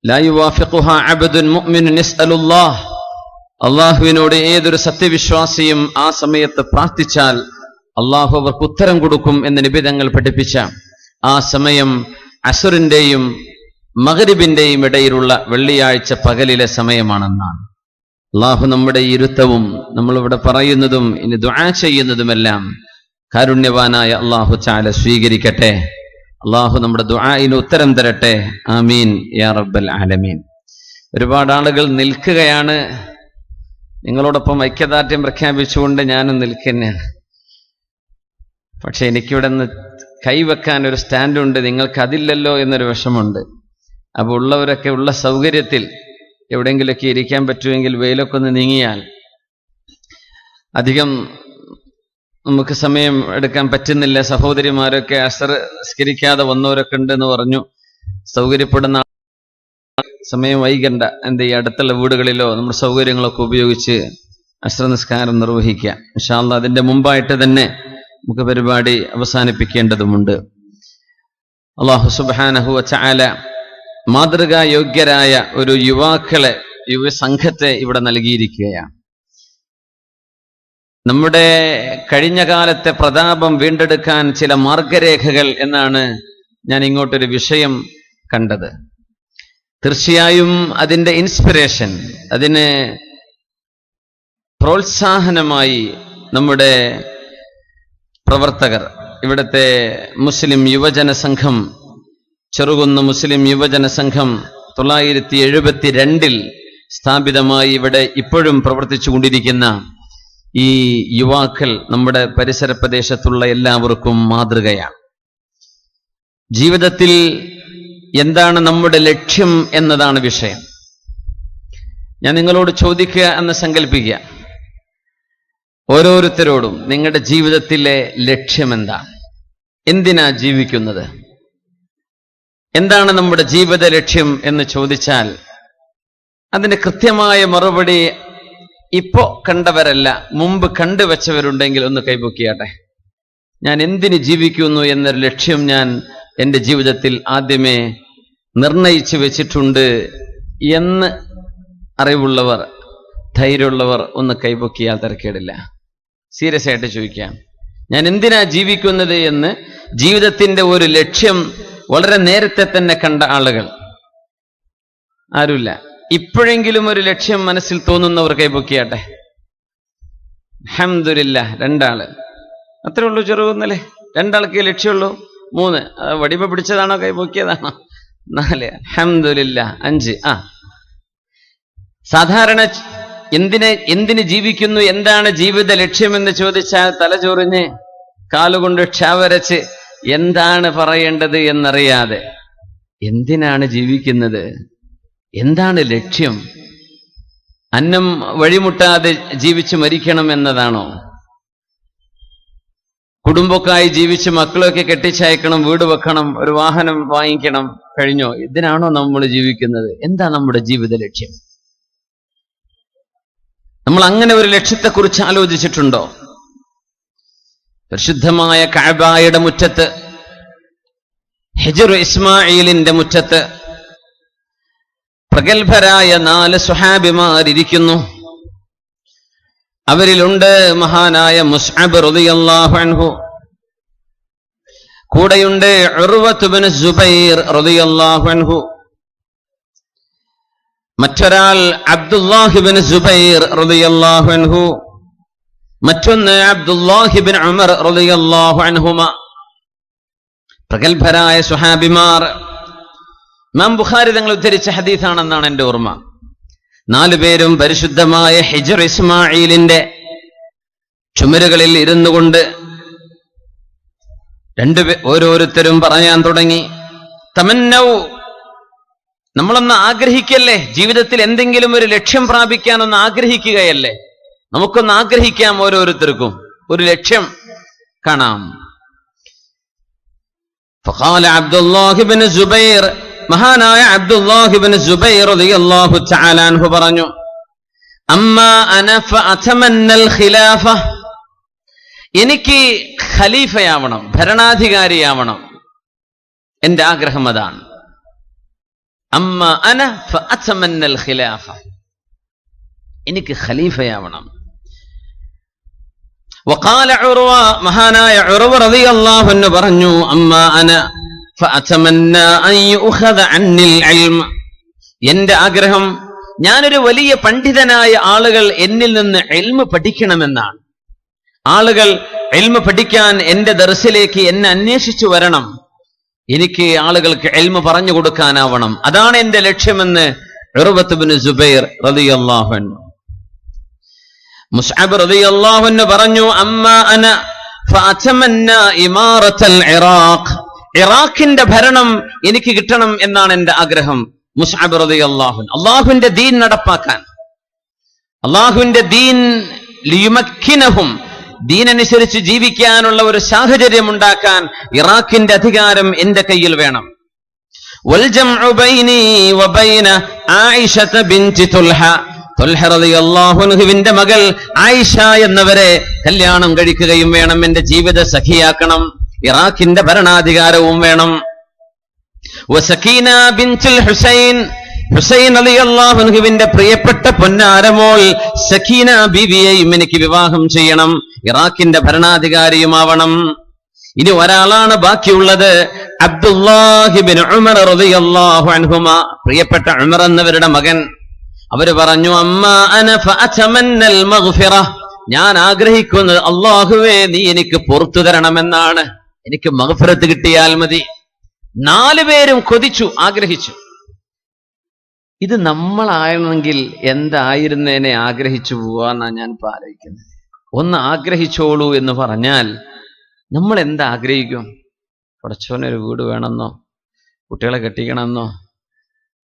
ലാ യുവാഫിഖുഹാ അബ്ദുൻ മുഅ്മിനുൻ യസ്അലുല്ലാഹ്. അള്ളാഹുവിനോട് ഏതൊരു സത്യവിശ്വാസിയും ആ സമയത്ത് പ്രാർത്ഥിച്ചാൽ അള്ളാഹു അവർക്ക് ഉത്തരം കൊടുക്കും എന്ന് നബി തങ്ങൾ പഠിപ്പിച്ച ആ സമയം അസ്റിന്റെയും മഗ്രിബിന്റെയും ഇടയിലുള്ള വെള്ളിയാഴ്ച പകലിലെ സമയമാണെന്നാണ്. അള്ളാഹു നമ്മുടെ ഇരുത്തവും നമ്മളിവിടെ പറയുന്നതും ഇനി ദുആ ചെയ്യുന്നതുമെല്ലാം കാരുണ്യവാനായ അള്ളാഹു തആല സ്വീകരിക്കട്ടെ. അള്ളാഹു നമ്മുടെ ദുആഇന് ഉത്തരം തരട്ടെ. ആമീൻ യാ റബ്ബൽ ആലമീൻ. ഒരുപാട് ആളുകൾ നിൽക്കുകയാണ്. നിങ്ങളോടൊപ്പം ഐക്യദാർഢ്യം പ്രഖ്യാപിച്ചുകൊണ്ട് ഞാനും നിൽക്കുന്നതാണ്. പക്ഷെ എനിക്കിവിടെ നിന്ന് കൈവെക്കാൻ ഒരു സ്റ്റാൻഡുണ്ട്, നിങ്ങൾക്ക് അതില്ലല്ലോ എന്നൊരു വിഷമമുണ്ട്. അപ്പോൾ ഉള്ളവരൊക്കെ ഉള്ള സൗകര്യത്തിൽ എവിടെയെങ്കിലുമൊക്കെ ഇരിക്കാൻ പറ്റുമെങ്കിൽ വെയിലൊക്കെ ഒന്ന് നീങ്ങിയാൽ. അധികം നമുക്ക് സമയം എടുക്കാൻ പറ്റുന്നില്ല. സഹോദരിമാരൊക്കെ അസ്ർ നിസ്കരിക്കാതെ വന്നവരൊക്കെ ഉണ്ടെന്ന് പറഞ്ഞു. സൗകര്യപ്പെടുന്ന സമയം വൈകണ്ട, എന്ത് ഈ അടുത്തുള്ള വീടുകളിലോ നമ്മുടെ സൗകര്യങ്ങളൊക്കെ ഉപയോഗിച്ച് അസ്ർ നിസ്കാരം നിർവഹിക്കുക. ഇൻഷാ അല്ലാഹ് അതിന്റെ മുമ്പായിട്ട് തന്നെ നമുക്ക് പരിപാടി അവസാനിപ്പിക്കേണ്ടതുമുണ്ട്. അല്ലാഹു സുബ്ഹാനഹു വ തആല മാതൃകാ യോഗ്യരായ ഒരു യുവ സംഘത്തെ ഇവിടെ നൽകിയിരിക്കുകയാണ്. നമ്മുടെ കഴിഞ്ഞ കാലത്തെ പ്രതാപം വീണ്ടെടുക്കാൻ ചില മാർഗരേഖകൾ എന്നാണ് ഞാൻ ഇങ്ങോട്ടൊരു വിഷയം കണ്ടത്. തീർച്ചയായും അതിൻ്റെ ഇൻസ്പിറേഷൻ, അതിന് പ്രോത്സാഹനമായി നമ്മുടെ പ്രവർത്തകർ, ഇവിടുത്തെ മുസ്ലിം യുവജന സംഘം, ചെറുകുന്ന് മുസ്ലിം യുവജന സംഘം 972 സ്ഥാപിതമായി ഇവിടെ ഇപ്പോഴും പ്രവർത്തിച്ചു കൊണ്ടിരിക്കുന്ന ഈ യുവാക്കൾ നമ്മുടെ പരിസര പ്രദേശത്തുള്ള എല്ലാവർക്കും മാതൃകയാണ്. ജീവിതത്തിൽ എന്താണ് നമ്മുടെ ലക്ഷ്യം എന്നതാണ് വിഷയം. ഞാൻ നിങ്ങളോട് ചോദിക്കുക എന്ന് സങ്കല്പിക്കുക. ഓരോരുത്തരോടും നിങ്ങളുടെ ജീവിതത്തിലെ ലക്ഷ്യം എന്താണ്? എന്തിനാ ജീവിക്കുന്നത്? എന്താണ് നമ്മുടെ ജീവിത ലക്ഷ്യം എന്ന് ചോദിച്ചാൽ അതിന് കൃത്യമായ മറുപടി ഇപ്പോ കണ്ടവരല്ല, മുമ്പ് കണ്ടുവച്ചവരുണ്ടെങ്കിൽ ഒന്ന് കൈപൊക്കിയാട്ടെ. ഞാൻ എന്തിന് ജീവിക്കുന്നു എന്നൊരു ലക്ഷ്യം ഞാൻ എൻ്റെ ജീവിതത്തിൽ ആദ്യമേ നിർണയിച്ചു വെച്ചിട്ടുണ്ട് എന്ന് അറിവുള്ളവർ, ധൈര്യമുള്ളവർ ഒന്ന് കൈപൊക്കിയാൽ തിരക്കേടില്ല. സീരിയസ് ആയിട്ട് ചോദിക്കാം, ഞാൻ എന്തിനാ ജീവിക്കുന്നത് എന്ന് ജീവിതത്തിന്റെ ഒരു ലക്ഷ്യം വളരെ നേരത്തെ തന്നെ കണ്ട ആളുകൾ ആരുമില്ല. ഇപ്പോഴെങ്കിലും ഒരു ലക്ഷ്യം മനസ്സിൽ തോന്നുന്നവർ കൈപൊക്കിയാട്ടെ. അൽഹംദുലില്ലാഹ്, 2 ആള് അത്രേ ഉള്ളൂ. ചെറുകുന്നല്ലേ 2 ആൾക്ക് ലക്ഷ്യമുള്ളൂ. 3 വടിമ പിടിച്ചതാണോ കൈപൊക്കിയതാണോ? 4 അൽഹംദുലില്ലാഹ്. 5 സാധാരണ എന്തിന് ജീവിക്കുന്നു, എന്താണ് ജീവിത ലക്ഷ്യമെന്ന് ചോദിച്ചാൽ തലചൊറിഞ്ഞ് കാലുകൊണ്ട് ക്ഷവരച്ച് എന്താണ് പറയേണ്ടത് എന്നറിയാതെ, എന്തിനാണ് ജീവിക്കുന്നത്, എന്താണ് ലക്ഷ്യം? അന്നം വഴിമുട്ടാതെ ജീവിച്ച് മരിക്കണം എന്നതാണോ? കുടുംബക്കായി ജീവിച്ച് മക്കളൊക്കെ കെട്ടിച്ചയക്കണം, വീട് വെക്കണം, ഒരു വാഹനം വാങ്ങിക്കണം, കഴിഞ്ഞോ? ഇതിനാണോ നമ്മൾ ജീവിക്കുന്നത്? എന്താ നമ്മുടെ ജീവിത ലക്ഷ്യം? നമ്മൾ അങ്ങനെ ഒരു ലക്ഷ്യത്തെക്കുറിച്ച് ആലോചിച്ചിട്ടുണ്ടോ? പരിശുദ്ധമായ കഅബയുടെ മുറ്റത്ത്, ഹിജ്ർ ഇസ്മാഈലിന്റെ മുറ്റത്ത് പ്രഗത്ഭരായ 4 സ്വഹാബിമാരിയ്ക്കുന്നു. അവരിലുണ്ട് മഹാനായ മുസ്അബ് റളിയല്ലാഹു അൻഹു, കൂടെയുണ്ട് ഉർവത്ത് ഇബ്നു സുബൈർ റളിയല്ലാഹു അൻഹു, മറ്റൊരാൾ അബ്ദുല്ലാഹി ഇബ്നു സുബൈർ റളിയല്ലാഹു അൻഹു, മറ്റൊന്ന് അബ്ദുല്ലാഹി ഇബ്നു ഉമർ റളിയല്ലാഹു അൻഹുമ. പ്രഗത്ഭരായ സ്വഹാബിമാർ. ഇമാം ബുഖാരി തങ്ങൾ ഉദ്ധരിച്ച ഹദീസാണെന്നാണ് എൻ്റെ ഓർമ്മ. 4 പേരും പരിശുദ്ധമായ ഹിജ്ർ ഇസ്മാഈലിന്റെ ചുമരുകളിൽ ഇരുന്നു കൊണ്ട് ഓരോരുത്തരും പറയാൻ തുടങ്ങി, തമന്നൗ, നമ്മളൊന്ന് ആഗ്രഹിക്കല്ലേ, ജീവിതത്തിൽ എന്തെങ്കിലും ഒരു ലക്ഷ്യം പ്രാപിക്കാൻ ഒന്ന് ആഗ്രഹിക്കുകയല്ലേ, നമുക്കൊന്ന് ആഗ്രഹിക്കാം, ഓരോരുത്തർക്കും ഒരു ലക്ഷ്യം കാണാം. ഫഖാല അബ്ദുല്ലാഹി ഇബ്നു സുബൈർ, മഹാനായ അബ്ദുല്ലാഹി ഇബ്നു സുബൈർ റളിയല്ലാഹു തആല അൻഹു പറഞ്ഞു, അമ്മാ അന ഫഅതമന്നൽ ഖിലാഫ, എനിക്ക് ഖലീഫയാവണം, ഭരണാധികാരിയാവണം, എൻ്റെ ആഗ്രഹം അതാണ്. അമ്മ അന ഫഅതമന്നൽ ഖിലാഫ, എനിക്ക് ഖലീഫയാവണം. വഖാല ഉർവ, മഹാനായ ഉർവ റളിയല്ലാഹു അൻഹു പറഞ്ഞു, അമ്മ അന ഫഅതമന്ന അൻ യുഖദ അന്നിൽ ഇൽമ, എന്റെ ആഗ്രഹം ഞാനൊരു വലിയ പണ്ഡിതനായ ആളുകൾ എന്നിൽ നിന്ന് ഇൽമ പഠിക്കണമെന്നാണ്. ആളുകൾ ഇൽമ പഠിക്കാൻ എന്റെ ദർസിലേക്ക് എന്നെ അന്വേഷിച്ചു വരണം, എനിക്ക് ആളുകൾക്ക് ഇൽമ പറഞ്ഞു കൊടുക്കാനാവണം, അതാണ് എന്റെ ലക്ഷ്യമെന്ന് ഉർവത്ത് ഇബ്നു സുബൈർ റളിയല്ലാഹു അൻഹു. മുസ്അബ് റളിയല്ലാഹു അൻഹു പറഞ്ഞു, അമ്മ അന ഫഅതമന്ന ഇമാറത്തൽ ഇറാഖ്, ഇറാഖിന്റെ ഭരണം എനിക്ക് കിട്ടണം എന്നാണ് എന്റെ ആഗ്രഹം. മുസ്അബ് റളിയല്ലാഹു അൻഹു അല്ലാഹുവിന്റെ ദീൻ നടപ്പാക്കാൻ, അല്ലാഹുവിന്റെ ദീൻ ലിയുമക്കിനഹും, ദീനനുസരിച്ച് ജീവിക്കാനുള്ള ഒരു സാഹചര്യം ഉണ്ടാക്കാൻ ഇറാഖിന്റെ അധികാരം എന്റെ കയ്യിൽ വേണം. വൽജംഉ ബൈനി വബൈന ആയിഷത ബിൻതി തുൽഹ, തുൽഹ റളിയല്ലാഹു അൻഹുവിന്റെ മകൾ ആയിഷ എന്നവരെ കല്യാണം കഴിക്കുകയും വേണം, എന്റെ ജീവിത സഖിയാക്കണം, ഇറാഖിന്റെ ഭരണാധികാരവും വേണം. വസകീന ബിൻതുൽ ഹുസൈൻ, ഹുസൈൻ റളിയല്ലാഹു അൻഹുവിന്റെ പ്രിയപ്പെട്ട പൊന്നാരമോൾ സക്കീന ബീവിയെയും എനിക്ക് വിവാഹം ചെയ്യണം, ഇറാഖിന്റെ ഭരണാധികാരിയുമാവണം. ഇനി ഒരാളാണ് ബാക്കിയുള്ളത്, അബ്ദുല്ലാഹി ഇബ്നു ഉമർ റളിയല്ലാഹു അൻഹുമാ, പ്രിയപ്പെട്ട ഉമർ എന്നവരുടെ മകൻ. അവര് പറഞ്ഞു, അമ്മ അന ഫഅതമന്നൽ മഗ്ഫിറ, ഞാൻ ആഗ്രഹിക്കുന്നത് അല്ലാഹുവേ നീ എനിക്ക് പുറത്തു തരണമെന്നാണ്, എനിക്ക് മഗ്ഫിറത്ത് കിട്ടിയാൽ മതി. 4 പേരും കൊതിച്ചു, ആഗ്രഹിച്ചു. ഇത് നമ്മളായിരുന്നെങ്കിൽ എന്തായിരുന്നേനെ ആഗ്രഹിച്ചു പോവാന്നാണ് ഞാൻ ഇപ്പൊ ആലോചിക്കുന്നത്. ഒന്ന് ആഗ്രഹിച്ചോളൂ എന്ന് പറഞ്ഞാൽ നമ്മൾ എന്താഗ്രഹിക്കും? പടച്ചോനൊരു വീട് വേണമെന്നോ, കുട്ടികളെ കെട്ടിക്കണമെന്നോ,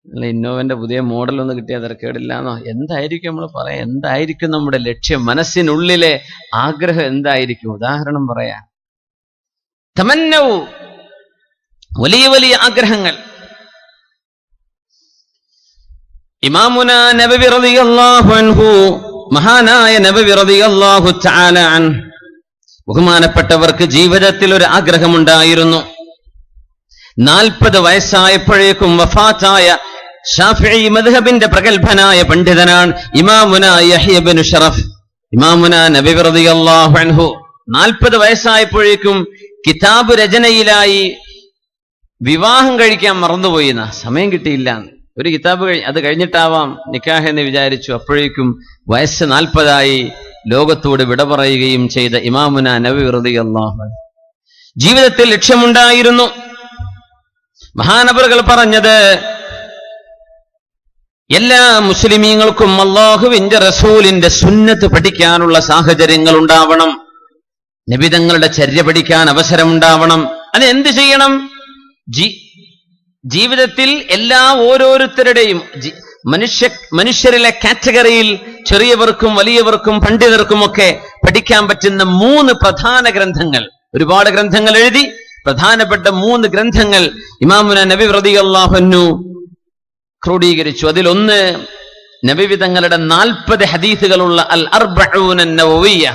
അല്ല ഇന്നോവന്റെ പുതിയ മോഡലൊന്ന് കിട്ടിയാൽ തിരക്കേടില്ലാന്നോ, എന്തായിരിക്കും നമ്മൾ പറയാം? എന്തായിരിക്കും നമ്മുടെ ലക്ഷ്യം? മനസ്സിനുള്ളിലെ ആഗ്രഹം എന്തായിരിക്കും? ഉദാഹരണം പറയാം, തമന്നൗ, വലിയ വലിയ ആഗ്രഹങ്ങൾ. ഇമാമുന നബവി റളിയല്ലാഹു അൻഹു, മഹാനായ നബവി റളിയല്ലാഹു തആല അൻഹു, ബഹുമാനപ്പെട്ടവർക്ക് ജീവിതത്തിൽ ഒരു ആഗ്രഹമുണ്ടായിരുന്നു. 40 വയസ്സായപ്പോഴേക്കും വഫാത്തായ ശാഫിഈ മദ്ഹബിന്റെ പ്രഗൽഭനായ പണ്ഡിതനാണ് ഇമാമുന യഹ്യ ഇബ്നു ശറഫ്. ഇമാമുന നബവി റളിയല്ലാഹു അൻഹു 40 വയസ്സായപ്പോഴേക്കും കിതാബ് രചനയിലായി. വിവാഹം കഴിക്കാൻ മറന്നുപോയി, സമയം കിട്ടിയില്ല. ഒരു കിതാബ് അത് കഴിഞ്ഞിട്ടാവാം നിക്കാഹ് എന്ന് വിചാരിച്ചു. അപ്പോഴേക്കും വയസ്സ് 40ആയി. ലോകത്തോട് വിട പറയുകയും ചെയ്ത ഇമാമുന നബവി റളിയല്ലാഹു അൻഹു ജീവിതത്തിൽ ലക്ഷ്യമുണ്ടായിരുന്നു. മഹാനവറുകൾ പറഞ്ഞത്, എല്ലാ മുസ്ലിമീങ്ങൾക്കും അല്ലാഹുവിന്റെ റസൂലിന്റെ സുന്നത്ത് പഠിക്കാനുള്ള സാഹചര്യങ്ങൾ ഉണ്ടാവണം, നബിതങ്ങളുടെ ചര്യ പഠിക്കാൻ അവസരമുണ്ടാവണം. അത് എന്ത് ചെയ്യണം? ജീവിതത്തിൽ എല്ലാ ഓരോരുത്തരുടെയും മനുഷ്യരിലെ കാറ്റഗറിയിൽ ചെറിയവർക്കും വലിയവർക്കും പണ്ഡിതർക്കുമൊക്കെ പഠിക്കാൻ പറ്റുന്ന 3 പ്രധാന ഗ്രന്ഥങ്ങൾ, ഒരുപാട് ഗ്രന്ഥങ്ങൾ എഴുതി, പ്രധാനപ്പെട്ട 3 ഗ്രന്ഥങ്ങൾ ഇമാമുന നബി റളിയല്ലാഹു അൻഹു ക്രോഡീകരിച്ചു. അതിലൊന്ന് നബി തങ്ങളുടെ 40 ഹദീസുകളുള്ള അൽ അർബഊന നവവിയ്യ,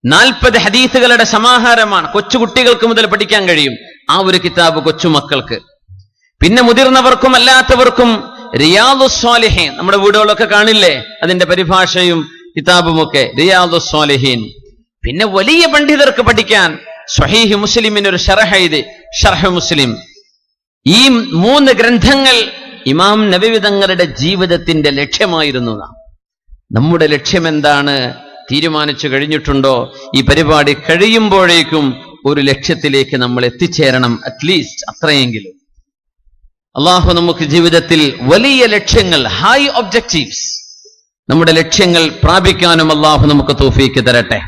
40 ഹദീസുകളുടെ സമാഹാരമാണ്. കൊച്ചുകുട്ടികൾക്ക് മുതൽ പഠിക്കാൻ കഴിയും ആ ഒരു കിതാബ് കൊച്ചുമക്കൾക്ക്. പിന്നെ മുതിർന്നവർക്കും അല്ലാത്തവർക്കും റിയാദുസ് സ്വാലിഹീൻ, നമ്മുടെ വീടുകളൊക്കെ കാണില്ലേ അതിന്റെ പരിഭാഷയും കിതാബുമൊക്കെ, റിയാദുസ് സ്വാലിഹീൻ. പിന്നെ വലിയ പണ്ഡിതർക്ക് പഠിക്കാൻ സ്വഹീഹ് മുസ്ലിമിന് ഒരു ശറഹ് എഴുതി, ശർഹ് മുസ്ലിം. ഈ 3 ഗ്രന്ഥങ്ങൾ ഇമാം നബവി തങ്ങളുടെ ജീവിതത്തിന്റെ ലക്ഷ്യമായിരുന്നു. നമ്മുടെ ലക്ഷ്യം എന്താണ് തീരുമാനിച്ചു കഴിഞ്ഞിട്ടുണ്ടോ? ഈ പരിപാടി കഴിയുമ്പോഴേക്കും ഒരു ലക്ഷ്യത്തിലേക്ക് നമ്മൾ എത്തിച്ചേരണം, അറ്റ്ലീസ്റ്റ് അത്രയെങ്കിലും. അള്ളാഹു നമുക്ക് ജീവിതത്തിൽ വലിയ ലക്ഷ്യങ്ങൾ, ഹൈ ഒബ്ജക്റ്റീവ്സ്, നമ്മുടെ ലക്ഷ്യങ്ങൾ പ്രാപിക്കാനും അള്ളാഹു നമുക്ക് തൗഫീക്ക് തരട്ടെ.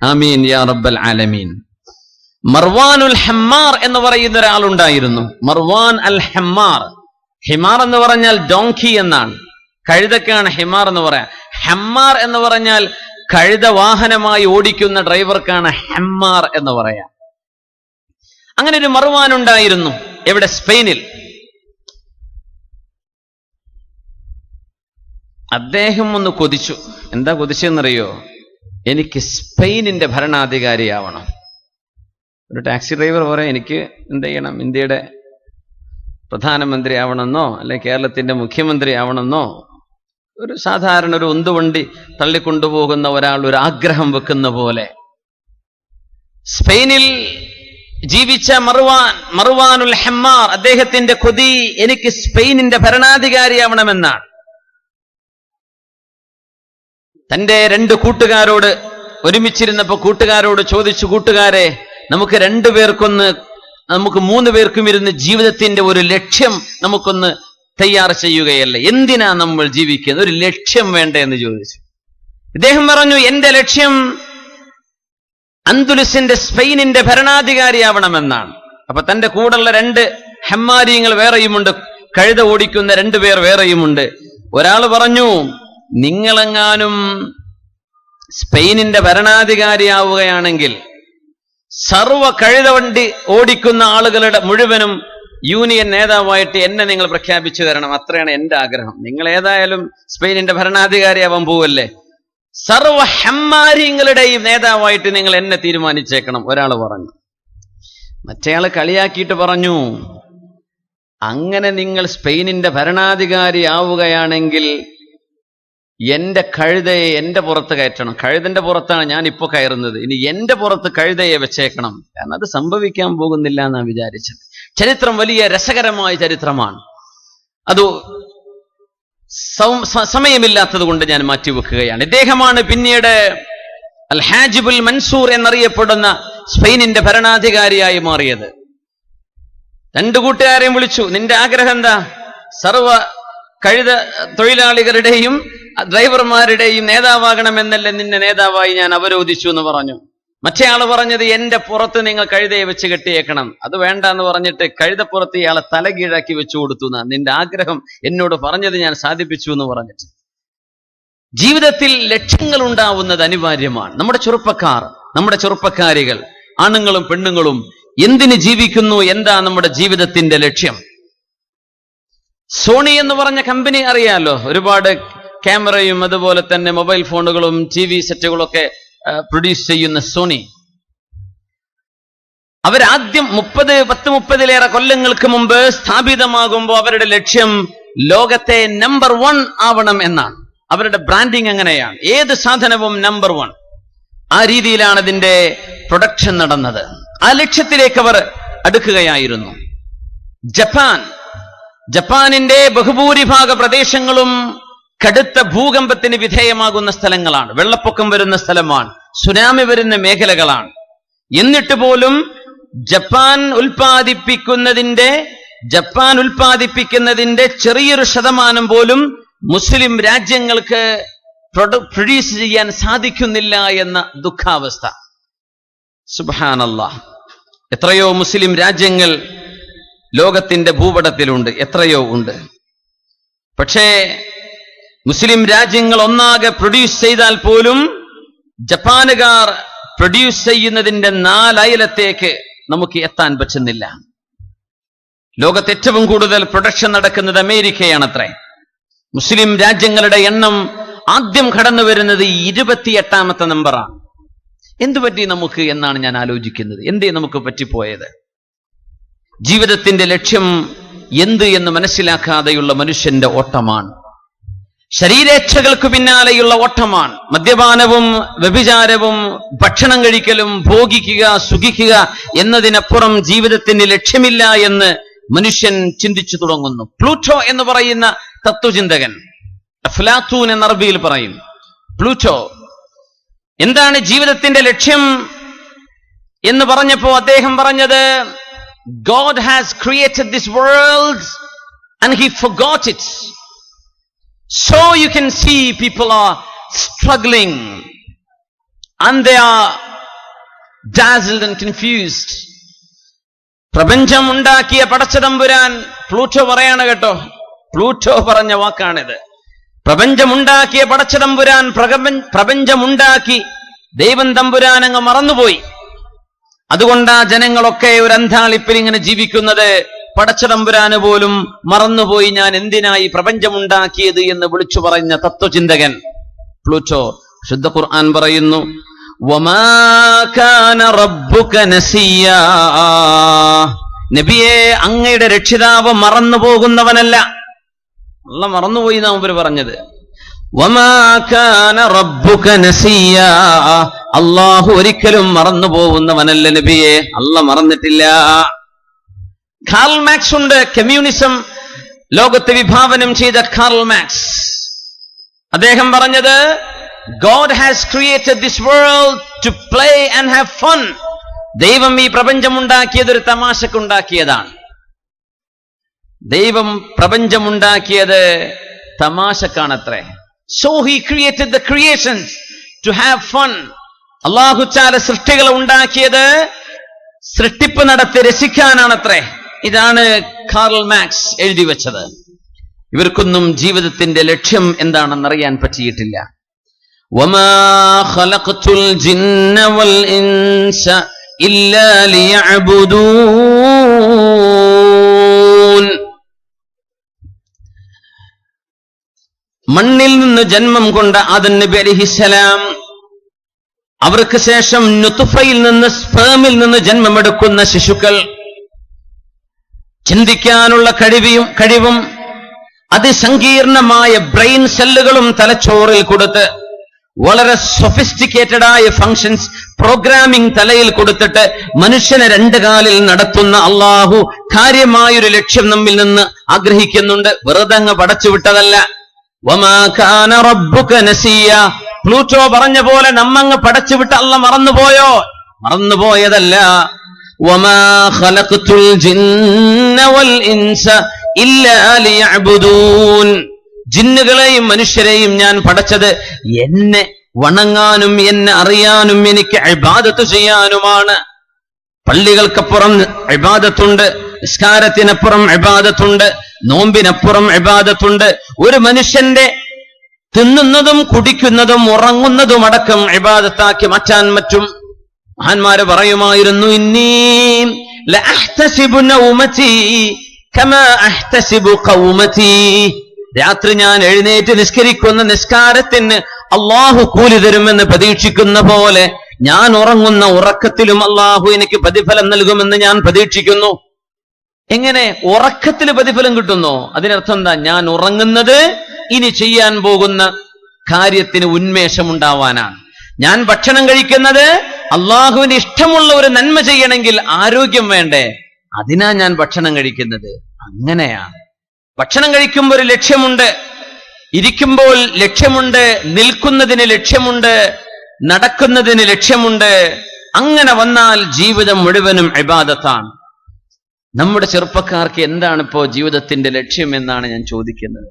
ആമീൻ യാ റബ്ബൽ ആലമീൻ. മർവാനുൽ ഹമ്മാർ എന്ന് പറയുന്ന ഒരാളുണ്ടായിരുന്നു. മർവാൻ അൽ ഹമ്മാർ. ഹിമാർ എന്ന് പറഞ്ഞാൽ ഡോങ്കി എന്നാണ്, കഴുതക്കാണ് ഹിമാർ എന്ന് പറയാം. ഹമ്മാർ എന്ന് പറഞ്ഞാൽ കഴുത വാഹനമായി ഓടിക്കുന്ന ഡ്രൈവർക്കാണ് ഹമ്മാർ എന്ന് പറയാം. അങ്ങനെ ഒരു മർവാൻ ഉണ്ടായിരുന്നു. എവിടെ? സ്പെയിനിൽ. അദ്ദേഹം ഒന്ന് കൊതിച്ചു. എന്താ കൊതിച്ചെന്നറിയോ? എനിക്ക് സ്പെയിനിന്റെ ഭരണാധികാരിയാവണം. ഒരു ടാക്സി ഡ്രൈവർ പറയാം, എനിക്ക് എന്ത് ചെയ്യണം, ഇന്ത്യയുടെ പ്രധാനമന്ത്രി ആവണമെന്നോ അല്ലെ കേരളത്തിന്റെ മുഖ്യമന്ത്രി ആവണമെന്നോ, ഒരു സാധാരണ ഒരു ഉന്തുവണ്ടി തള്ളിക്കൊണ്ടുപോകുന്ന ഒരാൾ ഒരു ആഗ്രഹം വെക്കുന്ന പോലെ സ്പെയിനിൽ ജീവിച്ച മറുവാനുൽ ഹമ്മാർ, അദ്ദേഹത്തിന്റെ കൊതി എനിക്ക് സ്പെയിനിന്റെ ഭരണാധികാരിയാവണമെന്നാണ്. തന്റെ 2 കൂട്ടുകാരോട് ഒരുമിച്ചിരുന്നപ്പോ കൂട്ടുകാരോട് ചോദിച്ചു, കൂട്ടുകാരെ നമുക്ക് 2 പേർക്കൊന്ന്, നമുക്ക് 3 പേർക്കും ഇരുന്ന് ജീവിതത്തിന്റെ ഒരു ലക്ഷ്യം നമുക്കൊന്ന് തയ്യാർ ചെയ്യുകയല്ലേ, എന്തിനാ നമ്മൾ ജീവിക്കുന്നത്, ഒരു ലക്ഷ്യം വേണ്ടേ എന്ന് ചോദിച്ചു. ഇദ്ദേഹം പറഞ്ഞു, എന്റെ ലക്ഷ്യം അന്തുലസിന്റെ സ്പെയിനിന്റെ ഭരണാധികാരിയാവണമെന്നാണ്. അപ്പൊ തന്റെ കൂടെയുള്ള 2 ഹമ്മാരിയങ്ങൾ വേറെയുമുണ്ട്, കഴുത ഓടിക്കുന്ന 2 പേർ വേറെയുമുണ്ട്. ഒരാൾ പറഞ്ഞു, നിങ്ങളെങ്ങാനും സ്പെയിനിന്റെ ഭരണാധികാരിയാവുകയാണെങ്കിൽ സർവ കഴുതവണ്ടി ഓടിക്കുന്ന ആളുകളുടെ മുഴുവനും യൂണിയൻ നേതാവായിട്ട് എന്നെ നിങ്ങൾ പ്രഖ്യാപിച്ചു തരണം, അത്രയാണ് എന്റെ ആഗ്രഹം. നിങ്ങൾ ഏതായാലും സ്പെയിനിന്റെ ഭരണാധികാരിയാവാൻ പോവല്ലേ, സർവ ഹമ്മാരിങ്ങളുടെയും നേതാവായിട്ട് നിങ്ങൾ എന്നെ തീരുമാനിച്ചേക്കണം, ഒരാൾ പറഞ്ഞു. മറ്റേയാള് കളിയാക്കിയിട്ട് പറഞ്ഞു, അങ്ങനെ നിങ്ങൾ സ്പെയിനിന്റെ ഭരണാധികാരി ആവുകയാണെങ്കിൽ എന്റെ കഴുതയെ എന്റെ പുറത്ത് കയറ്റണം. കഴുതന്റെ പുറത്താണ് ഞാൻ ഇപ്പൊ കയറുന്നത്, ഇനി എന്റെ പുറത്ത് കഴുതയെ വെച്ചേക്കണം. കാരണം അത് സംഭവിക്കാൻ പോകുന്നില്ല എന്നാണ് വിചാരിച്ചത്. ചരിത്രം വലിയ രസകരമായ ചരിത്രമാണ്. അത് സമയമില്ലാത്തത് കൊണ്ട് ഞാൻ മാറ്റിവെക്കുകയാണ്. ഇദ്ദേഹമാണ് പിന്നീട് അൽ ഹാജിബുൽ മൻസൂർ എന്നറിയപ്പെടുന്ന സ്പെയിനിന്റെ ഭരണാധികാരിയായി മാറിയത്. 2 കൂട്ടുകാരെയും വിളിച്ചു, നിന്റെ ആഗ്രഹം എന്താ? സർവ കഴുത തൊഴിലാളികളുടെയും ഡ്രൈവർമാരുടെയും നേതാവാകണമെന്നല്ലേ നിന്നെ നേതാവായി ഞാൻ അവരോധിച്ചു എന്ന് പറഞ്ഞു. മറ്റേ ആള് പറഞ്ഞത്, എന്റെ പുറത്ത് നിങ്ങൾ കഴുതയെ വെച്ച് കെട്ടിയേക്കണം. അത് വേണ്ട എന്ന് പറഞ്ഞിട്ട് കഴുതപ്പുറത്ത് ഇയാളെ തലകീഴാക്കി വെച്ചു കൊടുത്തു. നിന്റെ ആഗ്രഹം എന്നോട് പറഞ്ഞത് ഞാൻ സാധിപ്പിച്ചു എന്ന് പറഞ്ഞിട്ട്. ജീവിതത്തിൽ ലക്ഷ്യങ്ങൾ ഉണ്ടാവുന്നത് അനിവാര്യമാണ്. നമ്മുടെ ചെറുപ്പക്കാരികൾ, ആണുങ്ങളും പെണ്ണുങ്ങളും എന്തിന് ജീവിക്കുന്നു, എന്താ നമ്മുടെ ജീവിതത്തിന്റെ ലക്ഷ്യം? സോണി എന്ന് പറഞ്ഞ കമ്പനി അറിയാലോ, ഒരുപാട് ക്യാമറയും അതുപോലെ തന്നെ മൊബൈൽ ഫോണുകളും TV സെറ്റുകളൊക്കെ പ്രൊഡ്യൂസ് ചെയ്യുന്ന സോണി. അവരാദ്യം 30-30 കൊല്ലങ്ങൾക്ക് മുമ്പ് സ്ഥാപിതമാകുമ്പോൾ അവരുടെ ലക്ഷ്യം ലോകത്തെ നമ്പർ 1 ആവണം എന്നാണ്. അവരുടെ ബ്രാൻഡിങ് അങ്ങനെയാണ്, ഏത് സാധനവും നമ്പർ 1. ആ രീതിയിലാണ് അതിന്റെ പ്രൊഡക്ഷൻ നടന്നത്. ആ ലക്ഷ്യത്തിലേക്ക് അവർ അടുക്കുകയായിരുന്നു. ജപ്പാനിന്റെ ബഹുഭൂരിഭാഗ പ്രദേശങ്ങളും കടുത്ത ഭൂകമ്പത്തിന് വിധേയമാകുന്ന സ്ഥലങ്ങളാണ്, വെള്ളപ്പൊക്കം വരുന്ന സ്ഥലമാണ്, സുനാമി വരുന്ന മേഖലകളാണ്. എന്നിട്ട് പോലും ജപ്പാൻ ഉൽപ്പാദിപ്പിക്കുന്നതിന്റെ ചെറിയൊരു ശതമാനം പോലും മുസ്ലിം രാജ്യങ്ങൾക്ക് പ്രൊഡ്യൂസ് ചെയ്യാൻ സാധിക്കുന്നില്ല എന്ന ദുഃഖാവസ്ഥ. സുബ്ഹാനല്ലാഹ്, എത്രയോ മുസ്ലിം രാജ്യങ്ങൾ ലോകത്തിന്റെ ഭൂപടത്തിലുണ്ട്, എത്രയോ ഉണ്ട്. പക്ഷേ മുസ്ലിം രാജ്യങ്ങൾ ഒന്നാകെ പ്രൊഡ്യൂസ് ചെയ്താൽ പോലും ജപ്പാനുകാർ പ്രൊഡ്യൂസ് ചെയ്യുന്നതിന്റെ 4 അയലത്തേക്ക് നമുക്ക് എത്താൻ പറ്റുന്നില്ല. ലോകത്ത് ഏറ്റവും കൂടുതൽ പ്രൊഡക്ഷൻ നടക്കുന്നത് അമേരിക്കയാണത്രേ. മുസ്ലിം രാജ്യങ്ങളുടെ എണ്ണം ആദ്യം കടന്നു വരുന്നത് 28ാമത്തെ നമ്പറാണ്. എന്തുപറ്റി നമുക്ക് എന്നാണ് ഞാൻ ആലോചിക്കുന്നത്. എന്തേ നമുക്ക് പറ്റിപ്പോയത്? ജീവിതത്തിന്റെ ലക്ഷ്യം എന്ത് എന്ന് മനസ്സിലാക്കാതെയുള്ള മനുഷ്യന്റെ ഓട്ടമാണ്, ശരീരേച്ഛകൾക്ക് പിന്നാലെയുള്ള ഓട്ടമാണ്. മദ്യപാനവും വ്യഭിചാരവും ഭക്ഷണം കഴിക്കലും ഭോഗിക്കുക സുഖിക്കുക എന്നതിനപ്പുറം ജീവിതത്തിന് ലക്ഷ്യമില്ല എന്ന് മനുഷ്യൻ ചിന്തിച്ചു തുടങ്ങുന്നു. പ്ലൂട്ടോ എന്ന് പറയുന്ന തത്വചിന്തകൻ, അഫ്ലാത്തൂൻ എന്ന അറബിയിൽ പറയും, പ്ലൂട്ടോ എന്താണ് ജീവിതത്തിന്റെ ലക്ഷ്യം എന്ന് പറഞ്ഞപ്പോ അദ്ദേഹം പറഞ്ഞത്, God has created this world and he forgot it. So you can see people are struggling and they are dazzled and confused. പ്രപഞ്ചം ഉണ്ടാക്കിയ പടച്ചതമ്പുരാൻ, പ്ലൂട്ടോ പറയാണ് കേട്ടോ, പ്ലൂട്ടോ പറഞ്ഞ വാക്കാണിത്. പ്രപഞ്ചമുണ്ടാക്കിയ പടച്ചതമ്പുരാൻ പ്രപഞ്ചമുണ്ടാക്കി ദൈവം തമ്പുരാൻ അങ്ങ് മറന്നുപോയി. അതുകൊണ്ടാ ജനങ്ങളൊക്കെ ഒരു അന്ധാളിപ്പിൽ ഇങ്ങനെ ജീവിക്കുന്നത്. പടച്ചതമ്പുരാന് പോലും മറന്നുപോയി ഞാൻ എന്തിനായി പ്രപഞ്ചമുണ്ടാക്കിയത് എന്ന് വിളിച്ചു പറഞ്ഞ തത്വചിന്തകൻ പ്ലൂട്ടോ. ശുദ്ധ ഖുർആൻ പറയുന്നു, വമാ കാന റബ്ബുക നസിയാ, നബിയെ, അങ്ങയുടെ രക്ഷിതാവ് മറന്നു പോകുന്നവനല്ല. അല്ലാഹ് മറന്നുപോയി എന്നാ മുമ്പ് പറഞ്ഞത്. വമാ കാന റബ്ബുക നസിയ്യാ, അല്ലാഹു ഒരിക്കലും മറന്നു പോകുന്നവനല്ല നബിയെ, അല്ലാഹ് മറന്നിട്ടില്ല. കാർൽ മാക്സ് ഉണ്ട്, കമ്മ്യൂണിസം ലോകത്തെ വിഭാവനം ചെയ്ത കാർൽ മാക്സ്. അദ്ദേഹം പറഞ്ഞത്, God has created this world to play and have fun. ദൈവം ഈ പ്രപഞ്ചമുണ്ടാക്കിയത് ഒരു തമാശക്കുണ്ടാക്കിയതാണ്. ദൈവം പ്രപഞ്ചമുണ്ടാക്കിയത് തമാശക്കാണത്രേ. So he created the creations to have fun. അല്ലാഹു തആല സൃഷ്ടികളെ ഉണ്ടാക്കിയത് സൃഷ്ടിപ്പ് നടത്തി രസിക്കാനാണത്രേ. ഇതാണ് കാർൽ മാക്സ് എഴുതി വെച്ചത്. ഇവർക്കൊന്നും ജീവിതത്തിന്റെ ലക്ഷ്യം എന്താണെന്നറിയാൻ പറ്റിയിട്ടില്ല. വമാ ഖലഖതുൽ ജിന്ന വൽ ഇൻസ ഇല്ലാ ലിയഅ്ബുദൂൻ. മണ്ണിൽ നിന്ന് ജന്മം കൊണ്ട ആദം നബി അലൈഹിസ്സലാം, അവർക്ക് ശേഷം നുത്ഫയിൽ നിന്ന്, സ്പേമിൽ നിന്ന് ജന്മമെടുക്കുന്ന ശിശുക്കൾ, ചിന്തിക്കാനുള്ള കഴിവും അതിസങ്കീർണമായ ബ്രെയിൻ സെല്ലുകളും തലച്ചോറിൽ കൊടുത്ത് വളരെ സൊഫിസ്റ്റിക്കേറ്റഡ് ആയ ഫങ്ഷൻസ്, പ്രോഗ്രാമിംഗ് തലയിൽ കൊടുത്തിട്ട് മനുഷ്യനെ രണ്ട് കാലിൽ നടത്തുന്ന അള്ളാഹു കാര്യമായൊരു ലക്ഷ്യം നമ്മിൽ നിന്ന് ആഗ്രഹിക്കുന്നുണ്ട്. വെറുതെ അങ്ങ് പടച്ചുവിട്ടതല്ല. വമാ കാന റബ്ബുക നസിയ്യ, പ്ലൂട്ടോ പറഞ്ഞ പോലെ നമ്മങ്ങ് പടച്ചുവിട്ട് അല്ലാഹ് മറന്നുപോയോ? മറന്നുപോയതല്ല. വമാ ഖലഖതുൽ ജിന്ന വൽ ഇൻസ ഇല്ലാ ലിയഅ്ബുദൂൻ. ജിന്നുകളെയും മനുഷ്യരെയും ഞാൻ പടച്ചത് എന്നെ വണങ്ങാനും എന്നെ അറിയാനും എനിക്ക് ഇബാദത്ത് ചെയ്യാനുമാണ്. പള്ളികൾക്കപ്പുറം ഇബാദത്തുണ്ട്, നിസ്കാരത്തിനപ്പുറം ഇബാദത്തുണ്ട്, നോമ്പിനപ്പുറം ഇബാദത്തുണ്ട്. ഒരു മനുഷ്യന്റെ തിന്നുന്നതും കുടിക്കുന്നതും ഉറങ്ങുന്നതും അടക്കം ഇബാദത്താക്കി മാറ്റാൻ പറ്റും. മഹാന്മാര് പറയുമായിരുന്നു, ഇന്നീ ലഅഹ്തസിബു നൗമതി കമാ അഹ്തസിബു ഖൗമതി. രാത്രി ഞാൻ എഴുന്നേറ്റ് നിസ്കരിക്കുന്ന നിസ്കാരത്തിന് അള്ളാഹു കൂലി തരുമെന്ന് പ്രതീക്ഷിക്കുന്ന പോലെ ഞാൻ ഉറങ്ങുന്ന ഉറക്കത്തിലും അള്ളാഹു എനിക്ക് പ്രതിഫലം നൽകുമെന്ന് ഞാൻ പ്രതീക്ഷിക്കുന്നു. എങ്ങനെ ഉറക്കത്തിൽ പ്രതിഫലം കിട്ടുന്നോ? അതിനർത്ഥം എന്താ? ഞാൻ ഉറങ്ങുന്നത് ഇനി ചെയ്യാൻ പോകുന്ന കാര്യത്തിന് ഉന്മേഷമുണ്ടാവാനാണ്. ഞാൻ ഭക്ഷണം കഴിക്കുന്നത് അള്ളാഹുവിന് ഇഷ്ടമുള്ള ഒരു നന്മ ചെയ്യണമെങ്കിൽ ആരോഗ്യം വേണ്ടേ? അതിനാ ഞാൻ ഭക്ഷണം കഴിക്കുന്നത്. അങ്ങനെയാണ് ഭക്ഷണം കഴിക്കുമ്പോൾ ഒരു ലക്ഷ്യമുണ്ട്, ഇരിക്കുമ്പോൾ ലക്ഷ്യമുണ്ട്, നിൽക്കുന്നതിന് ലക്ഷ്യമുണ്ട്, നടക്കുന്നതിന് ലക്ഷ്യമുണ്ട്. അങ്ങനെ വന്നാൽ ജീവിതം മുഴുവനും ഇബാദത്താണ്. നമ്മുടെ ചെറുപ്പക്കാർക്ക് എന്താണ് ഇപ്പോ ജീവിതത്തിന്റെ ലക്ഷ്യം എന്നാണ് ഞാൻ ചോദിക്കുന്നത്.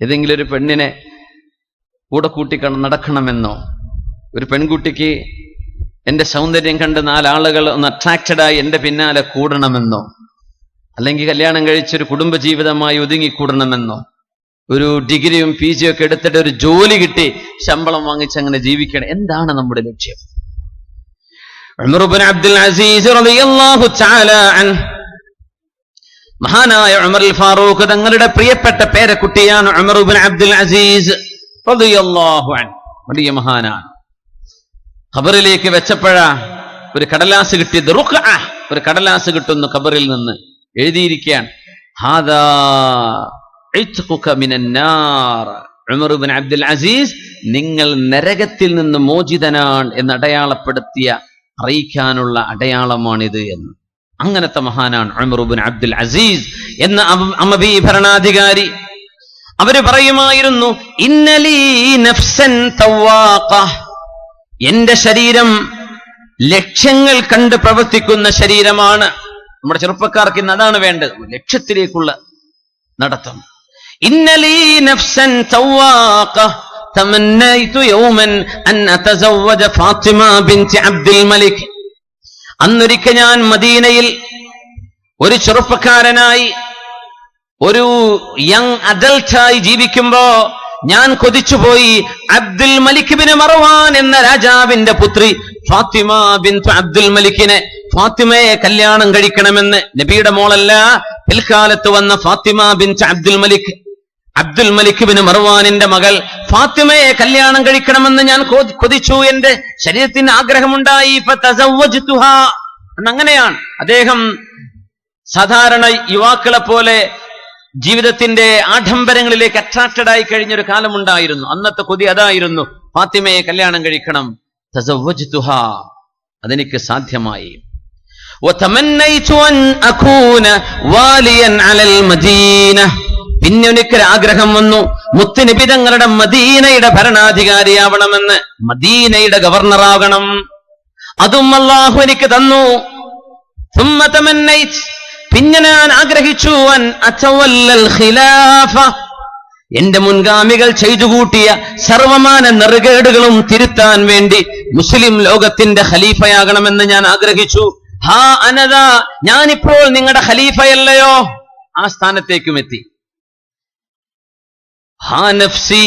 ഏതെങ്കിലും ഒരു പെണ്ണിനെ കൂടെ കൂട്ടിക്കണം നടക്കണമെന്നോ, ഒരു പെൺകുട്ടിക്ക് എന്റെ സൗന്ദര്യം കണ്ട് 4 ആളുകൾ ഒന്ന് അട്രാക്റ്റഡായി എന്റെ പിന്നാലെ കൂടണമെന്നോ, അല്ലെങ്കിൽ കല്യാണം കഴിച്ചൊരു കുടുംബജീവിതമായി ഒതുങ്ങിക്കൂടണമെന്നോ, ഒരു ഡിഗ്രിയും PG ഒക്കെ എടുത്തിട്ട് ഒരു ജോലി കിട്ടി ശമ്പളം വാങ്ങിച്ച് അങ്ങനെ ജീവിക്കണം. എന്താണ് നമ്മുടെ ലക്ഷ്യം? ഉമർ ഇബ്നു അബ്ദുൽ അസീസ് റളിയല്ലാഹു തആല അൻഹു, മഹാനായ ഉമർ അൽ ഫാറൂഖ് തങ്ങളുടെ പ്രിയപ്പെട്ട പേരക്കുട്ടിയാണ് ഉമർ ഇബ്നു അബ്ദുൽ അസീസ് റളിയല്ലാഹു അൻഹു. വലിയ മഹാനാണ്. ഖബറിലേക്ക് വെച്ചപ്പോഴാ ഒരു കടലാസ് കിട്ടിയത്. റുഖഅ, ഒരു കടലാസ് കിട്ടുന്നു ഖബറിൽ നിന്ന്. എഴുതിയിരിക്കുകയാണ്, ഹാദാ ഇത്ഖുക മിനന്നാർ. ഉമർ ഇബ്നു അബ്ദുൽ അസീസ്, നിങ്ങൾ നരകത്തിൽ നിന്ന് മോചിതനാണ് എന്ന് അടയാളപ്പെടുത്തിയ, അറിയിക്കാനുള്ള അടയാളമാണിത് എന്ന്. അങ്ങനത്തെ മഹാനാണ് ഉമർ ഇബ്നു അബ്ദുൽ അസീസ് എന്ന അമവി ഭരണാധികാരി. അവര് പറയുമായിരുന്നു, ഇന്നലീ നഫ്സൻ തവാഖ, എന്റെ ശരീരം ലക്ഷ്യങ്ങൾ കണ്ട് പ്രവർത്തിക്കുന്ന ശരീരമാണ്. നമ്മുടെ ചെറുപ്പക്കാർക്ക് ഇന്ന് അതാണ് വേണ്ടത്, ലക്ഷ്യത്തിലേക്കുള്ള നടത്തം. ഇന്നലീ നഫ്സൻ തവാഖ തമന്നൈതു യൗമൻ അൻ അതസവ്വജ ഫാത്തിമ ബിൻത് അബ്ദുൽ മലിക്. അന്നൊരിക്കൽ ഞാൻ മദീനയിൽ ഒരു ചെറുപ്പക്കാരനായി, ഒരു യങ് അഡൽട്ടായി ജീവിക്കുമ്പോ ഞാൻ കൊതിച്ചുപോയി അബ്ദുൽ മലിക് ബിൻ മർവാൻ എന്ന രാജാവിന്റെ പുത്രി ഫാത്തിമ ബിൻത് അബ്ദുൽ മലിക്കിനെ, ഫാത്തിമയെ കല്യാണം കഴിക്കണമെന്ന്. നബിയുടെ മോളല്ല, പിൽക്കാലത്ത് വന്ന ഫാത്തിമ ബിൻത് അബ്ദുൽ മലിക് ബിൻ മർവാനിന്റെ മകൾ ഫാത്തിമയെ കല്യാണം കഴിക്കണമെന്ന് ഞാൻ കൊതിച്ചു. എന്റെ ശരീരത്തിന് ആഗ്രഹമുണ്ടായി. ഫതസവ്വജ്തുഹാ. അങ്ങനെയാണ് അദ്ദേഹം സാധാരണ യുവാക്കളെ പോലെ ജീവിതത്തിന്റെ ആഡംബരങ്ങളിലേക്ക് അട്രാക്റ്റഡ് ആയി കഴിഞ്ഞൊരു കാലമുണ്ടായിരുന്നു. അന്നത്തെ കൊതി അതായിരുന്നു, ഫാത്തിമയെ കല്യാണം കഴിക്കണം. തസവ്വജ്തുഹാ, അതെനിക്ക് സാധ്യമായി. വതമന്നൈതു അൻ അകൂന വാലിയൻ അലൽ മദീന, പിന്നെ എനിക്കൊരു ആഗ്രഹം വന്നു, മുത്തുനബി തങ്ങളുടെ മദീനയുടെ ഭരണാധികാരിയാവണമെന്ന്, മദീനയുടെ ഗവർണറാകണം. അതും അല്ലാഹു എനിക്ക് തന്നു. ثم تمنيت, പിന്നെ ഞാൻ ആഗ്രഹിച്ചു, അൻ അതവല്ലൽ ഖിലാഫ, എന്റെ മുൻഗാമികൾ ചെയ്തുകൂട്ടിയ സർവമാന നെറുകേടുകളും തിരുത്താൻ വേണ്ടി മുസ്ലിം ലോകത്തിന്റെ ഖലീഫയാകണമെന്ന് ഞാൻ ആഗ്രഹിച്ചു. ഹാ അനദാ, ഞാനിപ്പോൾ നിങ്ങളുടെ ഖലീഫയല്ലയോ? ആ സ്ഥാനത്തേക്കും എത്തി. ഹാ നഫ്സി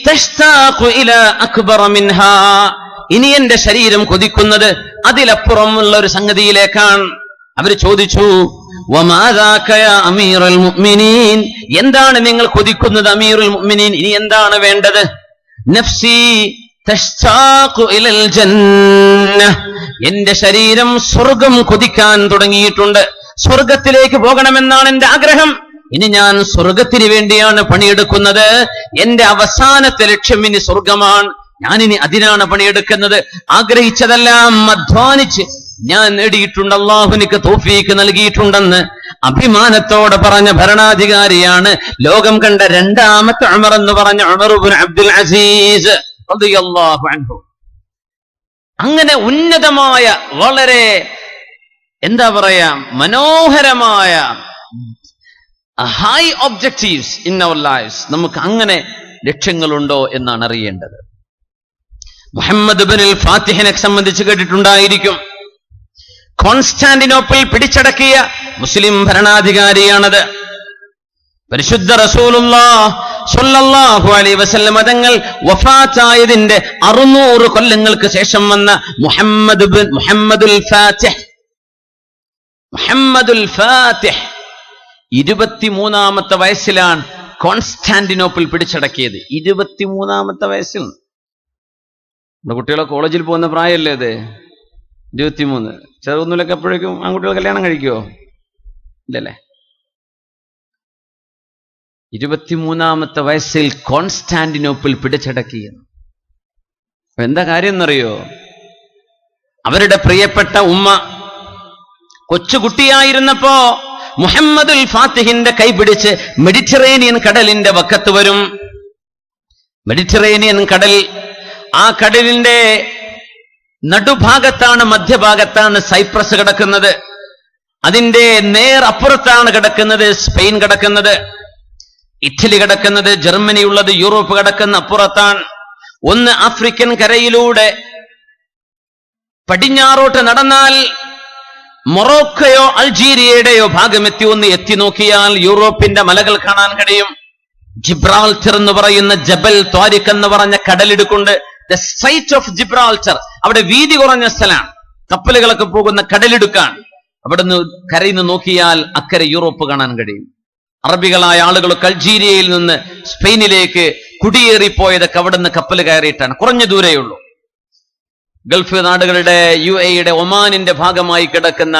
തഷ്താഖു ഇലാ അക്ബറ മിൻഹാ, ഇനി എന്റെ ശരീരം കൊതിക്കുന്നത് അതിലപ്പുറമുള്ള ഒരു സംഗതിയിലേക്കാണ്. അവർ ചോദിച്ചു, വമാദാക യാ അമീറുൽ മുഅ്മിനീൻ, എന്താണ് നിങ്ങൾ കൊതിക്കുന്നത് അമീറുൽ മുഅ്മിനീൻ? ഇനി എന്താണ് വേണ്ടത്? നഫ്സി തഷ്താഖു ഇലൽ ജന്ന, എന്റെ ശരീരം സ്വർഗം കൊതിക്കാൻ തുടങ്ങിയിട്ടുണ്ട്. സ്വർഗത്തിലേക്ക് പോകണമെന്നാണ് എന്റെ ആഗ്രഹം. ഇനി ഞാൻ സ്വർഗത്തിന് വേണ്ടിയാണ് പണിയെടുക്കുന്നത്. എന്റെ അവസാനത്തെ ലക്ഷ്യം ഇനി സ്വർഗമാണ്. ഞാനിനി അതിനാണ് പണിയെടുക്കുന്നത്. ആഗ്രഹിച്ചതെല്ലാം അധ്വാനിച്ച് ഞാൻ നേടിയിട്ടുണ്ട്. അല്ലാഹു എനിക്ക് തൗഫീക്ക് നൽകിയിട്ടുണ്ടെന്ന് അഭിമാനത്തോടെ പറഞ്ഞ ഭരണാധികാരിയാണ് ലോകം കണ്ട രണ്ടാമത്തെ ഉമർ എന്ന് പറഞ്ഞ ഉമർ ഇബ്നു അബ്ദുൽ അസീസ് റളിയല്ലാഹു അൻഹു. അങ്ങനെ ഉന്നതമായ, വളരെ എന്താ പറയാ, മനോഹരമായ high objectives in our lifes. നമുക്ക് അങ്ങനെ ലക്ഷ്യങ്ങളുണ്ടോ എന്നാണ് അറിയേണ്ടത്. മുഹമ്മദ് ഇബ്നുൽ ഫാത്തിഹിനെ സംബന്ധിച്ച് കേട്ടിട്ടുണ്ടായിരിക്കും. കോൺസ്റ്റാന്റിനോപ്പിൾ പിടിച്ചടക്കിയ മുസ്ലിം ഭരണാധികാരിയാണത്. പരിശുദ്ധ റസൂലുള്ളാഹി സ്വല്ലല്ലാഹു അലൈഹി വസല്ലം തങ്ങൾ വഫാത്തായതിന്റെ 600 കൊല്ലങ്ങൾക്ക് ശേഷം വന്ന മുഹമ്മദുൽ ഫാത്തിഹ് 23-ാമത്തെ വയസ്സിലാണ് കോൺസ്റ്റാന്റിനോപ്പിൾ പിടിച്ചടക്കിയത്. 23-ാമത്തെ വയസ്സിൽ. കുട്ടികളെ കോളേജിൽ പോകുന്ന പ്രായമല്ലേ ഇത്? 23. ചെറുതൊന്നുമില്ലൊക്കെ എപ്പോഴേക്കും ആൺകുട്ടികൾ കല്യാണം കഴിക്കുമോ? ഇല്ലല്ലേ. 23-ാമത്തെ വയസ്സിൽ കോൺസ്റ്റാന്റിനോപ്പിൾ പിടിച്ചടക്കിയത്. എന്താ കാര്യം എന്നറിയോ? അവരുടെ പ്രിയപ്പെട്ട ഉമ്മ കൊച്ചുകുട്ടിയായിരുന്നപ്പോ മുഹമ്മദുൽ ഫാത്തിഹിന്റെ കൈപിടിച്ച് മെഡിറ്ററേനിയൻ കടലിന്റെ വക്കത്ത് വരും. മെഡിറ്ററേനിയൻ കടൽ, ആ കടലിന്റെ നടുഭാഗത്താണ്, മധ്യഭാഗത്താണ് സൈപ്രസ് കിടക്കുന്നത്. അതിന്റെ നേർ അപ്പുറത്താണ് കിടക്കുന്നത് സ്പെയിൻ കിടക്കുന്നത്, ഇറ്റലി കിടക്കുന്നത്, ജർമ്മനി ഉള്ളത്, യൂറോപ്പ് കിടക്കുന്ന അപ്പുറത്താണ്. ഒന്ന് ആഫ്രിക്കൻ കരയിലൂടെ പടിഞ്ഞാറോട്ട് നടന്നാൽ മൊറോക്കയോ അൾജീരിയയുടെയോ ഭാഗമെത്തി ഒന്ന് എത്തി നോക്കിയാൽ യൂറോപ്പിന്റെ മലകൾ കാണാൻ കഴിയും. ജിബ്രാൾട്ടർ എന്ന് പറയുന്ന ജബൽ ത്വാരിഖ് എന്ന് പറഞ്ഞ കടലിടുക്കുണ്ട്. ദ സ്ട്രൈറ്റ് ഓഫ് ജിബ്രാൾട്ടർ, അവിടെ വീതി കുറഞ്ഞ സ്ഥലമാണ്, കപ്പലുകളൊക്കെ പോകുന്ന കടലിടുക്കാണ്. അവിടുന്ന് കരയിൽ നിന്ന് നോക്കിയാൽ അക്കരെ യൂറോപ്പ് കാണാൻ കഴിയും. അറബികളായ ആളുകളൊക്കെ അൾജീരിയയിൽ നിന്ന് സ്പെയിനിലേക്ക് കുടിയേറിപ്പോയതൊക്കെ അവിടുന്ന് കപ്പൽ കയറിയിട്ടാണ്. കുറഞ്ഞ ദൂരേയുള്ളൂ. ഗൾഫ് നാടുകളുടെ UAE-യുടെ ഒമാനിന്റെ ഭാഗമായി കിടക്കുന്ന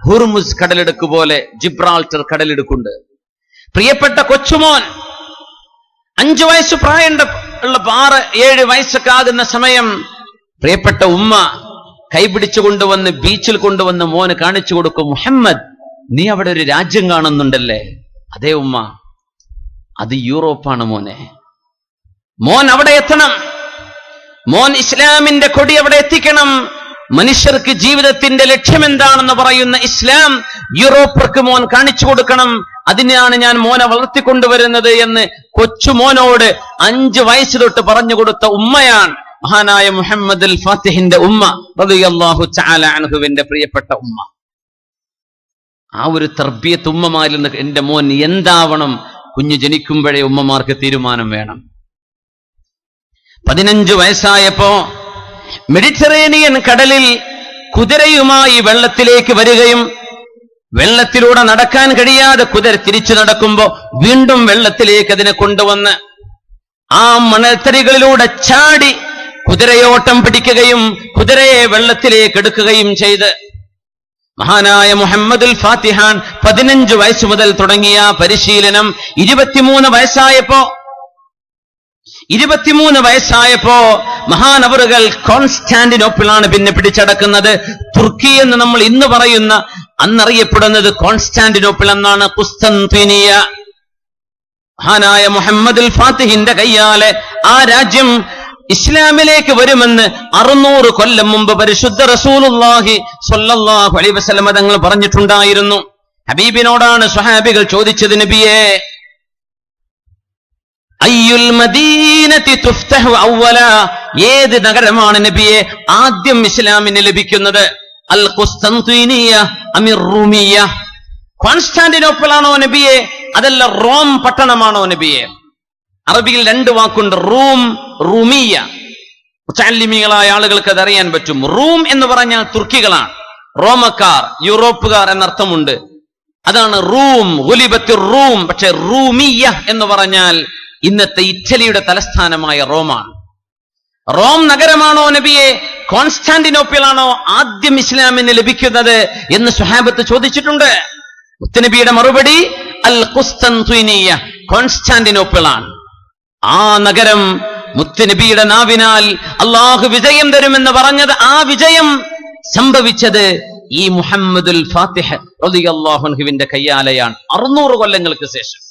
ഹുർമുസ് കടലിടുക്ക് പോലെ ജിബ്രാൾട്ടർ കടലിടുക്കുണ്ട്. പ്രിയപ്പെട്ട കൊച്ചുമോൻ 5 വയസ്സ് പ്രായമുള്ള 6-7 വയസ്സൊക്കെ ആകുന്ന സമയം പ്രിയപ്പെട്ട ഉമ്മ കൈപിടിച്ചു കൊണ്ടുവന്ന് ബീച്ചിൽ കൊണ്ടുവന്ന് മോന് കാണിച്ചു കൊടുക്കും. മുഹമ്മദ്, നീ അവിടെ ഒരു രാജ്യം കാണുന്നുണ്ടല്ലേ? അതേ ഉമ്മ, അത് യൂറോപ്പാണ് മോനെ. മോൻ അവിടെ എത്തണം. മോൻ ഇസ്ലാമിന്റെ കൊടി അവിടെ എത്തിക്കണം. മനുഷ്യർക്ക് ജീവിതത്തിന്റെ ലക്ഷ്യം എന്താണെന്ന് പറയുന്ന ഇസ്ലാം യൂറോപ്പർക്ക് മോൻ കാണിച്ചു കൊടുക്കണം. അതിനാണ് ഞാൻ മോനെ വളർത്തിക്കൊണ്ടുവരുന്നത് എന്ന് കൊച്ചുമോനോട് 5 വയസ്സ് തൊട്ട് പറഞ്ഞു കൊടുത്ത ഉമ്മയാണ് മഹാനായ മുഹമ്മദുൽ ഫാത്തിഹിന്റെ ഉമ്മ റളിയല്ലാഹു തആല അൻഹുവിന്റെ പ്രിയപ്പെട്ട ഉമ്മ. ആ ഒരു തർബിയത്ത് ഉമ്മമാരിൽ നിന്ന് എന്റെ മോൻ എന്താവണം? കുഞ്ഞു ജനിക്കുമ്പോഴേ ഉമ്മമാർക്ക് തീരുമാനം വേണം. 15 വയസ്സായപ്പോ മെഡിറ്ററേനിയൻ കടലിൽ കുതിരയുമായി വെള്ളത്തിലേക്ക് വരികയും വെള്ളത്തിലൂടെ നടക്കാൻ കഴിയാതെ കുതിര തിരിച്ചു നടക്കുമ്പോ വീണ്ടും വെള്ളത്തിലേക്ക് അതിനെ കൊണ്ടുവന്ന് ആ മണൽത്തരികളിലൂടെ ചാടി കുതിരയോട്ടം പിടിക്കുകയും കുതിരയെ വെള്ളത്തിലേക്ക് എടുക്കുകയും ചെയ്ത് മഹാനായ മുഹമ്മദുൽ ഫാത്തിഹാൻ 15 വയസ്സ് മുതൽ തുടങ്ങിയ പരിശീലനം 23 വയസ്സായപ്പോ മഹാനവറുകൾ കോൺസ്റ്റാന്റിനോപ്പിളാണ് പിന്നെ പിടിച്ചടക്കുന്നത്. തുർക്കി എന്ന് നമ്മൾ ഇന്ന് പറയുന്ന, അന്നറിയപ്പെടുന്നത് കോൺസ്റ്റാന്റിനോപ്പിൾ എന്നാണ്, ഖുസ്തൻതിനിയ. മഹാനായ മുഹമ്മദുൽ ഫാത്തിഹിന്റെ കയ്യാലെ ആ രാജ്യം ഇസ്ലാമിലേക്ക് വരുമെന്ന് 600 കൊല്ലം മുമ്പ് പരിശുദ്ധ റസൂലുള്ളാഹി സ്വല്ലല്ലാഹു അലൈഹി വസല്ലം തങ്ങൾ പറഞ്ഞിട്ടുണ്ടായിരുന്നു. ഹബീബിനോടാണ് സ്വഹാബികൾ ചോദിച്ചത്, നബിയേ, അയ്യുൽ മദീനതി തുഫ്തഹു അവല, ഏത് നഗരമാണ് നബിയെ ആദ്യം ഇസ്ലാമിന് ലഭിക്കുന്നത്? അൽ ഖുസ്തൻതിനിയ അമിർ റൂമിയ, കോൺസ്റ്റാന്റിനോപ്പിൾ ആണോ നബിയെ, അതല്ല റോം പട്ടണമാണോ നബിയെ? അറബിയിൽ 2 വാക്കുണ്ട്, റൂം, റൂമിയ. മുതഅല്ലിമീങ്ങളായ ആളുകൾക്ക് അത് അറിയാൻ പറ്റും. റൂം എന്ന് പറഞ്ഞാൽ തുർക്കികളാണ്, റോമക്കാർ, യൂറോപ്പുകാർ എന്നർത്ഥമുണ്ട്. അതാണ് റൂം, ഗുലിബത്തിർ റൂം. പക്ഷെ റൂമിയ എന്ന് പറഞ്ഞാൽ ഇന്നത്തെ ഇറ്റലിയുടെ തലസ്ഥാനമായ റോമാണ്. റോം നഗരമാണോ നബിയെ, കോൺസ്റ്റാന്റിനോപ്പിൾ ആണോ ആദ്യം ഇസ്ലാമിന് ലഭിക്കുന്നത് എന്ന് സ്വഹാബത്ത് ചോദിച്ചിട്ടുണ്ട്. മുത്തനബിയുടെ മറുപടി അൽ ഖുസ്തൻതിനിയ, കോൺസ്റ്റാന്റിനോപ്പിൾ ആണ്. ആ നഗരം മുത്തനബിയുടെ നാവിനാൽ അള്ളാഹു വിജയം തരുമെന്ന് പറഞ്ഞത്, ആ വിജയം സംഭവിച്ചത് ഈ മുഹമ്മദുൽ ഫാത്തിഹ് റളിയല്ലാഹു അൻഹുവിന്റെ കയ്യാലെയാണ് 600 കൊല്ലങ്ങൾക്ക് ശേഷം.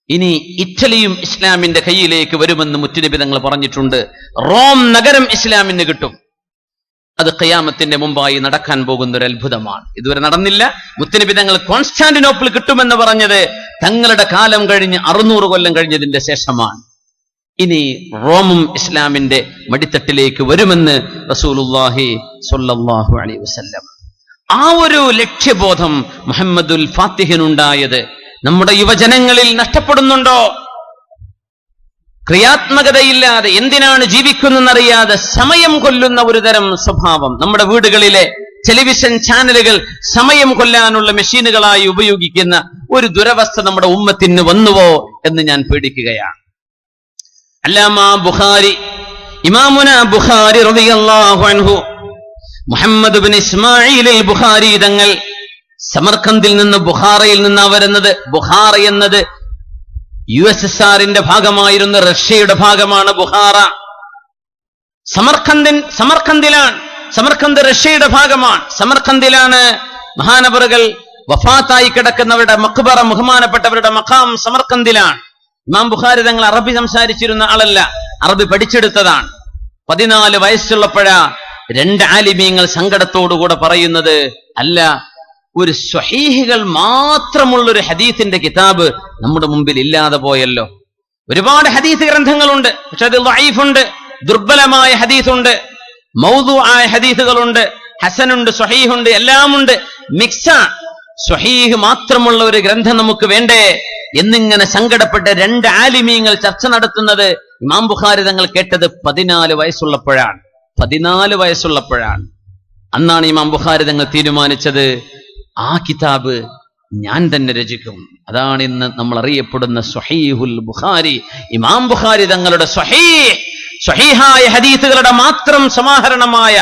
ഇനി ഇറ്റലിയും ഇസ്ലാമിന്റെ കയ്യിലേക്ക് വരുമെന്ന് മുത്തുനബി തങ്ങൾ പറഞ്ഞിട്ടുണ്ട്. റോം നഗരം ഇസ്ലാമിന് കിട്ടും. അത് ഖിയാമത്തിന്റെ മുമ്പായി നടക്കാൻ പോകുന്ന ഒരു അത്ഭുതമാണ്. ഇതുവരെ നടന്നില്ല. മുത്തുനബി തങ്ങൾ കോൺസ്റ്റാന്റിനോപ്പിൾ കിട്ടുമെന്ന് പറഞ്ഞത് തങ്ങളുടെ കാലം കഴിഞ്ഞ് 600 കൊല്ലം കഴിഞ്ഞതിന്റെ ശേഷമാണ്. ഇനി റോമും ഇസ്ലാമിന്റെ മടിത്തട്ടിലേക്ക് വരുമെന്ന് റസൂലുള്ളാഹി സ്വല്ലല്ലാഹു അലൈഹി വസല്ലം. ആ ഒരു ലക്ഷ്യബോധം മുഹമ്മദുൽ ഫാത്തിഹിനുണ്ടായത് നമ്മുടെ യുവജനങ്ങളിൽ നഷ്ടപ്പെടുന്നുണ്ടോ? ക്രിയാത്മകതയില്ലാതെ, എന്തിനാണ് ജീവിക്കുന്നതെന്നറിയാതെ സമയം കൊല്ലുന്ന ഒരു തരം സ്വഭാവം. നമ്മുടെ വീടുകളിലെ ടെലിവിഷൻ ചാനലുകൾ സമയം കൊല്ലാനുള്ള മെഷീനുകളായി ഉപയോഗിക്കുന്ന ഒരു ദുരവസ്ഥ നമ്മുടെ ഉമ്മത്തിന് വന്നുവോ എന്ന് ഞാൻ പേടിക്കുകയാണ്. അല്ലാമ ബുഖാരി, ഇമാമുന ബുഖാരി റളിയല്ലാഹു അൻഹു, മുഹമ്മദ് ഇബ്നു ഇസ്മാഈൽ അൽ ബുഖാരി തങ്ങൾ സമർഖന്ദിൽ നിന്ന്, ബുഖാറയിൽ നിന്ന് വരുന്നത്. ബുഖാറ എന്നത് USSRന്റെ ഭാഗമായിരുന്ന റഷ്യയുടെ ഭാഗമാണ് ബുഖാറ. സമർഖന്ദിലാണ്. സമർഖന്ദ് റഷ്യയുടെ ഭാഗമാണ്. സമർഖന്ദിലാണ് മഹാനവറുകൾ വഫാത്തായി കിടക്കുന്നവരുടെ മഖ്ബറ, ബഹുമാനപ്പെട്ടവരുടെ മഖാം സമർഖന്ദിലാണ്. ഇമാം ബുഖാരി തങ്ങൾ അറബി സംസാരിച്ചിരുന്ന ആളല്ല, അറബി പഠിച്ചെടുത്തതാണ്. 14 വയസ്സുള്ളപ്പോഴാ 2 ആലിമീങ്ങൾ സങ്കടത്തോടുകൂടെ പറയുന്നത്, അല്ല, ഒരു സ്വഹീഹുകൾ മാത്രമുള്ളൊരു ഹദീസിന്റെ കിതാബ് നമ്മുടെ മുമ്പിൽ ഇല്ലാതെ പോയല്ലോ. ഒരുപാട് ഹദീസ് ഗ്രന്ഥങ്ങളുണ്ട്, പക്ഷെ അത് ദഈഫുണ്ട്, ദുർബലമായ ഹദീസുണ്ട്, മൗദൂആയ ഹദീസുകളുണ്ട്, ഹസനുണ്ട്, സ്വഹീഹുണ്ട്, എല്ലാമുണ്ട്, മിക്സാണ്. സ്വഹീഹ് മാത്രമുള്ള ഒരു ഗ്രന്ഥം നമുക്ക് വേണ്ടേ എന്നിങ്ങനെ സങ്കടപ്പെട്ട 2 ആലിമീങ്ങൾ ചർച്ച നടത്തുന്നത് ഇമാം ബുഖാരി തങ്ങൾ കേട്ടത് 14 വയസ്സുള്ളപ്പോഴാണ്. 14 വയസ്സുള്ളപ്പോഴാണ്. അന്നാണ് ഇമാം ബുഖാരി തങ്ങൾ തീരുമാനിച്ചത്, ആ കിതാബ് ഞാൻ തന്നെ രചിക്കും. അതാണ് ഇന്ന് നമ്മൾ അറിയപ്പെടുന്ന സ്വഹീഹുൽ ബുഖാരി. ഇമാം ബുഖാരി തങ്ങളുടെ സ്വഹീഹായ ഹദീസുകളുടെ മാത്രം സമാഹരണമായ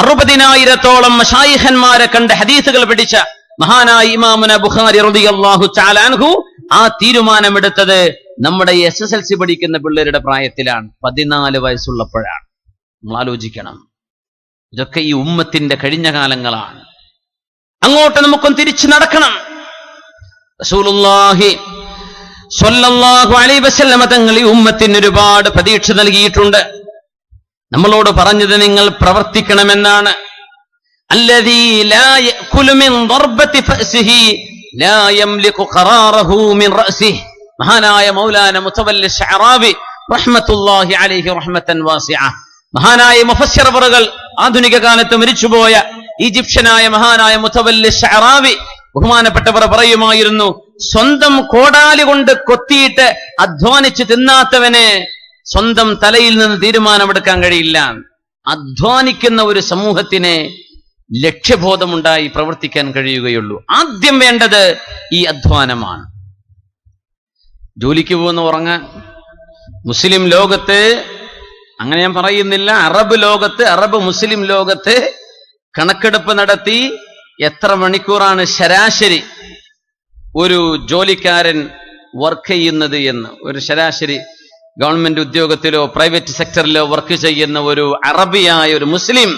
60,000-ഓളം മശായിഖന്മാരെ കണ്ട് ഹദീസുകൾ പഠിച്ച മഹാനായ ഇമാമുന ബുഖാരി റളിയല്ലാഹു തആല അൻഹു ആ തീരുമാനമെടുത്തത് നമ്മുടെ SSLC പഠിക്കുന്ന പിള്ളേരുടെ പ്രായത്തിലാണ്, 14 വയസ്സുള്ളപ്പോഴാണ്. നമ്മൾ ആലോചിക്കണം, ഇതൊക്കെ ഈ ഉമ്മത്തിന്റെ കഴിഞ്ഞ കാലങ്ങളാണ്. അങ്ങോട്ട് നമുക്കൊന്ന് തിരിച്ചു നടക്കണം. റസൂലുള്ളാഹി സ്വല്ലല്ലാഹു അലൈഹി വസല്ലം തങ്ങൾ ഈ ഉമ്മത്തിന് ഒരുപാട് പ്രതീക്ഷ നൽകിയിട്ടുണ്ട്. നമ്മളോട് പറഞ്ഞത് നിങ്ങൾ പ്രവർത്തിക്കണമെന്നാണ്. അല്ലദീ ലാ യഅകുലു മിൻ ദർബതി ഫഅസിഹി ലാ യംലികു ഖറാറഹു മിൻ റഅസിഹി. മഹാനായ മൗലാന മുതവല്ലി ശഅറാവി റഹ്മത്തുള്ളാഹി അലൈഹി റഹ്മത്തൻ വാസിഅ. മഹാനായ മുഫസ്സിർ അവറുകൾ ആധുനിക കാലത്ത് മരിച്ചുപോയ ഈജിപ്ഷ്യനായ മഹാനായ മുതവല്ലി ശഅറാവി ബഹുമാനപ്പെട്ടവർ പറയുമായിരുന്നു, സ്വന്തം കോടാലി കൊണ്ട് കൊത്തിയിട്ട് അധ്വാനിച്ച് തിന്നാത്തവന് സ്വന്തം തലയിൽ നിന്ന് തീരുമാനമെടുക്കാൻ കഴിയില്ല. അധ്വാനിക്കുന്ന ഒരു സമൂഹത്തിന് ലക്ഷ്യബോധമുണ്ടായി പ്രവർത്തിക്കാൻ കഴിയുകയുള്ളൂ. ആദ്യം വേണ്ടത് ഈ അധ്വാനമാണ്. ജോലിക്ക് പോകുന്ന ഉറങ്ങാൻ മുസ്ലിം ലോകത്ത്, അങ്ങനെ ഞാൻ പറയുന്നില്ല, അറബ് ലോകത്ത്, അറബ് മുസ്ലിം ലോകത്ത് കണക്കെടുപ്പ് നടത്തി എത്ര മണിക്കൂറാണ് ശരാശരി ഒരു ജോലിക്കാരൻ വർക്ക് ചെയ്യുന്നത് എന്ന്. ഒരു ശരാശരി ഗവൺമെന്റ് ഉദ്യോഗത്തിലോ പ്രൈവറ്റ് സെക്ടറിലോ വർക്ക് ചെയ്യുന്ന ഒരു അറബിയായ ഒരു മുസ്ലിം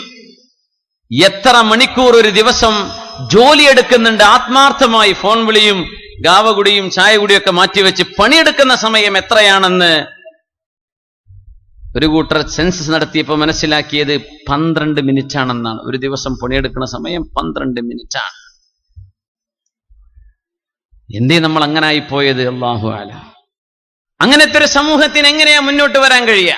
എത്ര മണിക്കൂർ ഒരു ദിവസം ജോലിയെടുക്കുന്നുണ്ട്? ആത്മാർത്ഥമായി ഫോൺ വിളിയും ഗാവകുടിയും ചായ കുടിയൊക്കെ മാറ്റിവെച്ച് പണിയെടുക്കുന്ന സമയം എത്രയാണെന്ന് ഒരു കൂട്ടർ സെൻസസ് നടത്തിയപ്പോൾ മനസ്സിലാക്കിയത് 12 മിനിറ്റ് ആണെന്നാണ്. ഒരു ദിവസം പണിയെടുക്കുന്ന സമയം 12 മിനിറ്റ് ആണ്. എന്തേ നമ്മൾ അങ്ങനെ ആയിപ്പോയത്? അല്ലാഹു അല. അങ്ങനത്തെ ഒരു സമൂഹത്തിന് എങ്ങനെയാ മുന്നോട്ട് വരാൻ കഴിയുക?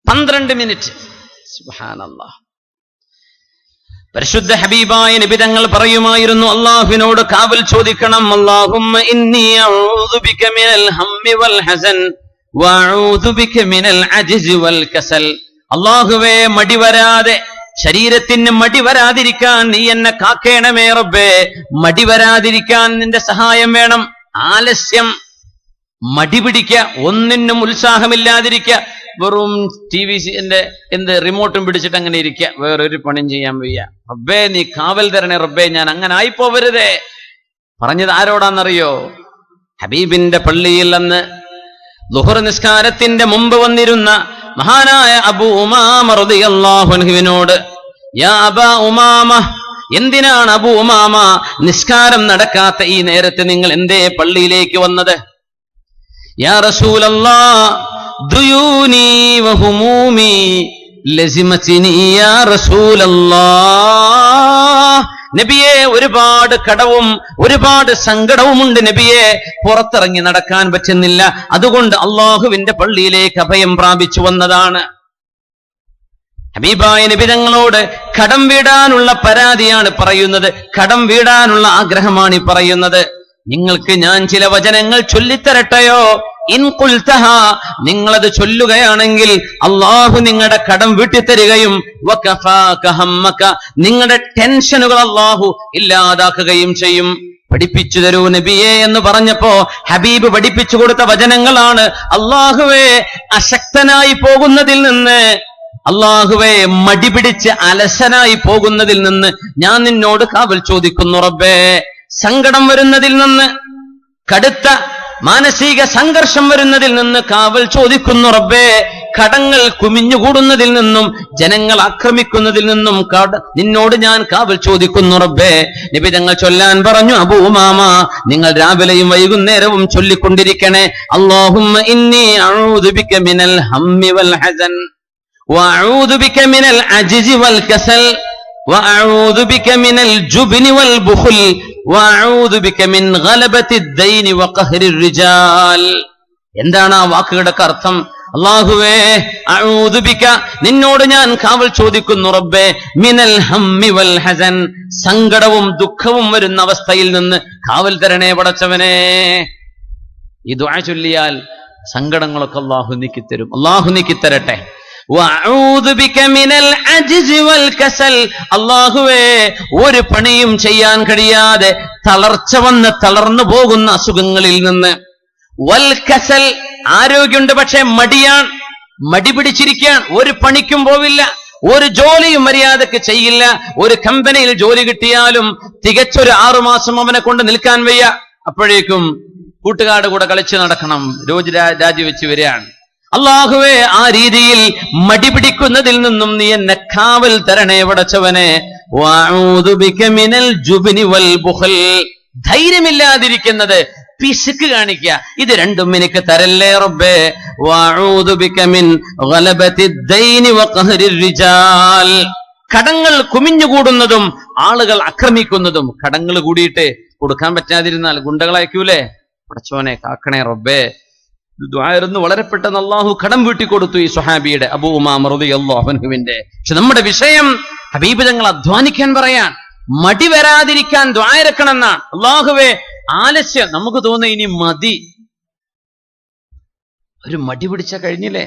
12 മിനിറ്റ്. സുബ്ഹാനല്ലാഹ്. പരിശുദ്ധ ഹബീബായ നബി തങ്ങൾ പറയുമായിരുന്നു, അല്ലാഹുവിനോട് കാവൽ ചോദിക്കണം. അല്ലാഹുമ്മ ഇന്നി അഊദു ബിക മിനൽ ഹമ്മി വൽ ഹസൻ വഅഊദു ബിക മിനൽ അജ്സി വൽ കസൽ. അല്ലാഹുവേ, മടിവരാതെ, ശരീരത്തിന് മടിവരാതിരിക്കാൻ നീ എന്നെ കാക്കേണമേ റബ്ബേ. മടിവരാതിരിക്കാൻ നിന്റെ സഹായം വേണം. ആലസ്യം, മടിപിടിക്ക, ഒന്നിനും ഉത്സാഹമില്ലാതിരിക്കുക, വെറും ന്റെ റിമോട്ടും പിടിച്ചിട്ട് അങ്ങനെ ഇരിക്കുക, വേറൊരു പണിയും ചെയ്യാൻ വയ്യ. റബ്ബേ നീ കാവൽ തരണേ റബ്ബേ, ഞാൻ അങ്ങനെ ആയിപ്പോവരുതേ. പറഞ്ഞത് ആരോടാന്നറിയോ? ഹബീബിന്റെ പള്ളിയിൽ അന്ന് ളുഹർ നിസ്കാരത്തിന്റെ മുമ്പ് വന്നിരുന്ന മഹാനായ അബൂ ഉമാമ റളിയല്ലാഹു അൻഹുവിനോട്. യാ അബാ ഉമാമ, എന്തിനാണ് അബൂ ഉമാമ നിസ്കാരം നടക്കാത്ത ഈ നേരത്ത് നിങ്ങൾ എന്തേ പള്ളിയിലേക്ക് വന്നത്? യാ റസൂലല്ലാഹ് ദുയൂനി വഹുമൂമി ലസിമതിനി യാ റസൂലല്ലാഹ്. നബിയെ, ഒരുപാട് കടവും ഒരുപാട് സങ്കടവുമുണ്ട് നബിയെ, പുറത്തിറങ്ങി നടക്കാൻ പറ്റുന്നില്ല, അതുകൊണ്ട് അള്ളാഹുവിന്റെ പള്ളിയിലേക്ക് അഭയം പ്രാപിച്ചു വന്നതാണ്. ഹബീബായ നബി തങ്ങളോട് കടം വീടാനുള്ള പരാതിയാണ് പറയുന്നത്, കടം വീടാനുള്ള ആഗ്രഹമാണ് ഈ പറയുന്നത്. നിങ്ങൾക്ക് ഞാൻ ചില വചനങ്ങൾ ചൊല്ലിത്തരട്ടെയോ? ഇൻ ഖുൽതഹ, നിങ്ങളത് ചൊല്ലുകയാണെങ്കിൽ അള്ളാഹു നിങ്ങളുടെ കടം വീട്ടിത്തരികയും വകഫാക ഹമ്മക, നിങ്ങളുടെ ടെൻഷനുകൾ അള്ളാഹു ഇല്ലാതാക്കുകയും ചെയ്യും. പഠിപ്പിച്ചു തരൂ നബിയെ എന്ന് പറഞ്ഞപ്പോ ഹബീബ് പഠിപ്പിച്ചു കൊടുത്ത വചനങ്ങളാണ്. അള്ളാഹുവേ, അശക്തനായി പോകുന്നതിൽ നിന്ന്, അള്ളാഹുവേ മടിപിടിച്ച് അലസനായി പോകുന്നതിൽ നിന്ന് ഞാൻ നിന്നോട് കാവൽ ചോദിക്കുന്നു റബ്ബേ. സങ്കടം വരുന്നതിൽ നിന്ന്, കടുത്ത മാനസിക സംഘർഷം വരുന്നതിൽ നിന്ന് കാവൽ ചോദിക്കുന്നു റബ്ബേ. കടങ്ങൾ കുമിഞ്ഞുകൂടുന്നതിൽ നിന്നും ജനങ്ങൾ ആക്രമിക്കുന്നതിൽ നിന്നും നിന്നോട് ഞാൻ കാവൽ ചോദിക്കുന്നു റബ്ബേ. നബി തങ്ങൾ ചൊല്ലാൻ പറഞ്ഞു, അബൂ ഉമാമ, നിങ്ങൾ രാവിലെയും വൈകുന്നേരവും ചൊല്ലിക്കൊണ്ടിരിക്കണേ. അല്ലാഹുമ്മ ഇന്നി അഊദു ബിക മിനൽ ഹമ്മി വൽ ഹസൻ വഅഊദു ബിക മിനൽ അജ്സി വൽ കസൽ വഅഊദു ബിക മിനൽ ജുബ്നി വൽ ബുഖൽ വഅഊദു ബിക മിൻ ഗലബത്തി ദൈനി വഖഹ്രി റിജാൽ. എന്താണ് ആ വാക്കുകളുടെ അർത്ഥം? അല്ലാഹുവേ, അഊദു ബിക, നിന്നോട് ഞാൻ കാവൽ ചോദിക്കുന്നു റബ്ബേ, മിനൽ ഹമ്മി വൽ ഹസൻ, സങ്കടവും ദുഃഖവും വരുന്ന അവസ്ഥയിൽ നിന്ന് കാവൽ തരണേ പടച്ചവനെ. ഈ ദുആ ചൊല്ലിയാൽ സങ്കടങ്ങളൊക്കെ അല്ലാഹു നീക്കിത്തരും. അല്ലാഹു നീക്കിത്തരട്ടെ. വഅഊദു ബിക മിനൽ അജ്സി വൽ കസൽ, അല്ലാഹുവേ, ഒരു പണിയും ചെയ്യാൻ കഴിയാതെ തളർച്ച വന്ന് തളർന്നു പോകുന്ന അസുഖങ്ങളിൽ നിന്ന്. വൽ കസൽ, ആരോഗ്യമുണ്ട് പക്ഷെ മടിയാൻ, മടി പിടിച്ചിരിക്കാൻ, ഒരു പണിക്കും പോവില്ല, ഒരു ജോലിയും മര്യാദക്ക് ചെയ്യില്ല. ഒരു കമ്പനിയിൽ ജോലി കിട്ടിയാലും തികച്ചൊരു 6 മാസം അവനെ കൊണ്ട് നിൽക്കാൻ വയ്യ. അപ്പോഴേക്കും കൂട്ടുകാരുടെ കൂടെ കളിച്ചു നടക്കണം, രാജിവെച്ച് വരികയാണ്. അല്ലാഹുവേ, ആ രീതിയിൽ മടി പിടിക്കുന്നതിൽ നിന്നും നീ എന്നെ കാവൽ തരണേ പടച്ചവനെ. വഅഊദു ബിക മിനൽ ജുബ്നി വൽ ബുഖൽ, ധൈര്യമില്ലാതിരിക്കുന്നത്, പിശുക്ക് കാണിക്കുക, ഇത് രണ്ടും എനിക്ക് തരല്ലേ റബ്ബേ. വഅഊദു ബിക മിൻ ഗലബത്തി ദൈനി വഖഹ്രി റിജാൽ, കടങ്ങൾ കുമിഞ്ഞുകൂടുന്നതും ആളുകൾ ആക്രമിക്കുന്നതും. കടങ്ങൾ കൂടിയിട്ട് കൊടുക്കാൻ പറ്റാതിരുന്നാൽ ഗുണ്ടകൾ അയക്കൂലേ? പടച്ചവനെ കാക്കണേ റബ്ബേ. ദുആയിരുന്നു. വളരെ പെട്ടെന്ന് അള്ളാഹു കടം വീട്ടിക്കൊടുത്തു ഈ സ്വഹാബിയുടെ, അബൂ ഉമാമ റളിയല്ലാഹു അൻഹുവിന്റെ. പക്ഷെ നമ്മുടെ വിഷയം ഹബീബ് തങ്ങൾ അധ്വാനിക്കാൻ പറയാൻ, മടി വരാതിരിക്കാൻ ദുആ ഇറക്കണം എന്നാണ്. അല്ലാഹുവേ, ആലസ്യം, നമുക്ക് തോന്നുന്നു ഇനി മതി, ഒരു മടി പിടിച്ച കഴിഞ്ഞില്ലേ.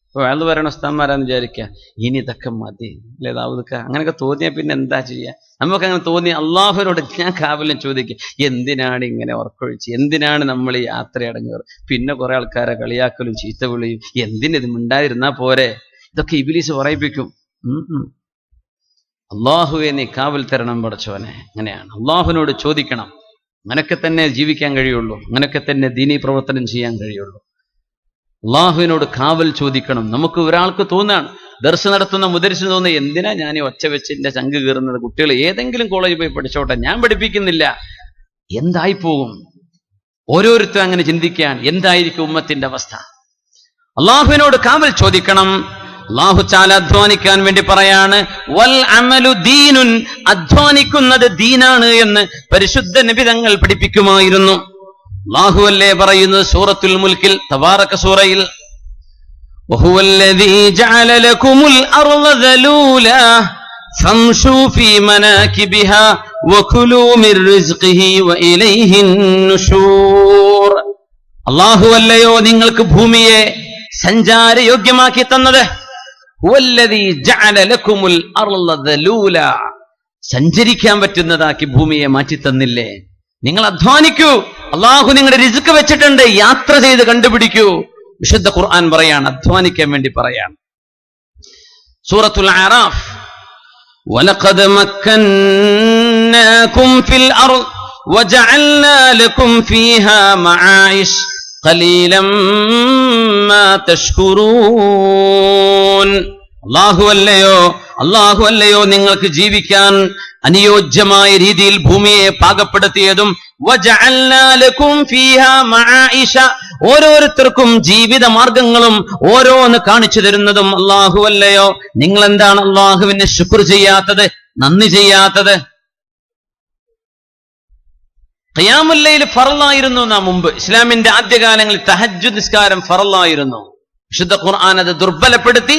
ഇപ്പൊ വേള് പറയണ ഉസ്താദ്മാരാന്ന് വിചാരിക്കുക, ഇനി ഇതൊക്കെ മതി അല്ലേ ദാവൂദക്ക, അങ്ങനെയൊക്കെ തോന്നിയാൽ പിന്നെ എന്താ ചെയ്യുക? നമുക്ക് അങ്ങനെ തോന്നി അള്ളാഹുവിനോട് ഞാൻ കാവലം ചോദിക്കുക, എന്തിനാണ് ഇങ്ങനെ ഉറക്കൊഴിച്ച്, എന്തിനാണ് നമ്മൾ ഈ യാത്രയടങ്ങുക? പിന്നെ കുറെ ആൾക്കാരെ കളിയാക്കലും ചീത്ത വിളിയും, എന്തിനിത് മിണ്ടാതിരുന്നാ പോരെ? ഇതൊക്കെ ഇബ്ലീസ് പറയിപ്പിക്കും. അള്ളാഹുവെ നീ കാവൽ തരണം പടച്ചവനെ. അങ്ങനെയാണ് അള്ളാഹുവിനോട് ചോദിക്കണം. അങ്ങനൊക്കെ തന്നെ ജീവിക്കാൻ കഴിയുള്ളൂ, അങ്ങനൊക്കെ തന്നെ ദീനീ പ്രവർത്തനം ചെയ്യാൻ കഴിയുള്ളൂ. അള്ളാഹുവിനോട് കാവൽ ചോദിക്കണം. നമുക്ക് ഒരാൾക്ക് തോന്നാണ്, ദർസ് നടത്തുന്ന മുദരിസിന് തോന്നുന്നത്, എന്തിനാ ഞാൻ ഈ ഒച്ച വെച്ച് എന്റെ ചങ്ക് കീറുന്നത്, കുട്ടികൾ ഏതെങ്കിലും കോളേജിൽ പോയി പഠിച്ചോട്ടെ, ഞാൻ പഠിപ്പിക്കുന്നില്ല, എന്തായിപ്പോകും? ഓരോരുത്തരും അങ്ങനെ ചിന്തിക്കാൻ, എന്തായിരിക്കും ഉമ്മത്തിന്റെ അവസ്ഥ? അള്ളാഹുവിനോട് കാവൽ ചോദിക്കണം. അല്ലാഹു തആല അധ്വാനിക്കാൻ വേണ്ടി പറയാണ്, വൽ അമലു ദീനുൻ, അധ്വാനിക്കുന്നത് ദീനാണ് എന്ന് പരിശുദ്ധ നബി തങ്ങൾ പഠിപ്പിക്കുമായിരുന്നു. അല്ലാഹു അല്ലേ പറയുന്നത് സൂറത്തുൽ മുൽക്കിൽ, തബാറക സൂറയിൽ, വഹുവല്ലദീ ജഅല ലകുമുൽ അർള ദലൂലാ ഫംശൂ ഫീ മനാകിബിഹാ വകുലൂ മിർ റിസ്ഖിഹി വഇലൈഹിൻ നുശൂർ. അല്ലാഹു അല്ലയോ നിങ്ങൾക്ക് ഭൂമിയെ സഞ്ചാരയോഗ്യമാക്കി തന്നത്. ഹുവല്ലദീ ജഅല ലകുമുൽ അർള ദലൂലാ, സഞ്ചരിക്കാൻ പറ്റുന്നതാക്കി ഭൂമിയെ മാറ്റി തന്നില്ലേ? നിങ്ങൾ അധ്വാനിക്കൂ, അള്ളാഹു നിങ്ങളുടെ റിസ്ക് വെച്ചിട്ടുണ്ട്, യാത്ര ചെയ്ത് കണ്ടുപിടിക്കൂ. വിശുദ്ധ ഖുർആൻ പറയാണ്, അധ്വാനിക്കാൻ വേണ്ടി പറയാണ്. സൂറത്തുൽ അറാഫ്, വലഖദ് മക്കന്നാകും ഫിൽ അർള് വജഅൽനാ ലകും ഫീഹാ മആയിഷ് ഖലീലം മാ തഷ്കുറൂൻ. അല്ലാഹു അല്ലയോ നിങ്ങൾക്ക് ജീവിക്കാൻ അനുയോജ്യമായ രീതിയിൽ ഭൂമിയെ പാകപ്പെടുത്തിയതും, വജഅൽനാ ലകും ഫീഹാ മആയിഷ, ഓരോരുത്തർക്കും ജീവിത മാർഗങ്ങളും ഓരോന്ന് കാണിച്ചു തരുന്നതും അല്ലാഹു അല്ലയോ. നിങ്ങൾ എന്താണ് അല്ലാഹുവിനെ ശുക്ർ ചെയ്യാത്തത്, നന്ദി ചെയ്യാത്തത്? ഖിയാമുൽ ലൈൽ ഫർളായിരുന്നു. മുമ്പ് ഇസ്ലാമിന്റെ ആദ്യകാലങ്ങളിൽ തഹജ്ജുദ് നിസ്കാരം ഫർളായിരുന്നു. വിശുദ്ധ ഖുർആൻ അത് ദുർബലപ്പെടുത്തി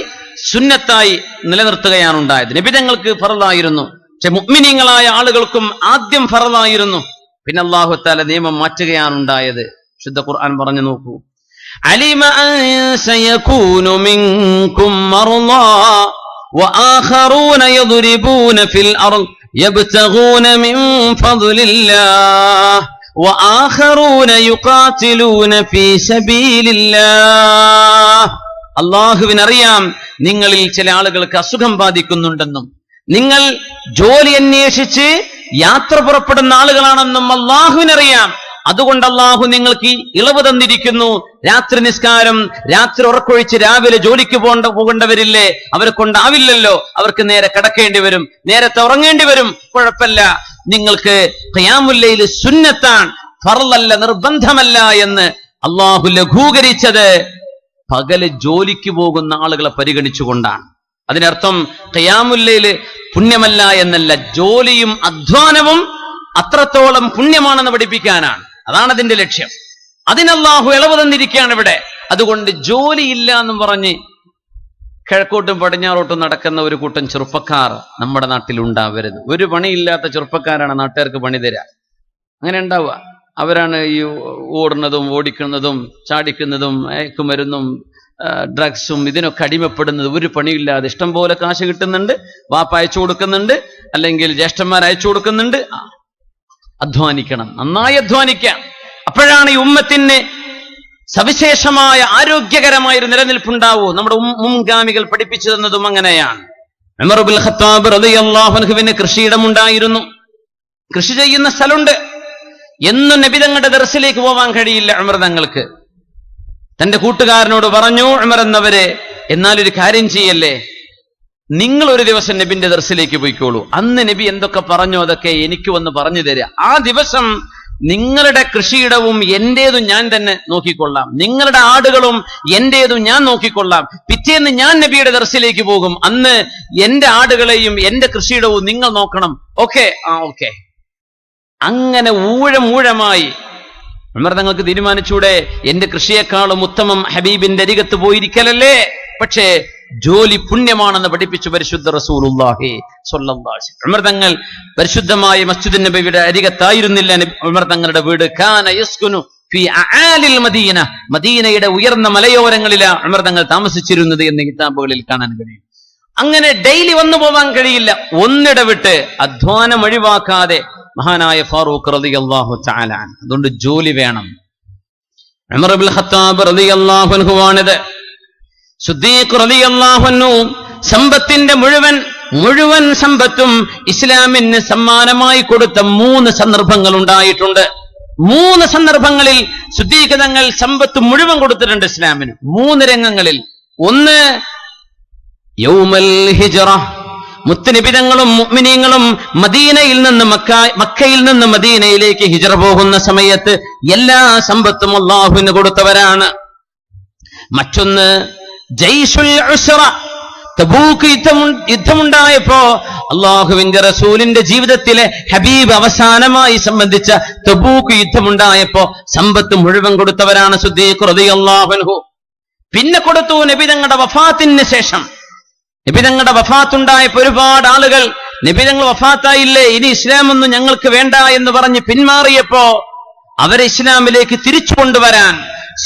സുന്നത്തായി നിലനിർത്തുകയാണ് ഉണ്ടായത്. നബിതങ്ങൾക്ക് ഫർളായിരുന്നു, പക്ഷെ മുഅ്മിനീങ്ങളായ ആളുകൾക്കും ആദ്യം ഫർളായിരുന്നു. പിന്നെ അല്ലാഹു തആല നിയമം മാറ്റുകയാണ് ഉണ്ടായത്. വിശുദ്ധ ഖുർആൻ പറഞ്ഞു നോക്കൂ, അലിമ അൻ സയകൂനു മിൻകും മർളാ വആഖറൂന യദ്രിബൂന ഫിൽ അർള് യബ്തഗൂന മിൻ ഫദ്ലില്ലാഹ് വആഖറൂന യുഖാതിലൂന ഫീ സബീലില്ലാഹ്. അല്ലാഹുവിനറിയാം നിങ്ങളിൽ ചില ആളുകൾക്ക് അസുഖം ബാധിക്കുന്നുണ്ടെന്നും നിങ്ങൾ ജോലി അന്വേഷിച്ച് യാത്ര പുറപ്പെടുന്ന ആളുകളാണെന്നും അല്ലാഹുവിനറിയാം. അതുകൊണ്ട് അല്ലാഹു നിങ്ങൾക്ക് ഇളവ് തന്നിരിക്കുന്നു. രാത്രി നിസ്കാരം, രാത്രി ഉറക്കൊഴിച്ച് രാവിലെ ജോലിക്ക് പോകേണ്ടവരില്ലേ, അവരെ കൊണ്ടാവില്ലല്ലോ, അവർക്ക് നേരെ കിടക്കേണ്ടി വരും, നേരത്തെ ഉറങ്ങേണ്ടി വരും. കുഴപ്പമില്ല, നിങ്ങൾക്ക് ഖിയാമുൽ ലൈൽ സുന്നത്താണ്, ഫർളല്ല, നിർബന്ധമല്ല എന്ന് അല്ലാഹു ലഘൂകരിച്ചത് പകല് ജോലിക്ക് പോകുന്ന ആളുകളെ പരിഗണിച്ചുകൊണ്ടാണ്. അതിനർത്ഥം ഖിയാമുൽ ലൈൽ പുണ്യമല്ല എന്നല്ല, ജോലിയും അധ്വാനവും അത്രത്തോളം പുണ്യമാണെന്ന് പഠിപ്പിക്കാനാണ്. അതാണ് അതിന്റെ ലക്ഷ്യം. അതിനല്ലാഹു ഇളവ് തന്നിരിക്കുകയാണ് ഇവിടെ. അതുകൊണ്ട് ജോലിയില്ല എന്നും പറഞ്ഞ് കിഴക്കോട്ടും പടിഞ്ഞാറോട്ടും നടക്കുന്ന ഒരു കൂട്ടം ചെറുപ്പക്കാർ നമ്മുടെ നാട്ടിൽ ഉണ്ടാവരുത്. ഒരു പണിയില്ലാത്ത ചെറുപ്പക്കാരാണ് നാട്ടുകാർക്ക് പണി തരാ. അങ്ങനെ ഉണ്ടാവുക. അവരാണ് ഈ ഓടുന്നതും ഓടിക്കുന്നതും ചാടിക്കുന്നതും മയക്കുമരുന്നും ഡ്രഗ്സും ഇതിനൊക്കെ അടിമപ്പെടുന്നത്. ഒരു പണിയില്ലാതെ ഇഷ്ടം പോലെ കാശ് കിട്ടുന്നുണ്ട്, വാപ്പ അയച്ചു കൊടുക്കുന്നുണ്ട്, അല്ലെങ്കിൽ ജ്യേഷ്ഠന്മാർ അയച്ചു കൊടുക്കുന്നുണ്ട്. അധ്വാനിക്കണം, നന്നായി അധ്വാനിക്കാം. അപ്പോഴാണ് ഈ ഉമ്മത്തിന് സവിശേഷമായ ആരോഗ്യകരമായൊരു നിലനിൽപ്പുണ്ടാവൂ. നമ്മുടെ മുൻഗാമികൾ പഠിപ്പിച്ചു തന്നതും അങ്ങനെയാണ്. ഉമർ ഇബ്നുൽ ഖത്താബ് റളിയല്ലാഹു അൻഹുവിന് കൃഷിയിടമുണ്ടായിരുന്നു, കൃഷി ചെയ്യുന്ന സ്ഥലമുണ്ട്. എന്നും നബി തങ്ങളുടെ ദർസിലേക്ക് പോവാൻ കഴിയില്ല ഉമർ തങ്ങൾക്ക്. തന്റെ കൂട്ടുകാരനോട് പറഞ്ഞു, ഉമർ എന്നവരെ, എന്നാലൊരു കാര്യം ചെയ്യല്ലേ, നിങ്ങൾ ഒരു ദിവസം നബിന്റെ ദർസിലേക്ക് പോയിക്കോളൂ. അന്ന് നബി എന്തൊക്കെ പറഞ്ഞോ അതൊക്കെ എനിക്ക് വന്ന് പറഞ്ഞു തരിക. ആ ദിവസം നിങ്ങളുടെ കൃഷിയിടവും എന്റേതും ഞാൻ തന്നെ നോക്കിക്കൊള്ളാം, നിങ്ങളുടെ ആടുകളും എന്റേതും ഞാൻ നോക്കിക്കൊള്ളാം. പിറ്റേന്ന് ഞാൻ നബിയുടെ ദർസിലേക്ക് പോകും. അന്ന് എന്റെ ആടുകളെയും എന്റെ കൃഷിയിടവും നിങ്ങൾ നോക്കണം. ഓക്കെ? ഓക്കെ. അങ്ങനെ ഊഴമായി ഉമർ തങ്ങൾക്ക് തീരുമാനിച്ചൂടെ, എന്റെ കൃഷിയെക്കാളും ഉത്തമം ഹബീബിന്റെ അരികത്ത് പോയിരിക്കലല്ലേ? പക്ഷേ ജോലി പുണ്യമാണെന്ന് പഠിപ്പിച്ചു പരിശുദ്ധ റസൂലുള്ളാഹി സ്വല്ലല്ലാഹു അലൈഹി വസല്ലം. ഉമർ തങ്ങൾ പരിശുദ്ധമായ മസ്ജിദ് നബവിയുടെ അരികത്തായിരുന്നില്ല ഉമർ തങ്ങളുടെ വീട്. കാന യസ്കുനു ഫീ അആലിൽ മദീന, മദീനയുടെ ഉയർന്ന മലയോരങ്ങളിലാണ് ഉമർ തങ്ങൾ താമസിച്ചിരുന്നത് എന്ന് കിതാബുകളിൽ കാണാൻ കഴിയും. അങ്ങനെ ഡെയിലി വന്നു പോവാൻ കഴിയില്ല. ഒന്നിടവിട്ട് അധ്വാനം ഒഴിവാക്കാതെ മഹാനായ ഫാറൂഖ് റളിയല്ലാഹു തആല. അതുകൊണ്ട് ജോലി വേണം. ഉമർ ഇബ്നുൽ ഖത്താബ് റളിയല്ലാഹു അൻഹു ആണിത്. സിദ്ദീഖ് റളിയല്ലാഹു അൻഹു സമ്പത്തിന്റെ മുഴുവൻ സമ്പത്തും ഇസ്ലാമിന് സമ്മാനമായി കൊടുത്ത 3 സന്ദർഭങ്ങൾ ഉണ്ടായിട്ടുണ്ട്. 3 സന്ദർഭങ്ങളിൽ സിദ്ദീഖ് തങ്ങൾ സമ്പത്ത് മുഴുവൻ കൊടുത്തിട്ടുണ്ട് ഇസ്ലാമിന്. 3 രംഗങ്ങളിൽ. ഒന്ന്, യൗമൽ ഹിജ്റ, മുത്തുനബി തങ്ങളും മുഅ്മിനീങ്ങളും മക്കയിൽ നിന്ന് മദീനയിലേക്ക് ഹിജ്റ പോകുന്ന സമയത്ത് എല്ലാ സമ്പത്തും അല്ലാഹുവിന് കൊടുത്തവരാണ്. മറ്റൊന്ന്, ജയ്ഷുൽ ഉസ്റ, തബൂക്ക് യുദ്ധമുണ്ടായപ്പോ അല്ലാഹുവിന്റെ റസൂലിന്റെ ജീവിതത്തിലെ ഹബീബ് അവസാനമായി സംബന്ധിച്ച തബൂക്ക് യുദ്ധമുണ്ടായപ്പോ സമ്പത്ത് മുഴുവൻ കൊടുത്തവരാണ് സിദ്ദീഖ് റളിയല്ലാഹു അൻഹു. പിന്നെ കൊടുത്തു നബി തങ്ങളുടെ വഫാത്തിന് ശേഷം. നബി തങ്ങളുടെ വഫാത്തുണ്ടായപ്പോ ഒരുപാട് ആളുകൾ നബി തങ്ങൾ വഫാത്തായില്ലേ, ഇനി ഇസ്ലാമൊന്നും ഞങ്ങൾക്ക് വേണ്ട എന്ന് പറഞ്ഞ് പിന്മാറിയപ്പോ അവരെ ഇസ്ലാമിലേക്ക് തിരിച്ചു കൊണ്ടുവരാൻ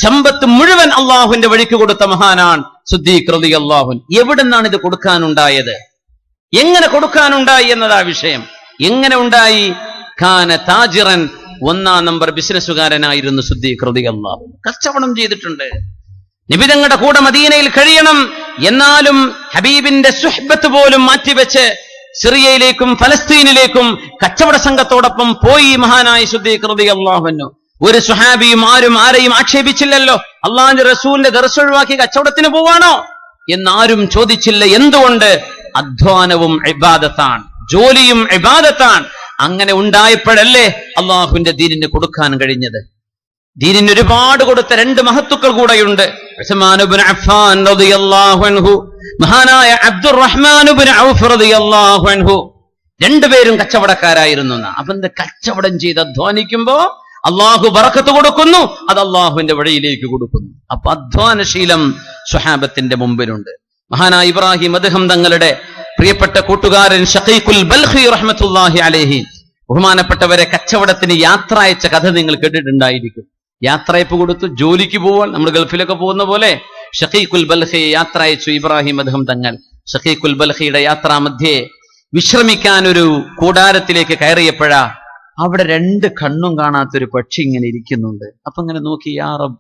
സമ്പത്ത് മുഴുവൻ അള്ളാഹുവിന്റെ വഴിക്ക് കൊടുത്ത മഹാനാണ് സിദ്ദീഖ് റളിയല്ലാഹു അൻഹു. എവിടുന്നാണ് ഇത് കൊടുക്കാനുണ്ടായത്? എങ്ങനെ കൊടുക്കാനുണ്ടായി എന്നതാ വിഷയം. എങ്ങനെ ഉണ്ടായി? കാന താജിറൻ, 1 നമ്പർ ബിസിനസ്സുകാരനായിരുന്നു സിദ്ദീഖ് റളിയല്ലാഹു അൻഹു. കച്ചവടം ചെയ്തിട്ടുണ്ട്. നബി തങ്ങളുടെ കൂടെ മദീനയിൽ കഴിയണം, എന്നാലും ഹബീബിന്റെ സുഹ്ബത്ത് പോലും മാറ്റിവെച്ച് സിറിയയിലേക്കും ഫലസ്തീനിലേക്കും കച്ചവട സംഘത്തോടൊപ്പം പോയി മഹാനായ സിദ്ദീഖ് റളിയല്ലാഹു അൻഹു. ഒരു സുഹാബിയും ആരെയും ആക്ഷേപിച്ചില്ലല്ലോ. അള്ളാഹുവിന്റെ റസൂലിന്റെ ദർസ് ഒഴിവാക്കി കച്ചവടത്തിന് പോവാണോ എന്നാരും ചോദിച്ചില്ല. എന്തുകൊണ്ട്? അധ്വാനവും ഇബാദത്താണ്, ജോലിയും ഇബാദത്താണ്. അങ്ങനെ ഉണ്ടായപ്പോഴല്ലേ അള്ളാഹുവിന്റെ ദീനിന് കൊടുക്കാൻ കഴിഞ്ഞത്. ദീനിന് ഒരുപാട് കൊടുത്ത 2 മഹത്തുക്കൾ കൂടെയുണ്ട്. ഉസ്മാൻ ഇബ്നു അഫ്ഫാൻ റളിയല്ലാഹു അൻഹു, മഹാനായ അബ്ദുറഹ്മാൻ ഇബ്നു ഔഫ് റളിയല്ലാഹു അൻഹു. 2 പേരും കച്ചവടക്കാരായിരുന്നു. അപ്പം കച്ചവടം ചെയ്ത് അധ്വാനിക്കുമ്പോ അള്ളാഹു ബറക്കത്ത് കൊടുക്കുന്നു, അത് അള്ളാഹുവിന്റെ വഴിയിലേക്ക് കൊടുക്കുന്നു. അപ്പൊ അധ്വാനശീലം സ്വഹാബത്തിന്റെ മുമ്പിലുണ്ട്. മഹാനായ ഇബ്രാഹിം അദ്ഹം തങ്ങളുടെ പ്രിയപ്പെട്ട കൂട്ടുകാരൻ ഷഖീഖുൽ ബൽഖി റഹ്മത്തുള്ളാഹി അലൈഹി, ബഹുമാനപ്പെട്ടവരെ കച്ചവടത്തിന് യാത്ര അയച്ച കഥ നിങ്ങൾ കേട്ടിട്ടുണ്ടായിരിക്കും. യാത്രയപ്പ് കൊടുത്തു ജോലിക്ക് പോവാൻ, നമ്മൾ ഗൾഫിലൊക്കെ പോകുന്ന പോലെ ഷഖീഖുൽ ബൽഖി യാത്ര അയച്ചു ഇബ്രാഹിം അദ്ഹം തങ്ങൾ. ഷഖീഖുൽ ബൽഖിയുടെ യാത്രാമധ്യേ വിശ്രമിക്കാൻ ഒരു കൂടാരത്തിലേക്ക് കയറിയപ്പോഴാ അവിടെ 2 കണ്ണും കാണാത്തൊരു പക്ഷി ഇങ്ങനെ ഇരിക്കുന്നുണ്ട്. അപ്പൊ ഇങ്ങനെ നോക്കി, യാ റബ്ബ്,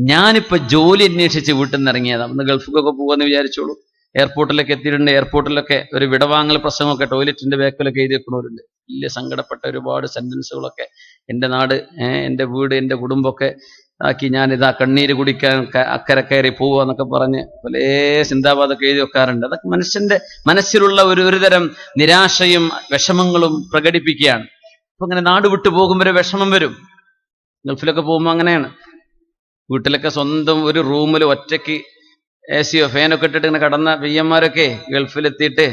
ഞാനിപ്പോ ജോലി അന്വേഷിച്ച് വീട്ടിൽ നിന്ന് ഇറങ്ങിയതാ. ഒന്ന് ഗൾഫിലൊക്കെ പോവാന്ന് വിചാരിച്ചോളൂ. എയർപോർട്ടിലൊക്കെ എത്തിയിട്ടുണ്ട്. എയർപോർട്ടിലൊക്കെ ഒരു വിടവാങ്ങൽ പ്രസംഗമൊക്കെ ടോയ്ലറ്റിന്റെ ബാക്കിലൊക്കെ എഴുതി വെക്കണവരുണ്ട്. വലിയ സങ്കടപ്പെട്ട ഒരുപാട് സെന്റൻസുകളൊക്കെ, എന്റെ നാട്, എന്റെ വീട്, എന്റെ കുടുംബമൊക്കെ ആക്കി ഞാനിതാ കണ്ണീര് കുടിക്കാൻ അക്കരെ കയറി പോവാന്നൊക്കെ പറഞ്ഞ് പല സിന്ദാബാദൊക്കെ എഴുതി വെക്കാറുണ്ട്. അതൊക്കെ മനുഷ്യന്റെ മനസ്സിലുള്ള ഒരു തരം നിരാശയും വിഷമങ്ങളും പ്രകടിപ്പിക്കുകയാണ്. അപ്പൊ അങ്ങനെ നാട് വിട്ടു പോകുമ്പോൾ വിഷമം വരും. ഗൾഫിലൊക്കെ പോകുമ്പോൾ അങ്ങനെയാണ്. വീട്ടിലൊക്കെ സ്വന്തം ഒരു റൂമിൽ ഒറ്റയ്ക്ക് AC-യോ ഫാനൊക്കെ ഇട്ടിട്ട് ഇങ്ങനെ കടന്ന പയ്യന്മാരൊക്കെ ഗൾഫിലെത്തിയിട്ട്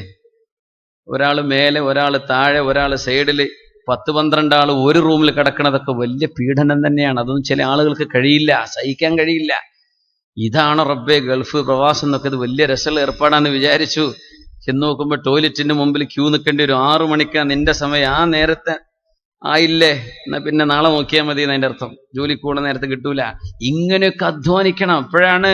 ഒരാൾ മേലെ, ഒരാൾ താഴെ, ഒരാൾ സൈഡിൽ 10-12 ആൾ ഒരു റൂമിൽ കിടക്കണതൊക്കെ വലിയ പീഡനം തന്നെയാണ്. അതൊന്നും ചില ആളുകൾക്ക് കഴിയില്ല, സഹിക്കാൻ കഴിയില്ല. ഇതാണ് റബ്ബേ ഗൾഫ് പ്രവാസം എന്നൊക്കെ, ഇത് വലിയ രസമുള്ള ഏർപ്പാടാന്ന് വിചാരിച്ചു. ചെന്ന് നോക്കുമ്പോൾ ടോയ്ലറ്റിന്റെ മുമ്പിൽ ക്യൂ നിൽക്കേണ്ടി വരും. 6 മണിക്കാണ് നിന്റെ സമയം. ആ നേരത്തെ ആയില്ലേ, എന്നാ പിന്നെ നാളെ നോക്കിയാൽ മതി എന്നതിന്റെ അർത്ഥം. ജോലിക്ക് കൂടെ നേരത്തെ കിട്ടൂല. ഇങ്ങനെയൊക്കെ അധ്വാനിക്കണം. അപ്പോഴാണ്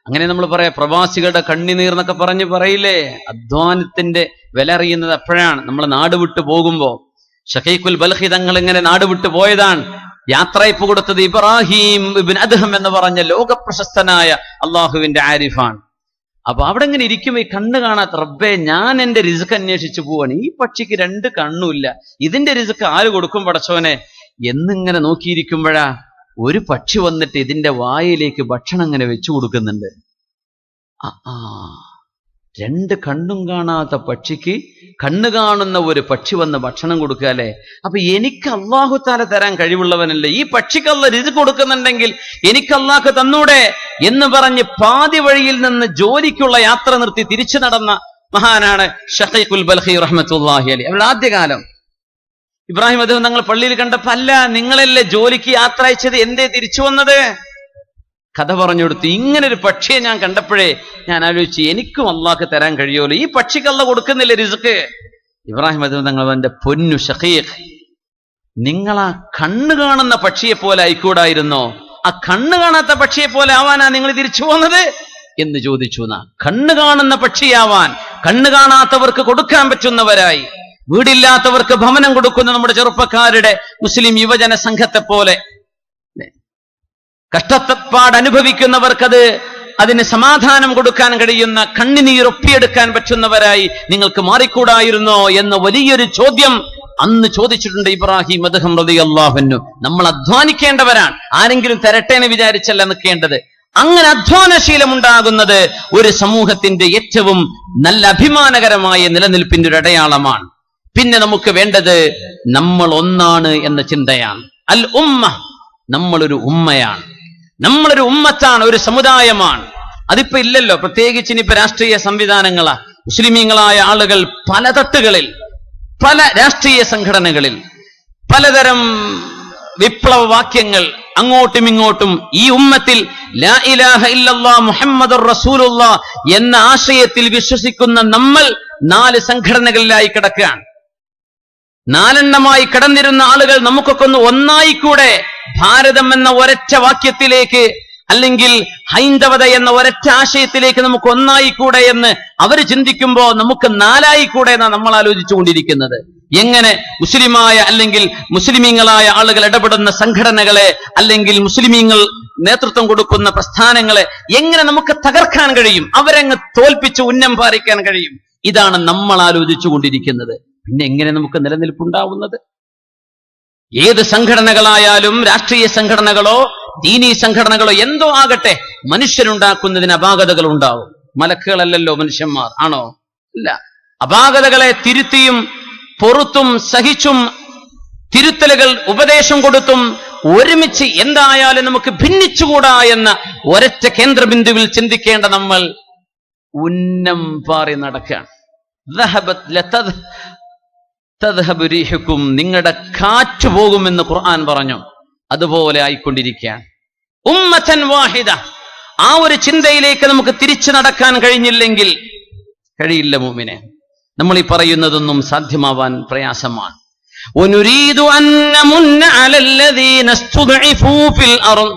അങ്ങനെ നമ്മൾ പറയാം, പ്രവാസികളുടെ കണ്ണിനീർ എന്നൊക്കെ പറയില്ലേ, അധ്വാനത്തിന്റെ വില അറിയുന്നത് അപ്പോഴാണ്. നമ്മൾ നാട് വിട്ടു പോകുമ്പോ. ഷഖീഖുൽ ബൽഖി തങ്ങൾ ഇങ്ങനെ നാട് വിട്ടു പോയതാണ്. യാത്രയപ്പ് കൊടുത്തത് ഇബ്രാഹിം ഇബ്നു അദ്ഹം എന്ന് പറഞ്ഞ ലോകപ്രശസ്തനായ അള്ളാഹുവിന്റെ ആരിഫാണ്. അപ്പൊ അവിടെ ഇങ്ങനെ ഇരിക്കുമ്പോ ഈ കണ്ണ് കാണാത്ത റബ്ബേ, ഞാൻ എന്റെ റിസ്ക് അന്വേഷിച്ചു പോവാണ്. ഈ പക്ഷിക്ക് 2 കണ്ണുമില്ല, ഇതിന്റെ റിസ്ക് ആര് കൊടുക്കും പടച്ചോനെ എന്നിങ്ങനെ നോക്കിയിരിക്കുമ്പോഴാ ഒരു പക്ഷി വന്നിട്ട് ഇതിന്റെ വായിലേക്ക് ഭക്ഷണം ഇങ്ങനെ വെച്ചു കൊടുക്കുന്നുണ്ട്. 2 കണ്ണും കാണാത്ത പക്ഷിക്ക് കണ്ണ് കാണുന്ന ഒരു പക്ഷി വന്ന് ഭക്ഷണം കൊടുക്കാല്ലേ. അപ്പൊ എനിക്ക് അല്ലാഹു തആല തരാൻ കഴിവുള്ളവനല്ലേ, ഈ പക്ഷിക്ക് അല്ലാഹ് റിസ്ക് കൊടുക്കുന്നുണ്ടെങ്കിൽ എനിക്ക് അല്ലാഹു തന്നൂടെ എന്ന് പറഞ്ഞ് പാതി വഴിയിൽ നിന്ന് ജോലിക്കുള്ള യാത്ര നിർത്തി തിരിച്ചു നടന്ന മഹാനാണ് ഷഖീഖുൽ ബൽഖി റഹ്മത്തുള്ളാഹി അലൈഹി. അവരുടെ ആദ്യകാലം ഇബ്രാഹിം അദ്ഹം തങ്ങൾ പള്ളിയിൽ കണ്ടപ്പോ, അല്ല നിങ്ങളല്ലേ ജോലിക്ക് യാത്ര അയച്ചത്, എന്തേ തിരിച്ചു വന്നത്? കഥ പറഞ്ഞു കൊടുത്തു. ഇങ്ങനൊരു പക്ഷിയെ ഞാൻ കണ്ടപ്പോഴേ ഞാൻ ആലോചിച്ചു, എനിക്കും അള്ളാഹ് തരാൻ കഴിയുമല്ലോ, ഈ പക്ഷിക്ക് അള്ളാഹ് കൊടുക്കുന്നില്ല റിസ്ക്. ഇബ്രാഹിം അദ്ഹം തങ്ങൾ, എന്റെ പൊന്നു ഷഖീഖ്, നിങ്ങളാ കണ്ണ് കാണുന്ന പക്ഷിയെ പോലെ ആയിക്കൂടായിരുന്നോ? ആ കണ്ണ് കാണാത്ത പക്ഷിയെ പോലെ ആവാനാ നിങ്ങൾ തിരിച്ചു പോകുന്നത് എന്ന് ചോദിച്ചു. കണ്ണ് കാണുന്ന പക്ഷിയാവാൻ, കണ്ണ് കാണാത്തവർക്ക് കൊടുക്കാൻ പറ്റുന്നവരായി, വീടില്ലാത്തവർക്ക് ഭവനം കൊടുക്കുന്ന നമ്മുടെ ചെറുപ്പക്കാരുടെ മുസ്ലിം യുവജന സംഘത്തെ പോലെ, കഷ്ടപ്പാട് അനുഭവിക്കുന്നവർക്കത് അതിന് സമാധാനം കൊടുക്കാൻ കഴിയുന്ന, കണ്ണിനീരൊപ്പിയെടുക്കാൻ പറ്റുന്നവരായി നിങ്ങൾക്ക് മാറിക്കൂടായിരുന്നോ എന്ന വലിയൊരു ചോദ്യം അന്ന് ചോദിച്ചിട്ടുണ്ട് ഇബ്രാഹിം അദ്ഹം റളിയല്ലാഹു അൻഹു. നമ്മൾ അധ്വാനിക്കേണ്ടവരാണ്, ആരെങ്കിലും തരട്ടേന്ന് വിചാരിച്ചല്ല നിൽക്കേണ്ടത്. അങ്ങനെ അധ്വാനശീലം ഉണ്ടാകുന്നത് ഒരു സമൂഹത്തിന്റെ ഏറ്റവും നല്ല അഭിമാനകരമായ നിലനിൽപ്പിന്റെ ഒരു അടയാളമാണ്. പിന്നെ നമുക്ക് വേണ്ടത് നമ്മൾ ഒന്നാണ് എന്ന ചിന്തയാണ്. അൽ ഉമ്മ, നമ്മളൊരു ഉമ്മയാണ്, നമ്മളൊരു ഉമ്മത്താണ്, ഒരു സമുദായമാണ്. അതിപ്പോ ഇല്ലല്ലോ. പ്രത്യേകിച്ച് ഇനിയിപ്പോ രാഷ്ട്രീയ സംവിധാനങ്ങളാ. മുസ്ലിമീങ്ങളായ ആളുകൾ പല തട്ടുകളിൽ, പല രാഷ്ട്രീയ സംഘടനകളിൽ പലതരം വിപ്ലവ വാക്യങ്ങൾ അങ്ങോട്ടും ഇങ്ങോട്ടും ഈ ഉമ്മത്തിൽ ലാ ഇലാഹ ഇല്ലല്ലാഹ് മുഹമ്മദുർ റസൂലുള്ളാഹ് എന്ന ആശയത്തിൽ വിശ്വസിക്കുന്ന നമ്മൾ 4 സംഘടനകളിലായി കിടക്കുകയാണ്. 4 കടന്നിരുന്ന ആളുകൾ നമുക്കൊക്കെ ഒന്ന് ഒന്നായിക്കൂടെ, ഭാരതം എന്ന ഒരൊറ്റ വാക്യത്തിലേക്ക്, അല്ലെങ്കിൽ ഹൈന്ദവത എന്ന ഒരൊറ്റ ആശയത്തിലേക്ക് നമുക്ക് ഒന്നായിക്കൂടെ എന്ന് അവർ ചിന്തിക്കുമ്പോ നമുക്ക് 4ആയിക്കൂടെ എന്നാണ് നമ്മൾ ആലോചിച്ചുകൊണ്ടിരിക്കുന്നത്. എങ്ങനെ മുസ്ലിമായ അല്ലെങ്കിൽ മുസ്ലിമീങ്ങളായ ആളുകൾ ഇടപെടുന്ന സംഘടനകളെ, അല്ലെങ്കിൽ മുസ്ലിമീങ്ങൾ നേതൃത്വം കൊടുക്കുന്ന പ്രസ്ഥാനങ്ങളെ എങ്ങനെ നമുക്ക് തകർക്കാൻ കഴിയും, അവരങ്ങ് തോൽപ്പിച്ച് ഉന്നം പാറിക്കാൻ കഴിയും? ഇതാണ് നമ്മൾ ആലോചിച്ചു കൊണ്ടിരിക്കുന്നത്. പിന്നെ എങ്ങനെ നമുക്ക് നിലനിൽപ്പുണ്ടാവുന്നത്? ഏത് സംഘടനകളായാലും, രാഷ്ട്രീയ സംഘടനകളോ ദീനീ സംഘടനകളോ എന്തോ ആകട്ടെ, മനുഷ്യരുണ്ടാക്കുന്നതിന് അപാകതകൾ ഉണ്ടാവും. മലക്കുകളല്ലല്ലോ മനുഷ്യന്മാർ, ആണോ? ഇല്ല. അപാകതകളെ തിരുത്തിയും പൊറുത്തും സഹിച്ചും തിരുത്തലുകൾ ഉപദേശം കൊടുത്തും ഒരുമിച്ച് എന്തായാലും നമുക്ക് ഭിന്നിച്ചുകൂടാ എന്ന ഒരൊറ്റ കേന്ദ്രബിന്ദുവിൽ ചിന്തിക്കേണ്ട നമ്മൾ ഉന്നം പാറി നടക്കുകയാണ്. നിങ്ങളുടെ കാറ്റ് പോകുമെന്ന് ഖുർആൻ പറഞ്ഞു. അതുപോലെ ആയിക്കൊണ്ടിരിക്കുകയാണ്. ഉമ്മത്തൻ വാഹിദ, ആ ഒരു ചിന്തയിലേക്ക് നമുക്ക് തിരിച്ചു നടക്കാൻ കഴിഞ്ഞില്ലെങ്കിൽ കഴിയില്ല മുഅ്മിനെ. നമ്മൾ ഈ പറയുന്നതൊന്നും സാധ്യമാവാൻ പ്രയാസമാണ്. وَنُرِيدُ أَن نَّمُنَّ عَلَى الَّذِينَ اسْتُضْعِفُوا فِي الْأَرْضِ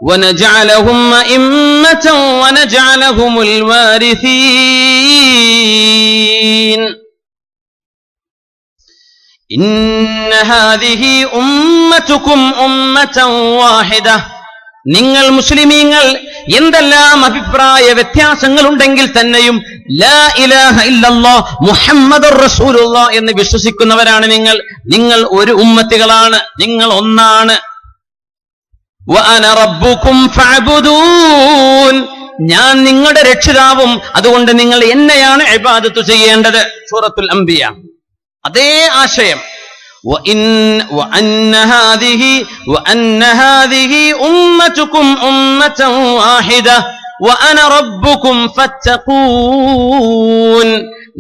وَنَجْعَلَهُمْ أَئِمَّةً وَنَجْعَلَهُمُ الْوَارِثِينَ إِنَّ هَذِهِ أُمَّتُكُمْ أُمَّةً وَاحِدَةً. നിങ്ങൾ മുസ്ലിമീങ്ങൾ എന്തെല്ലാം അഭിപ്രായ വ്യത്യാസങ്ങൾ ഉണ്ടെങ്കിൽ തന്നെയും ലാ ഇലാഹ ഇല്ലല്ലാഹ് മുഹമ്മദുർ റസൂലുള്ളാഹ് എന്ന് വിശ്വസിക്കുന്നവരാണ് നിങ്ങൾ. നിങ്ങൾ ഒരു ഉമ്മത്തികളാണ്, നിങ്ങൾ ഒന്നാണ്. വഅന റബ്ബുകും ഫഅബ്ദൂൻ, ഞാൻ നിങ്ങളുടെ രക്ഷിതാവും, അതുകൊണ്ട് നിങ്ങൾ എന്നെയാണ് ഇബാദത്ത് ചെയ്യേണ്ടത്. സൂറത്തുൽ അംബിയ അതേ ആശയം. وَأَنَّ هَذِهِ أُمَّتُكُمْ أُمَّةً وَاحِدَةً وَأَنَا رَبُّكُمْ فَاتَّقُونِ,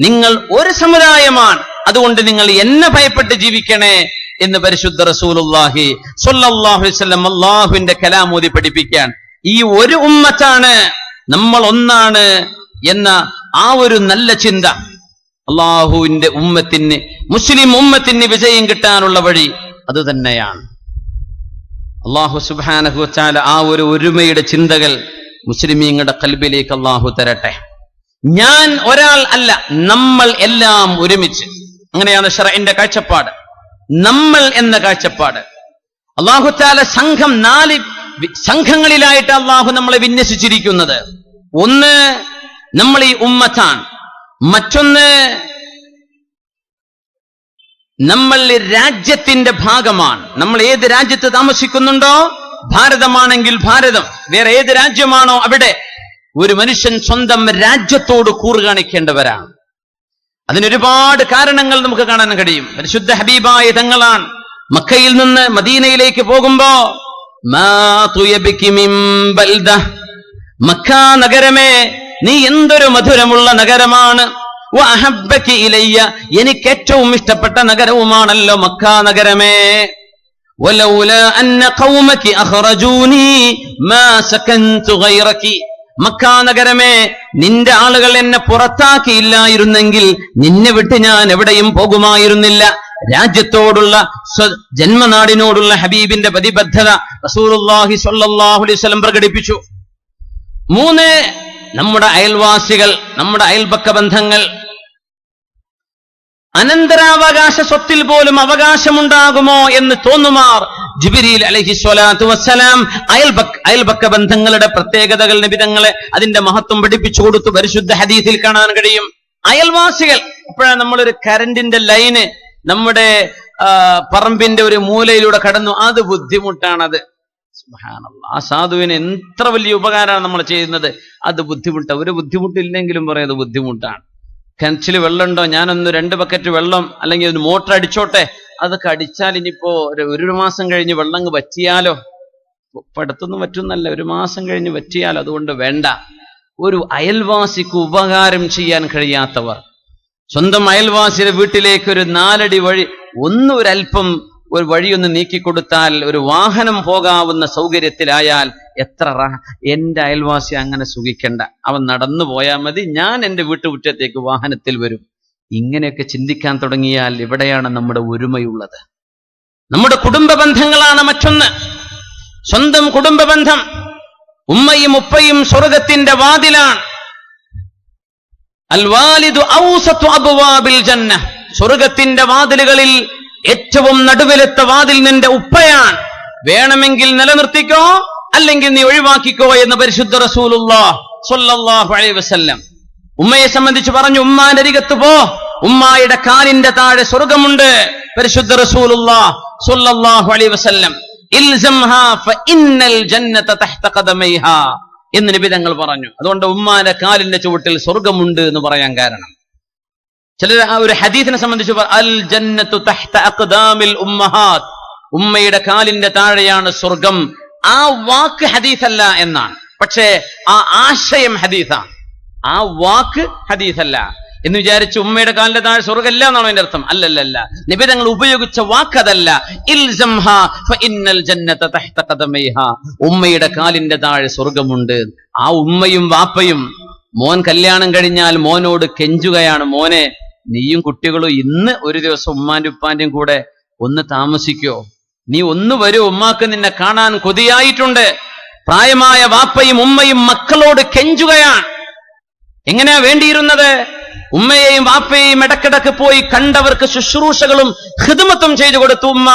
നിങ്ങൾ ഒരു സമുദായമാണ്, അതുകൊണ്ട് നിങ്ങൾ എന്നെ ഭയപ്പെട്ട് ജീവിക്കണേ എന്ന് പരിശുദ്ധ റസൂലുള്ളാഹി സ്വല്ലല്ലാഹു അലൈഹി വസല്ലം അല്ലാഹുവിന്റെ കലാം ഓതി പഠിപ്പിക്കാൻ. ഈ ഒരു ഉമ്മത്താണ്, നമ്മൾ ഒന്നാണ് എന്ന ആ ഒരു നല്ല ചിന്ത അള്ളാഹുവിന്റെ ഉമ്മത്തിന്, മുസ്ലിം ഉമ്മത്തിന് വിജയം കിട്ടാനുള്ള വഴി അത് തന്നെയാണ്. അള്ളാഹു സുബ്ഹാനഹു വ തആല ആ ഒരു ഒരുമയുടെ ചിന്തകൾ മുസ്ലിമീങ്ങളുടെ ഖൽബിലേക്ക് അള്ളാഹു തരട്ടെ. ഞാൻ ഒരാൾ അല്ല, നമ്മൾ എല്ലാം ഒരുമിച്ച്. അങ്ങനെയാണ് ശറഇന്റെ കാഴ്ചപ്പാട്, നമ്മൾ എന്ന കാഴ്ചപ്പാട്. അള്ളാഹു തആല 4 സംഘങ്ങളിലായിട്ട് അള്ളാഹു നമ്മളെ വിന്യസിച്ചിരിക്കുന്നത്. ഒന്ന് നമ്മൾ ഈ ഉമ്മത്താണ്, മറ്റൊന്ന് നമ്മൾ രാജ്യത്തിന്റെ ഭാഗമാണ്. നമ്മൾ ഏത് രാജ്യത്ത് താമസിക്കുന്നുണ്ടോ, ഭാരതമാണെങ്കിൽ ഭാരതം, വേറെ ഏത് രാജ്യമാണോ അവിടെ ഒരു മനുഷ്യൻ സ്വന്തം രാജ്യത്തോട് കൂറ് കാണിക്കേണ്ടവരാണ്. അതിനൊരുപാട് കാരണങ്ങൾ നമുക്ക് കാണാൻ കഴിയും. പരിശുദ്ധ ഹബീബായ തങ്ങളാണ് മക്കയിൽ നിന്ന് മദീനയിലേക്ക് പോകുമ്പോ മക്ക നഗരമേ, നീ എന്തൊരു മധുരമുള്ള നഗരമാണ്. വഅഹബ്ബകി ഇലയ്യ, എനിക്ക് ഏറ്റവും ഇഷ്ടപ്പെട്ട നഗരവുമാണല്ലോ മക്ക നഗരമേ. വലൗലാ അന്ന ഖൗമകി അഖ്റജൂനി മാ സകൻതു ഗൈറകി, മക്ക നഗരമേ, നിന്റെ ആളുകൾ എന്നെ പുറത്താക്കിയില്ലായിരുന്നെങ്കിൽ നിന്നെ വിട്ട് ഞാൻ എവിടെയും പോകുമായിരുന്നില്ല. രാജ്യത്തോടുള്ള ജന്മനാടിനോടുള്ള ഹബീബിന്റെ പ്രതിബദ്ധത റസൂലുള്ളാഹി സ്വല്ലല്ലാഹു അലൈഹി വസല്ലം പ്രകടിപ്പിച്ചു. 3 നമ്മുടെ അയൽവാസികൾ, നമ്മുടെ അയൽപക്ക ബന്ധങ്ങൾ. അനന്തരാവകാശ സ്വത്തിൽ പോലും അവകാശമുണ്ടാകുമോ എന്ന് തോന്നുമാർ ജിബ്രീൽ അലൈഹിസ്സലാത്തു വസ്സലാം അയൽപക്ക ബന്ധങ്ങളുടെ പ്രത്യേകതകൾ നബി തങ്ങളെ അതിന്റെ മഹത്വം പഠിപ്പിച്ചു കൊടുത്തു. പരിശുദ്ധ ഹദീസിൽ കാണാൻ കഴിയും. അയൽവാസികൾ, അപ്പോഴാണ് നമ്മളൊരു കറണ്ടിന്റെ ലൈന് നമ്മുടെ പറമ്പിന്റെ ഒരു മൂലയിലൂടെ കടന്നു, അത് ബുദ്ധിമുട്ടാണത്. സുബ്ഹാനല്ലാഹ്, ആ സാധുവിന് എത്ര വലിയ ഉപകാരമാണ് നമ്മൾ ചെയ്യുന്നത്. അത് ബുദ്ധിമുട്ടാണ്. ഒരു ബുദ്ധിമുട്ടില്ലെങ്കിലും പറയുന്നത് ബുദ്ധിമുട്ടാണ്. കിണറ്റിൽ വെള്ളമുണ്ടോ, ഞാനൊന്ന് 2 ബക്കറ്റ് വെള്ളം അല്ലെങ്കിൽ ഒരു മോട്ടർ അടിച്ചോട്ടെ, അതൊക്കെ അടിച്ചാൽ ഇനിയിപ്പോ ഒരു മാസം കഴിഞ്ഞ് വെള്ളം വറ്റിയാലോ, ഇപ്പൊ അടുത്തൊന്നും വറ്റുന്നല്ല, 1 മാസം കഴിഞ്ഞ് വറ്റിയാലോ. അതുകൊണ്ട് വേണ്ട. ഒരു അയൽവാസിക്ക് ഉപകാരം ചെയ്യാൻ കഴിയാത്തവർ, സ്വന്തം അയൽവാസിയുടെ വീട്ടിലേക്ക് ഒരു 4 അടി വഴി ഒരല്പം ഒരു വഴിയൊന്ന് നീക്കിക്കൊടുത്താൽ, ഒരു വാഹനം പോകാവുന്ന സൗകര്യത്തിലായാൽ എത്ര എന്റെ അയൽവാസി അങ്ങനെ സുഖിക്കണ്ട, അവൻ നടന്നു പോയാൽ മതി, ഞാൻ എന്റെ വീട്ടുമുറ്റത്തേക്ക് വാഹനത്തിൽ വരും. ഇങ്ങനെയൊക്കെ ചിന്തിക്കാൻ തുടങ്ങിയാൽ എവിടെയാണ് നമ്മുടെ ഒരുമയുള്ളത്? നമ്മുടെ കുടുംബ ബന്ധങ്ങളാണ് മറ്റൊന്ന്. സ്വന്തം കുടുംബ ബന്ധം. ഉമ്മയും ഉപ്പയും സ്വർഗത്തിന്റെ വാതിലാണ്. അൽ വാലിദു ഔസതു അബ്വാബിൽ ജന്ന, സ്വർഗത്തിന്റെ വാതിലുകളിൽ ഏറ്റവും നടുവിലത്തെ വാതിൽ നിന്റെ ഉപ്പയാണ്. വേണമെങ്കിൽ നിലനിർത്തിക്കോ, അല്ലെങ്കിൽ നീ ഒഴിവാക്കിക്കോ എന്ന് പരിശുദ്ധ റസൂലുള്ളാഹി സ്വല്ലല്ലാഹു അലൈഹി വസല്ലം ഉമ്മയെ സംബന്ധിച്ച് പറഞ്ഞു. ഉമ്മാന്റെ അരികത്ത് പോ, ഉമ്മായുടെ കാലിന്റെ താഴെ സ്വർഗമുണ്ട്. പരിശുദ്ധ റസൂലുള്ളാഹി സ്വല്ലല്ലാഹു അലൈഹി വസല്ലം ഇൽസംഹാ ഫഇന്നൽ ജന്നത തഹ്ത ഖദമൈഹാ എന്ന് നബി തങ്ങൾ പറഞ്ഞു. അതുകൊണ്ട് ഉമ്മാന്റെ കാലിന്റെ ചുവട്ടിൽ സ്വർഗമുണ്ട് എന്ന് പറയാൻ കാരണം, ചിലർ ആ ഒരു ഹദീസിനെ സംബന്ധിച്ച് അൽ ജന്നത്തു തഹ്ത അഖ്ദാമിൽ ഉമ്മഹാത്ത്, ഉമ്മയുടെ കാലിന്റെ താഴെയാണ് സ്വർഗം. ആ വാക്ക് ഹദീസല്ല എന്നാണ്, പക്ഷേ ആ ആശയം ഹദീസാണ്. ആ വാക്ക് ഹദീസല്ല എന്ന് വിചാരിച്ച് ഉമ്മയുടെ കാലിന്റെ താഴെ സ്വർഗമല്ല എന്നാണോ അതിന്റെ അർത്ഥം? അല്ലല്ല, നബി തങ്ങൾ ഉപയോഗിച്ച വാക്കതല്ല. ഇൽസംഹാ ഫഇന്നൽ ജന്നത തഹ്ത ഖദമൈഹാ, ഉമ്മയുടെ കാലിന്റെ താഴെ സ്വർഗമുണ്ട്. ആ ഉമ്മയും വാപ്പയും മോൻ കല്യാണം കഴിഞ്ഞാൽ മോനോട് കെഞ്ചുകയാണ്, മോനെ നീയും കുട്ടികളും ഇന്ന് ഒരു ദിവസം ഉമ്മാന്റെ ഉപ്പാന്റെയും കൂടെ ഒന്ന് താമസിക്കോ, നീ ഒന്ന് വരൂ, ഉമ്മാക്ക് നിന്നെ കാണാൻ കൊതിയായിട്ടുണ്ട്. പ്രായമായ വാപ്പയും ഉമ്മയും മക്കളോട് കെഞ്ചുകയാണ്. എങ്ങനെയാ വേണ്ടിയിരുന്നത്? ഉമ്മയെയും വാപ്പയെയും ഇടക്കിടക്ക് പോയി കണ്ടവർക്ക് ശുശ്രൂഷകളും ഖിദ്മത്തും ചെയ്തു കൊടുത്തു. ഉമ്മ,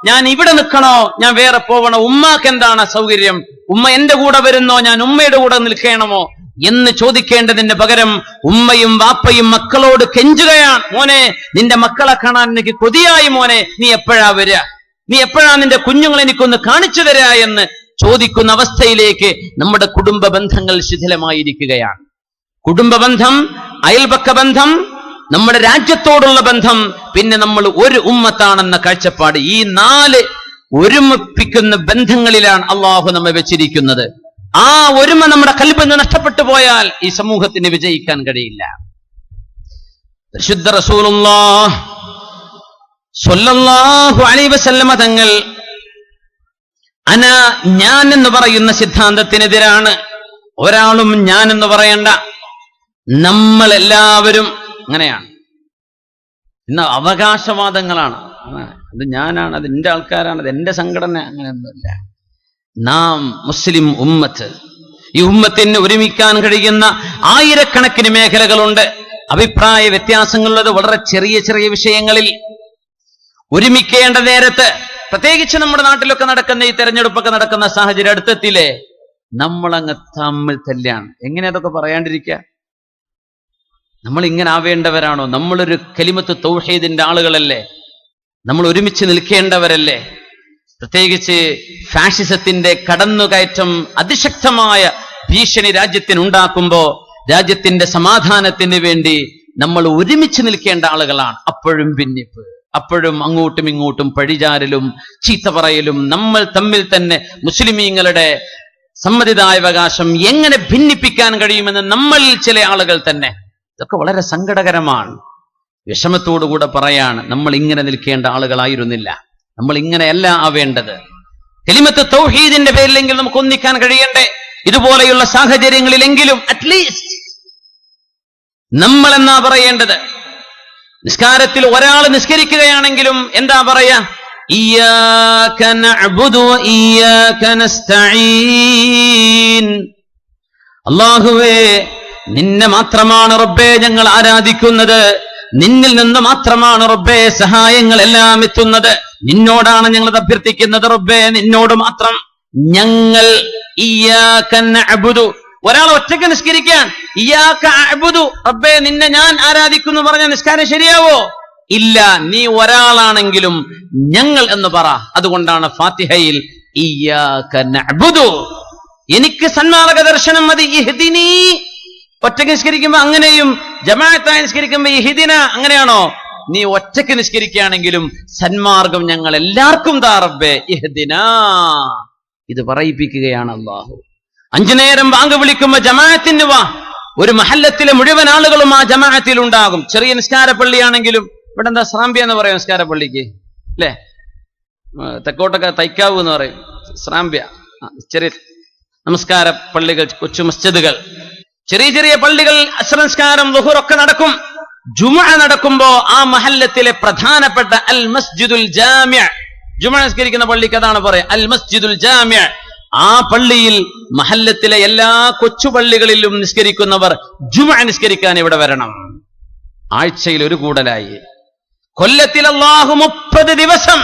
ഞാൻ ഇവിടെ നിൽക്കണോ, ഞാൻ വേറെ പോവണോ, ഉമ്മാക്ക് എന്താണ് സൗകര്യം, ഉമ്മ എന്റെ കൂടെ വരുന്നോ, ഞാൻ ഉമ്മയുടെ കൂടെ നിൽക്കണമോ എന്ന് ചോദിക്കേണ്ടതിന് പകരം ഉമ്മയും വാപ്പയും മക്കളോട് കെഞ്ചുകയാണ്. മോനെ, നിന്റെ മക്കളെ കാണാൻ എനിക്ക് കൊതിയായി, മോനെ നീ എപ്പോഴാ വരിക, നീ എപ്പോഴാ നിന്റെ കുഞ്ഞുങ്ങൾ എനിക്കൊന്ന് കാണിച്ചു തരാ എന്ന് ചോദിക്കുന്ന അവസ്ഥയിലേക്ക് നമ്മുടെ കുടുംബ ബന്ധങ്ങൾ ശിഥിലമായിരിക്കുകയാണ്. കുടുംബ ബന്ധം, അയൽപക്ക ബന്ധം, നമ്മുടെ രാജ്യത്തോടുള്ള ബന്ധം, പിന്നെ നമ്മൾ ഒരു ഉമ്മത്താണെന്ന കാഴ്ചപ്പാട്, ഈ 4 ഒരുമിപ്പിക്കുന്ന ബന്ധങ്ങളിലാണ് അള്ളാഹു നമ്മെ വെച്ചിരിക്കുന്നത്. ആ ഒരുമ നമ്മുടെ ഖൽബിൽ നിന്ന് നഷ്ടപ്പെട്ടു പോയാൽ ഈ സമൂഹത്തിന് വിജയിക്കാൻ കഴിയില്ല. പരിശുദ്ധ റസൂലുള്ളാഹി സ്വല്ലല്ലാഹു അലൈഹി വസല്ലമ തങ്ങൾ ഞാൻ എന്ന് പറയുന്ന സിദ്ധാന്തത്തിനെതിരാണ്. ഒരാളും ഞാൻ എന്ന് പറയണ്ട, നമ്മൾ എല്ലാവരും അങ്ങനെയാണ്. ഇന്ന് അവകാശവാദങ്ങളാണ്, അത് ഞാനാണ്, അത് എന്റെ ആൾക്കാരാണ്, അത് എന്റെ സംഘടന, അങ്ങനെയൊന്നുമില്ല. നാം മുസ്ലിം ഉമ്മത്ത്, ഈ ഉമ്മത്തിന് ഒരുമിക്കാൻ കഴിയുന്ന ആയിരക്കണക്കിന് മേഖലകളുണ്ട്. അഭിപ്രായ വ്യത്യാസങ്ങളുള്ളത് വളരെ ചെറിയ ചെറിയ വിഷയങ്ങളിൽ. ഒരുമിക്കേണ്ട നേരത്ത്, പ്രത്യേകിച്ച് നമ്മുടെ നാട്ടിലൊക്കെ നടക്കുന്ന ഈ തെരഞ്ഞെടുപ്പൊക്കെ നടക്കുന്ന സാഹചര്യം അടുത്തെത്തിയില്ലേ, നമ്മളങ്ങ് തമ്മിൽ തല്ലാണ്. എങ്ങനെ അതൊക്കെ പറയാണ്ടിരിക്കുക? നമ്മൾ ഇങ്ങനെ ആവേണ്ടവരാണോ? നമ്മളൊരു കലിമത്ത് തൗഹീദിന്റെ ആളുകളല്ലേ, നമ്മൾ ഒരുമിച്ച് നിൽക്കേണ്ടവരല്ലേ? പ്രത്യേകിച്ച് ഫാഷിസത്തിന്റെ കടന്നുകയറ്റം അതിശക്തമായ ഭീഷണി രാജ്യത്തിനുണ്ടാക്കുമ്പോ രാജ്യത്തിന്റെ സമാധാനത്തിന് വേണ്ടി നമ്മൾ ഒരുമിച്ച് നിൽക്കേണ്ട ആളുകളാണ്. അപ്പോഴും ഭിന്നിപ്പ്, അപ്പോഴും അങ്ങോട്ടും ഇങ്ങോട്ടും പഴിചാരലും ചീത്ത പറയലും, നമ്മൾ തമ്മിൽ തന്നെ മുസ്ലിമീങ്ങളുടെ സമ്മതിദായവകാശം എങ്ങനെ ഭിന്നിപ്പിക്കാൻ കഴിയുമെന്ന് നമ്മളിൽ ചില ആളുകൾ തന്നെ. ഇതൊക്കെ വളരെ സങ്കടകരമാണ്. വിഷമത്തോടുകൂടെ പറയാണ്, നമ്മൾ ഇങ്ങനെ നിൽക്കേണ്ട ആളുകളായിരുന്നില്ല, നമ്മൾ ഇങ്ങനെയല്ല ആവേണ്ടത്. കലിമത്ത് തൗഹീദിന്റെ പേരിലെങ്കിലും നമുക്ക് ഒന്നിക്കാൻ കഴിയണ്ടേ? ഇതുപോലെയുള്ള സാഹചര്യങ്ങളിലെങ്കിലും അറ്റ്ലീസ്റ്റ് നമ്മൾ എന്നാ പറയേണ്ടത്? നിസ്കാരത്തിൽ ഒരാൾ നിസ്കരിക്കുകയാണെങ്കിലും എന്താ പറയാ? ഇയ്യാക നഅ്ബുദു വഇയ്യാക നസ്തഈൻ. അല്ലാഹുവേ, നിന്നെ മാത്രമാണ് റബ്ബേ ഞങ്ങൾ ആരാധിക്കുന്നത്, നിന്നിൽ നിന്ന് മാത്രമാണ് റബ്ബേ സഹായങ്ങൾ എല്ലാം എത്തുന്നത്. നിന്നോടാണ് ഞങ്ങൾ അഭ്യർത്ഥിക്കുന്നത് റബ്ബേ, നിന്നോട് മാത്രം. ഞങ്ങൾ ഇയ്യാക നഅ്ബുദു, ഒരാൾ ഒറ്റയ്ക്ക് നിസ്കരിക്കാൻ ഇയ്യാക അഅ്ബുദു, റബ്ബേ നിന്നെ ഞാൻ ആരാധിക്കുന്നു പറഞ്ഞ നിസ്കാരം ശരിയാവോ? ഇല്ല, നീ ഒരാളാണെങ്കിലും ഞങ്ങൾ എന്ന് പറ. അതുകൊണ്ടാണ് ഫാത്തിഹയിൽ ഇയ്യാക നഅ്ബുദു, എനിക്ക് സന്മാർഗ ദർശനം മതി. ഇഹ്ദിനി, ഒറ്റയ്ക്ക് നിസ്കരിക്കുമ്പോ അങ്ങനെയും ജമാഅത്തായി നിസ്കരിക്കുമ്പോ ഇഹ്ദിന, അങ്ങനെയാണോ? നീ ഒറ്റയ്ക്ക് നിസ്കരിക്കുകയാണെങ്കിലും സന്മാർഗം ഞങ്ങൾ എല്ലാവർക്കും താ റബ്ബേ, ഇഹ്ദിന. ഇത് പറയിപ്പിക്കുകയാണ് അല്ലാഹു. 5 നേരം ബാങ്ക് വിളിക്കുമ്പോ ജമാഅത്തിന് വാ. ഒരു മഹല്ലത്തിലെ മുഴുവൻ ആളുകളും ആ ജമാഅത്തിൽ ഉണ്ടാകും. ചെറിയ നിസ്കാര പള്ളിയാണെങ്കിലും, ഇവിടെ എന്താ സ്രാമ്പ്യ എന്ന് പറയും നിസ്കാര പള്ളിക്ക്, അല്ലെ? തെക്കോട്ടൊക്കെ തൈക്കാവ് എന്ന് പറയും, സ്രാമ്പ്യ. ചെറിയ നമസ്കാര പള്ളികൾ, കൊച്ചു മസ്ജിദുകൾ, ചെറിയ ചെറിയ പള്ളികൾ, അസ്ർ നിസ്കാരം ളുഹുറൊക്കെ നടക്കും. ജുമുഅ നടക്കുമ്പോ ആ മഹല്ലത്തിലെ പ്രധാനപ്പെട്ട അൽ മസ്ജിദുൽ ജാമിഅ, ജുമുഅ നിസ്കരിക്കുന്ന പള്ളിക്ക് അതാണ് പറയാ അൽ മസ്ജിദുൽ ജാമിഅ. ആ പള്ളിയിൽ മഹല്ലത്തിലെ എല്ലാ കൊച്ചു പള്ളികളിലും നിസ്കരിക്കുന്നവർ ജുമുഅ നിസ്കരിക്കാൻ ഇവിടെ വരണം. ആഴ്ചയിൽ ഒരു കൂടലായി. കൊല്ലത്തിൽ അല്ലാഹു 30 ദിവസം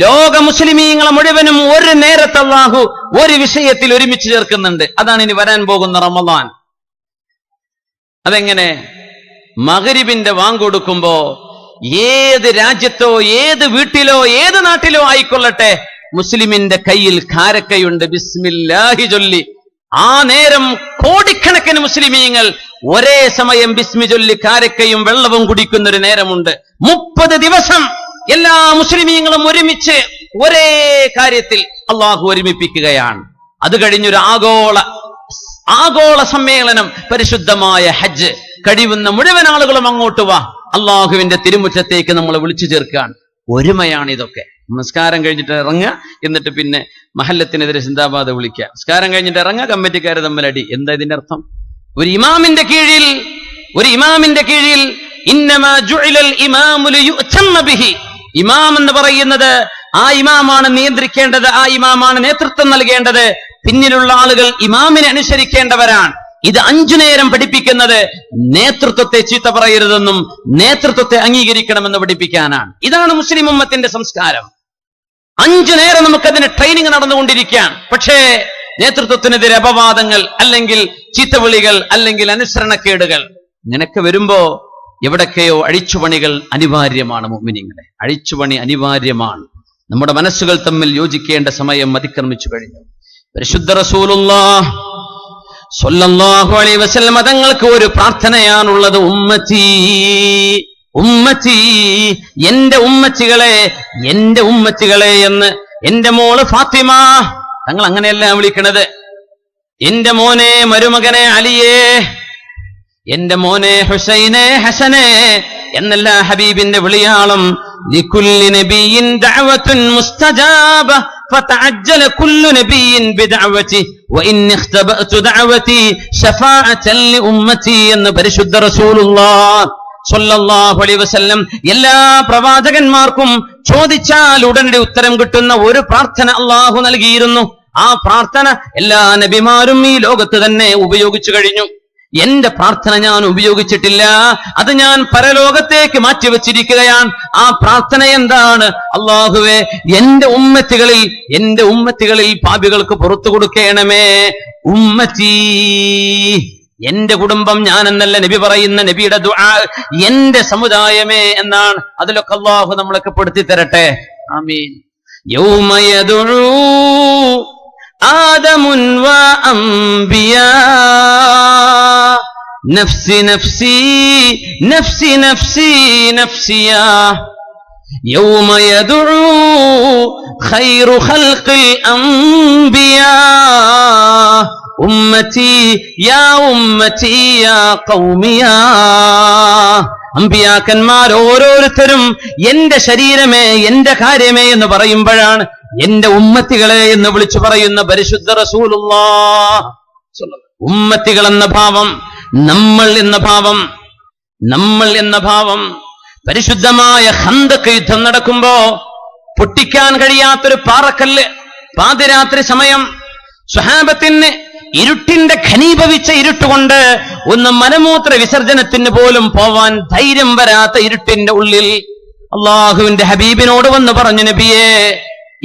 ലോക മുസ്ലിമീങ്ങളെ മുഴുവനും ഒരു നേരത്തെ അല്ലാഹു ഒരു വിഷയത്തിൽ ഒരുമിച്ച് ചേർക്കുന്നുണ്ട്. അതാണ് ഇനി വരാൻ പോകുന്ന റമളാൻ. അതെങ്ങനെ? മഗ്രിബിന്റെ വാങ്ക് കൊടുക്കുമ്പോ ഏത് രാജ്യത്തോ ഏത് വീട്ടിലോ ഏത് നാട്ടിലോ ആയിക്കൊള്ളട്ടെ, മുസ്ലിമിന്റെ കയ്യിൽ കാരക്കയുണ്ട്, ബിസ്മില്ലാഹി ചൊല്ലി ആ നേരം കോടിക്കണക്കിന് മുസ്ലിമീങ്ങൾ ഒരേ സമയം ബിസ്മി ചൊല്ലി കാരക്കയും വെള്ളവും കുടിക്കുന്ന ഒരു നേരമുണ്ട്. 30 ദിവസം എല്ലാ മുസ്ലിമീങ്ങളും ഒരുമിച്ച് ഒരേ കാര്യത്തിൽ അള്ളാഹു ഒരുമിപ്പിക്കുകയാണ്. അത് കഴിഞ്ഞൊരു ആഗോള സമ്മേളനം, പരിശുദ്ധമായ ഹജ്ജ്. കഴിയുന്ന മുഴുവൻ ആളുകളും അങ്ങോട്ട് വാ, അള്ളാഹുവിന്റെ തിരുമുറ്റത്തേക്ക് നമ്മളെ വിളിച്ചു ചേർക്കാൻ. ഒരുമയാണ് ഇതൊക്കെ. നമസ്കാരം കഴിഞ്ഞിട്ട് ഇറങ്ങുക, എന്നിട്ട് പിന്നെ മഹല്ലത്തിനെതിരെ സിന്ദാബാദ് വിളിക്കുക. നമസ്കാരം കഴിഞ്ഞിട്ട് ഇറങ്ങുക, കമ്മിറ്റിക്കാരെ തമ്മിൽ അടി. എന്താ ഇതിന്റെ അർത്ഥം? ഒരു ഇമാമിന്റെ കീഴിൽ ഇന്നമാ ജുഇലൽ ഇമാമു ലിയുഅ്തമ്മ ബിഹി, ഇമാം എന്ന് പറയുന്നത് ആ ഇമാമാണ് നിയന്ത്രിക്കേണ്ടത്, ആ ഇമാമാണ് നേതൃത്വം നൽകേണ്ടത്. പിന്നിലുള്ള ആളുകൾ ഇമാമിനെ അനുസരിക്കേണ്ടവരാണ്. ഇത് 5 നേരം പഠിപ്പിക്കുന്നത് നേതൃത്വത്തെ ചീത്ത പറയരുതെന്നും നേതൃത്വത്തെ അംഗീകരിക്കണമെന്ന് പഠിപ്പിക്കാനാണ്. ഇതാണ് മുസ്ലിം ഉമ്മത്തിന്റെ സംസ്കാരം. 5 നേരം നമുക്കതിന് ട്രെയിനിങ് നടന്നുകൊണ്ടിരിക്കുകയാണ്. പക്ഷേ നേതൃത്വത്തിനെതിരെ അപവാദങ്ങൾ, അല്ലെങ്കിൽ ചീത്തവിളികൾ, അല്ലെങ്കിൽ അനുസരണക്കേടുകൾ, ഇങ്ങനെയൊക്കെ വരുമ്പോ എവിടൊക്കെയോ അഴിച്ചുപണികൾ അനിവാര്യമാണ്. മുഅ്മിനീങ്ങളെ, അഴിച്ചുപണി അനിവാര്യമാണ്. നമ്മുടെ മനസ്സുകൾ തമ്മിൽ യോജിക്കേണ്ട സമയം അതിക്രമിച്ചു കഴിഞ്ഞു. പരിശുദ്ധ റസൂലുള്ളാഹി സ്വല്ലല്ലാഹു അലൈഹി വസല്ലം തങ്ങൾക്ക് ഒരു പ്രാർത്ഥനയാണുള്ളത്. ഉമ്മത്തി ഉമ്മത്തി, എന്റെ ഉമ്മത്തികളെ എന്ന്. എന്റെ മോള് ഫാത്തിമ, തങ്ങൾ അങ്ങനെയല്ല വിളിക്കണത്. എന്റെ മോനെ, മരുമകനെ അലിയെ, എന്റെ മോനെ ഹുസൈനെ, ഹസനെ എന്നല്ല ഹബീബിന്റെ വിളിയാളം. ലികുല്ലി നബിയിൻ ദഅവത്തുൻ മുസ്തജാബ ഫതഅജ്ജല കുല്ലു നബിയിൻ ബിദഅവതി വഇൻ ഇഖ്തബഅതു ദഅവതി ശഫാഅതൻ ലിഉമ്മതി എന്ന് പരിശുദ്ധ റസൂലുള്ളാഹി സ്വല്ലല്ലാഹു അലൈഹി വസല്ലം എല്ലാ പ്രവാചകന്മാർക്കും ചോദിച്ചാൽ ഉടനടി ഉത്തരം കിട്ടുന്ന ഒരു പ്രാർത്ഥന അല്ലാഹു നൽകിയിരുന്നു. ആ പ്രാർത്ഥന എല്ലാ നബിമാരും ഈ ലോകത്ത് തന്നെ ഉപയോഗിച്ചു കഴിഞ്ഞു. എന്റെ പ്രാർത്ഥന ഞാൻ ഉപയോഗിച്ചിട്ടില്ല, അത് ഞാൻ പരലോകത്തേക്ക് മാറ്റിവെച്ചിരിക്കുകയാണ്. ആ പ്രാർത്ഥന എന്താണ്? അല്ലാഹുവേ, എന്റെ ഉമ്മത്തികളിൽ പാപികൾക്ക് പുറത്തു കൊടുക്കണമേ. ഉമ്മത്തി, എന്റെ കുടുംബം, ഞാൻ എന്നല്ല നബി പറയുന്ന നബിയുടെ ദുആ, എന്റെ സമുദായമേ എന്നാണ്. അതിലൊക്കെ അല്ലാഹു നമ്മളൊക്കെ പെടുത്തി തരട്ടെ. ആമീൻ. യൗമ യദഉ ആദമുൻ വ അംബിയാ നഫ്സി നഫ്സി നഫ്സി നഫ്സി നഫ്സിയാ യൗമ യദഉ ഖൈറു ഖൽഖിൽ അംബിയാ ഉമ്മത്തി യാ ഖൗമിയാ. അമ്പിയാക്കന്മാർ ഓരോരുത്തരും എന്റെ ശരീരമേ, എന്റെ കാര്യമേ എന്ന് പറയുമ്പോഴാണ് എന്റെ ഉമ്മത്തികളെ എന്ന് വിളിച്ചു പറയുന്ന പരിശുദ്ധ റസൂലുള്ളാഹി. ഉമ്മത്തികൾ എന്ന ഭാവം, നമ്മൾ എന്ന ഭാവം പരിശുദ്ധമായ ഖന്തഖ് യുദ്ധം നടക്കുമ്പോ പൊട്ടിക്കാൻ കഴിയാത്തൊരു പാറക്കല്ല്, പാതിരാത്രി സമയം സ്വഹാബത്തിന് ഇരുട്ടിന്റെ ഘനീഭവിച്ച ഇരുട്ടുകൊണ്ട് ഒന്ന് മലമൂത്ര വിസർജനത്തിന് പോലും പോവാൻ ധൈര്യം വരാത്ത ഇരുട്ടിന്റെ ഉള്ളിൽ അള്ളാഹുവിന്റെ ഹബീബിനോട് വന്ന് പറഞ്ഞു, നബിയേ,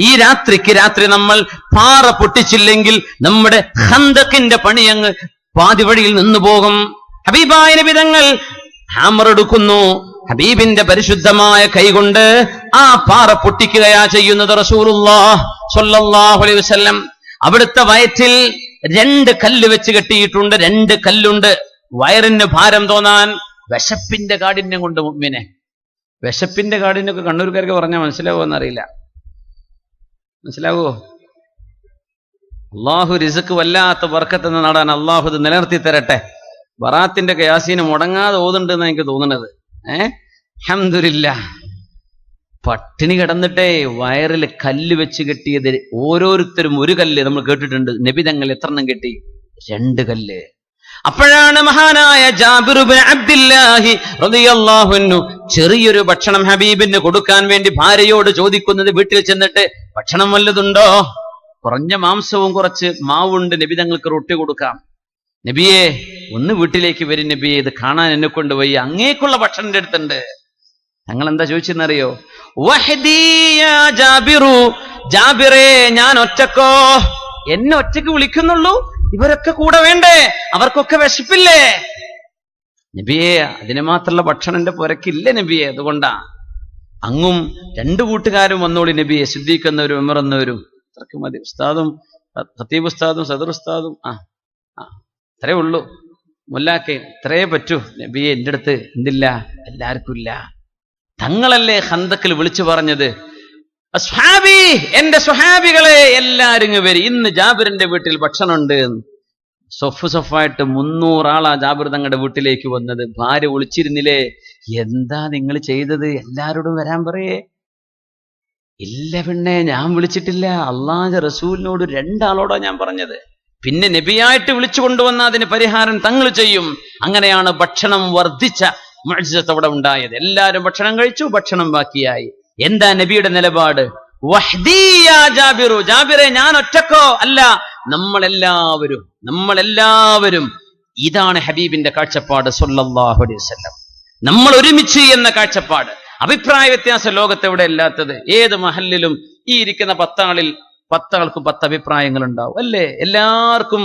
ഈ രാത്രി നമ്മൾ പാറ പൊട്ടിച്ചില്ലെങ്കിൽ നമ്മുടെ ഖന്തക്കിന്റെ പണി അങ്ങ് പാതി വഴിയിൽ നിന്നു പോകും. ഹബീബായ നബി തങ്ങൾ ഹാമർ എടുക്കുന്നു, ഹബീബിന്റെ പരിശുദ്ധമായ കൈകൊണ്ട് ആ പാറ പൊട്ടിക്കുകയാ ചെയ്യുന്നത്. റസൂലുള്ളാഹി സ്വല്ലല്ലാഹു അലൈഹി വസല്ലം അവിടുത്തെ വയറ്റിൽ 2 കല്ല് വെച്ച് കെട്ടിയിട്ടുണ്ട്. 2 കല്ലുണ്ട് വയറിന് ഭാരം തോന്നാൻ. വിശപ്പിന്റെ കാഠിന്യം കൊണ്ട് മുഅ്മിനെ, വിശപ്പിന്റെ കാഠിന്യമൊക്കെ കണ്ണൂർക്കാർക്ക് പറഞ്ഞാൽ മനസ്സിലാവുമെന്ന് അറിയില്ല. മനസ്സിലാവോ? അള്ളാഹു റിസ്ക് വല്ലാത്ത ബർക്കത്ത് നടാൻ അള്ളാഹു ഇത് നിലനിർത്തി തരട്ടെ. ബറാത്തിന്റെ ഖയാസീന് മുടങ്ങാതെ ഓതുണ്ടെന്ന് എനിക്ക് തോന്നുന്നത്. അൽഹംദുലില്ലാഹ്. പട്ടിണി കിടന്നിട്ടേ വയറിൽ കല്ല് വെച്ച് കെട്ടിയത്. ഓരോരുത്തരും 1 കല്ല് നമ്മൾ കേട്ടിട്ടുണ്ട്. നബി തങ്ങൾ എത്രണ്ണം കെട്ടി? 2 കല്ല്. അപ്പോഴാണ് മഹാനായ ജാബിർ ഇബ്നു അബ്ദില്ലാഹി റളിയല്ലാഹു അൻഹു ചെറിയൊരു ഭക്ഷണം ഹബീബിന് കൊടുക്കാൻ വേണ്ടി ഭാര്യയോട് ചോദിക്കുന്നത്. വീട്ടിൽ ചെന്നിട്ട് ഭക്ഷണം വല്ലതുണ്ടോ? കുറഞ്ഞ മാംസവും കുറച്ച് മാവുണ്ട്, നബി തങ്ങൾക്ക് റൊട്ടി കൊടുക്കാം. നബിയെ, ഒന്ന് വീട്ടിലേക്ക് വരും നബിയെ, ഇത് കാണാൻ എന്നെ കൊണ്ടുപോയി, അങ്ങേക്കുള്ള ഭക്ഷണം എൻ്റെ അടുത്തുണ്ട്. ഞങ്ങൾ എന്താ ചോദിച്ചെന്നറിയോ? വഹദീ യാ ജാബിറു, ജാബിറേ ഞാൻ ഒറ്റക്കോ? എന്നെ ഒറ്റക്ക് വിളിക്കുന്നുള്ളൂ, ഇവരൊക്കെ കൂടെ വേണ്ടേ? അവർക്കൊക്കെ വിശപ്പില്ലേ? നബിയെ, അതിന് മാത്രമുള്ള ഭക്ഷണം എന്റെ പുരക്കില്ല നബിയെ, അതുകൊണ്ടാ. അങ്ങും 2 കൂട്ടുകാരും വന്നോളി നബിയെ, സിദ്ദീഖ് എന്നവരും ഉമർ എന്നവരും. അത്രക്ക് മതി. ഉസ്താദും ഖത്തീബ് ഉസ്താദും സദർ ഉസ്താദും ഇത്രേ ഉള്ളൂ. മുല്ലാക്കെ ഇത്രേ പറ്റൂ നബിയെ, എൻ്റെ അടുത്ത് എന്തില്ല, എല്ലാവർക്കും ഇല്ല. തങ്ങളല്ലേ ഖന്തക്കിൽ വിളിച്ചു പറഞ്ഞത്, അസ്ഹാബി, എന്റെ സ്വഹാബികളെ എല്ലാരും വരി, ഇന്ന് ജാബിറിന്റെ വീട്ടിൽ ഭക്ഷണമുണ്ട്. സൊഫായിട്ട് 300 ആളാ ജാബിർ തങ്ങളുടെ വീട്ടിലേക്ക് വന്നത്. ഭാര്യ വിളിച്ചിരുന്നില്ലേ, എന്താ നിങ്ങൾ ചെയ്തത്? എല്ലാരോടും വരാൻ പറയേ. ഇല്ല പെണ്ണെ, ഞാൻ വിളിച്ചിട്ടില്ല, അള്ളാഹുവിന്റെ റസൂലിനോട് 2 ആളോടാ ഞാൻ പറഞ്ഞത്. പിന്നെ നബിയായിട്ട് വിളിച്ചു കൊണ്ടുവന്ന അതിന് പരിഹാരം തങ്ങൾ ചെയ്യും. അങ്ങനെയാണ് ഭക്ഷണം വർദ്ധിച്ച മുഅ്ജിസത്ത് അവിടെ ഉണ്ടായത്. എല്ലാരും ഭക്ഷണം കഴിച്ചു, ഭക്ഷണം ബാക്കിയായി. എന്താ നബിയുടെ നിലപാട്? വഹ്ദീ യാ ജാബിറു, ജാബിറെ ഞാൻ ഒറ്റക്കോ? അല്ല, നമ്മളെല്ലാവരും. ഇതാണ് ഹബീബിന്റെ കാഴ്ചപ്പാട് സ്വല്ലല്ലാഹു അലൈഹി വസല്ലം. നമ്മൾ ഒരുമിച്ച് എന്ന കാഴ്ചപ്പാട്. അഭിപ്രായ വ്യത്യാസം ലോകത്ത് എവിടെ ഇല്ലാത്തത്? ഏത് മഹല്ലിലും ഈ ഇരിക്കുന്ന 10 ആളിൽ 10 ആൾക്കും 10 അഭിപ്രായങ്ങൾ ഉണ്ടാവും അല്ലേ? എല്ലാവർക്കും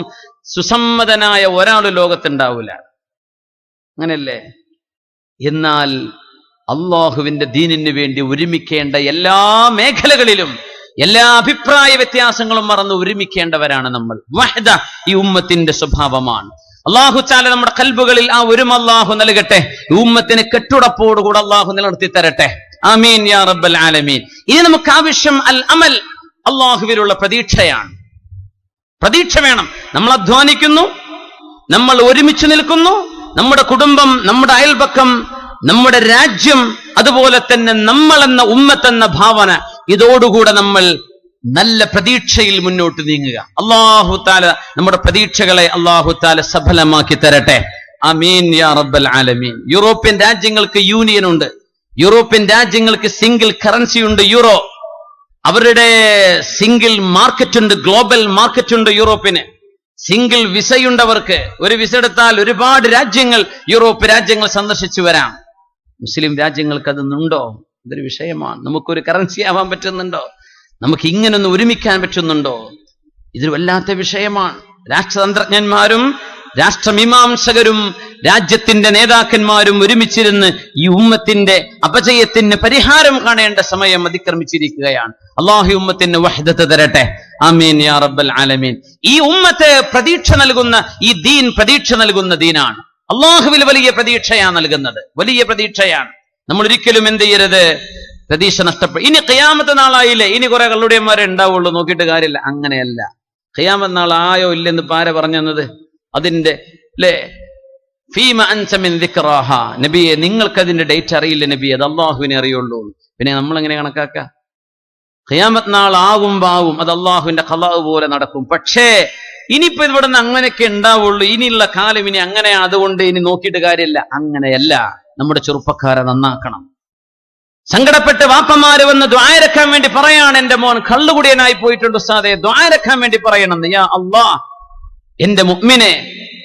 സുസമ്മതനായ ഒരാൾ ലോകത്തുണ്ടാവില്ല, അങ്ങനല്ലേ? എന്നാൽ അള്ളാഹുവിന്റെ ദീനിന് വേണ്ടി ഒരുമിക്കേണ്ട എല്ലാ മേഖലകളിലും എല്ലാ അഭിപ്രായ വ്യത്യാസങ്ങളും മറന്ന് ഒരുമിക്കേണ്ടവരാണ് നമ്മൾ. വഹദ ഈ ഉമ്മത്തിന്റെ സ്വഭാവമാണ്. അള്ളാഹു തആല നമ്മുടെ ഖൽബുകളിൽ ആ ഒരുമ അള്ളാഹു നൽകട്ടെ. ഈ ഉമ്മത്തിന് കെട്ടുടപ്പോടുകൂടെ അള്ളാഹു നിലനിർത്തി തരട്ടെ. ആമീൻ യാ റബ്ബൽ ആലമീൻ. ഇനി നമുക്ക് ആവശ്യം അൽ അമൽ, അള്ളാഹുവിലുള്ള പ്രതീക്ഷയാണ്. പ്രതീക്ഷ വേണം. നമ്മൾ അധ്വാനിക്കുന്നു, നമ്മൾ ഒരുമിച്ച് നിൽക്കുന്നു, നമ്മുടെ കുടുംബം, നമ്മുടെ അയൽപക്കം, നമ്മുടെ രാജ്യം, അതുപോലെ തന്നെ നമ്മളെന്ന ഉമ്മത്തെന്ന ഭാവന, ഇതോടുകൂടെ നമ്മൾ നല്ല പ്രതീക്ഷയിൽ മുന്നോട്ട് നീങ്ങുക. അല്ലാഹു തആല നമ്മുടെ പ്രതീക്ഷകളെ അല്ലാഹു തആല സഫലമാക്കി തരട്ടെ. ആമീൻ യാ റബ്ബൽ ആലമീൻ. യൂറോപ്യൻ രാജ്യങ്ങൾക്ക് യൂണിയൻ ഉണ്ട്, യൂറോപ്യൻ രാജ്യങ്ങൾക്ക് സിംഗിൾ കറൻസി ഉണ്ട്, യൂറോ. അവരുടെ സിംഗിൾ മാർക്കറ്റ് ഉണ്ട്, ഗ്ലോബൽ മാർക്കറ്റ് ഉണ്ട്. യൂറോപ്പിന് സിംഗിൾ വിസയുണ്ട്. അവർക്ക് ഒരു വിസ എടുത്താൽ ഒരുപാട് രാജ്യങ്ങൾ, യൂറോപ്പ് രാജ്യങ്ങൾ സന്ദർശിച്ചു വരാം. മുസ്ലിം രാജ്യങ്ങൾക്ക് അതൊന്നുണ്ടോ? ഇതൊരു വിഷയമാണ്. നമുക്കൊരു കറൻസി ആവാൻ പറ്റുന്നുണ്ടോ? നമുക്ക് ഇങ്ങനൊന്ന് ഒരുമിക്കാൻ പറ്റുന്നുണ്ടോ? ഇതൊരു വല്ലാത്ത വിഷയമാണ്. രാഷ്ട്രതന്ത്രജ്ഞന്മാരും രാഷ്ട്രമീമാംസകരും രാജ്യത്തിന്റെ നേതാക്കന്മാരും ഒരുമിച്ചിരുന്ന് ഈ ഉമ്മത്തിന്റെ അപജയത്തിന് പരിഹാരം കാണേണ്ട സമയം അതിക്രമിച്ചിരിക്കുകയാണ്. അല്ലാഹു ഉമ്മത്തിന് വഹ്ദത്ത് തരട്ടെ. ആമീൻ യാ റബ്ബൽ ആലമീൻ. ഈ ഉമ്മത്തെ പ്രതീക്ഷ നൽകുന്ന ഈ ദീൻ പ്രതീക്ഷ നൽകുന്ന ദീനാണ്. അള്ളാഹുവിൽ വലിയ പ്രതീക്ഷയാണ് നൽകുന്നത്, വലിയ പ്രതീക്ഷയാണ്. നമ്മൾ ഒരിക്കലും എന്ത് ചെയ്യരുത്, പ്രതീക്ഷ നഷ്ടപ്പെടും. ഇനി ഖിയാമത്ത് നാളായില്ലേ, ഇനി കുറെ കള്ളുടിയന്മാരെ ഉണ്ടാവുള്ളൂ, നോക്കിയിട്ട് കാര്യമില്ല. അങ്ങനെയല്ല. ഖിയാമത്ത് നാളായോ ഇല്ലെന്ന് പാര പറഞ്ഞു തന്നത് അതിന്റെ അല്ലേ? ഫീമ അൻത മിൻ ദിക്റാഹ, നബിയെ നിങ്ങൾക്ക് അതിന്റെ ഡേറ്റ് അറിയില്ല നബിയെ, അത് അള്ളാഹുവിനെ അറിയുള്ളൂ. പിന്നെ നമ്മൾ എങ്ങനെ കണക്കാക്ക? ഖിയാമത്ത് നാൾ ആവും, അത് അള്ളാഹുവിന്റെ ഖളാ പോലെ നടക്കും. പക്ഷേ ഇനിയിപ്പോ ഇവിടെ നിന്ന് അങ്ങനെയൊക്കെ ഉണ്ടാവുള്ളൂ, ഇനിയുള്ള കാലം ഇനി അങ്ങനെയാണ്, അതുകൊണ്ട് ഇനി നോക്കിയിട്ട് കാര്യമില്ല. അങ്ങനെയല്ല. നമ്മുടെ ചെറുപ്പക്കാരെ നന്നാക്കണം. സങ്കടപ്പെട്ട് വാപ്പമാര് വന്ന് ദുആരക്കാൻ വേണ്ടി പറയാണ്, എന്റെ മോൻ കള്ളുകുടിയനായി പോയിട്ടുണ്ട് ഉസ്താദേ, ദുആരക്കാൻ വേണ്ടി പറയണം. യാ അല്ലാഹ്, എന്റെ മുഅ്മിനെ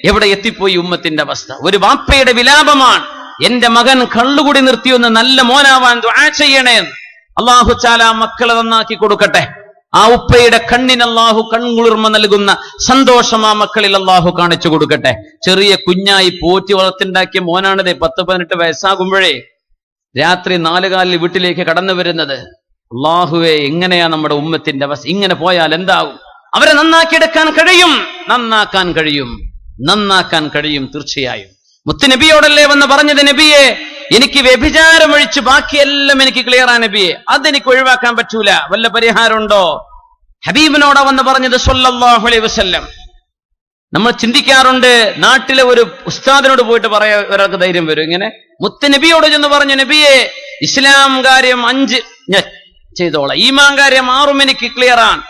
എവിടെ എത്തിപ്പോയി ഉമ്മത്തിന്റെ അവസ്ഥ? ഒരു വാപ്പയുടെ വിലാപമാണ്. എന്റെ മകൻ കള്ളുകുടി നിർത്തിയൊന്ന് നല്ല മോനാവാൻ ദുആ ചെയ്യണേ. അല്ലാഹു തആല മക്കളെ നന്നാക്കി കൊടുക്കട്ടെ. ആ ഉപ്പയുടെ കണ്ണിന് അല്ലാഹു കൺകുളിർമ നൽകുന്ന സന്തോഷം ആ മക്കളിൽ അല്ലാഹു കാണിച്ചു കൊടുക്കട്ടെ. ചെറിയ കുഞ്ഞായി പോറ്റി വളർത്തിണ്ടാക്കിയ മോനാണിത്. 10-18 വയസ്സാകുമ്പോഴേ രാത്രി 4 കാലിൽ വീട്ടിലേക്ക് കടന്നു വരുന്നത്. അല്ലാഹുവേ, എങ്ങനെയാ നമ്മുടെ ഉമ്മത്തിന്റെ അവസ്ഥ? ഇങ്ങനെ പോയാൽ എന്താകും? അവരെ നന്നാക്കിയെടുക്കാൻ കഴിയും, നന്നാക്കാൻ കഴിയും തീർച്ചയായും. മുത്തുനബിയോടല്ലേ വന്ന് പറഞ്ഞത്, നബിയെ എനിക്ക് വ്യഭിചാരം ഒഴിച്ച് ബാക്കിയെല്ലാം എനിക്ക് ക്ലിയറാ നബിയെ, അതെനിക്ക് ഒഴിവാക്കാൻ പറ്റൂല, വല്ല പരിഹാരമുണ്ടോ? ഹബീബിനോടാ വന്ന് പറഞ്ഞത് സ്വല്ലല്ലാഹു അലൈഹി വസല്ലം. നമ്മൾ ചിന്തിക്കാറുണ്ട്, നാട്ടിലെ ഒരു ഉസ്താദിനോട് പോയിട്ട് പറയാ ഒരാൾക്ക് ധൈര്യം വരും. ഇങ്ങനെ മുത്തുനബിയോട് ചെന്ന് പറഞ്ഞു, നബിയെ ഇസ്ലാം കാര്യം 5 ഞാൻ ചെയ്തോളാം, ഈമാൻ കാര്യം 6 എനിക്ക് ക്ലിയറാണ്,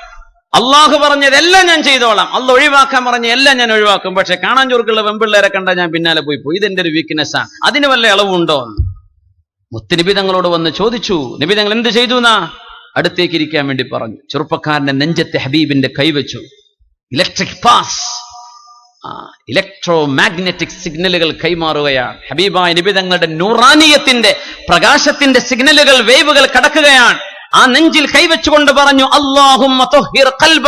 അള്ളാഹു പറഞ്ഞതെല്ലാം ഞാൻ ചെയ്തോളാം, അള്ള ഒഴിവാക്കാൻ പറഞ്ഞ എല്ലാം ഞാൻ ഒഴിവാക്കും, പക്ഷെ കാണാൻ ചുരുക്കുള്ള വെമ്പിള്ളേരെ കണ്ടാൽ ഞാൻ പിന്നാലെ പോയി ഇതെന്റെ ഒരു വീക്ക്നെസ് ആണ്, അതിന് വല്ല ഇളവുണ്ടോ? മുത്തുനബി തങ്ങളോട് വന്ന് ചോദിച്ചു. നബി തങ്ങൾ എന്ത് ചെയ്തു എന്നാ? അടുത്തേക്ക് ഇരിക്കാൻ വേണ്ടി പറഞ്ഞു. ചെറുപ്പക്കാരന്റെ നെഞ്ചത്തെ ഹബീബിന്റെ കൈവച്ചു. ഇലക്ട്രിക് പാസ്, ഇലക്ട്രോ മാഗ്നറ്റിക് സിഗ്നലുകൾ കൈമാറുകയാണ്. ഹബീബായ നബി തങ്ങളുടെ നൂറാനിയത്തിന്റെ പ്രകാശത്തിന്റെ സിഗ്നലുകൾ, വേവുകൾ കടക്കുകയാണ്. ആ നെഞ്ചിൽ കൈവച്ചുകൊണ്ട് പറഞ്ഞു, അല്ലാഹുമ്മ തുഹ്ഹിർ ഖൽബ,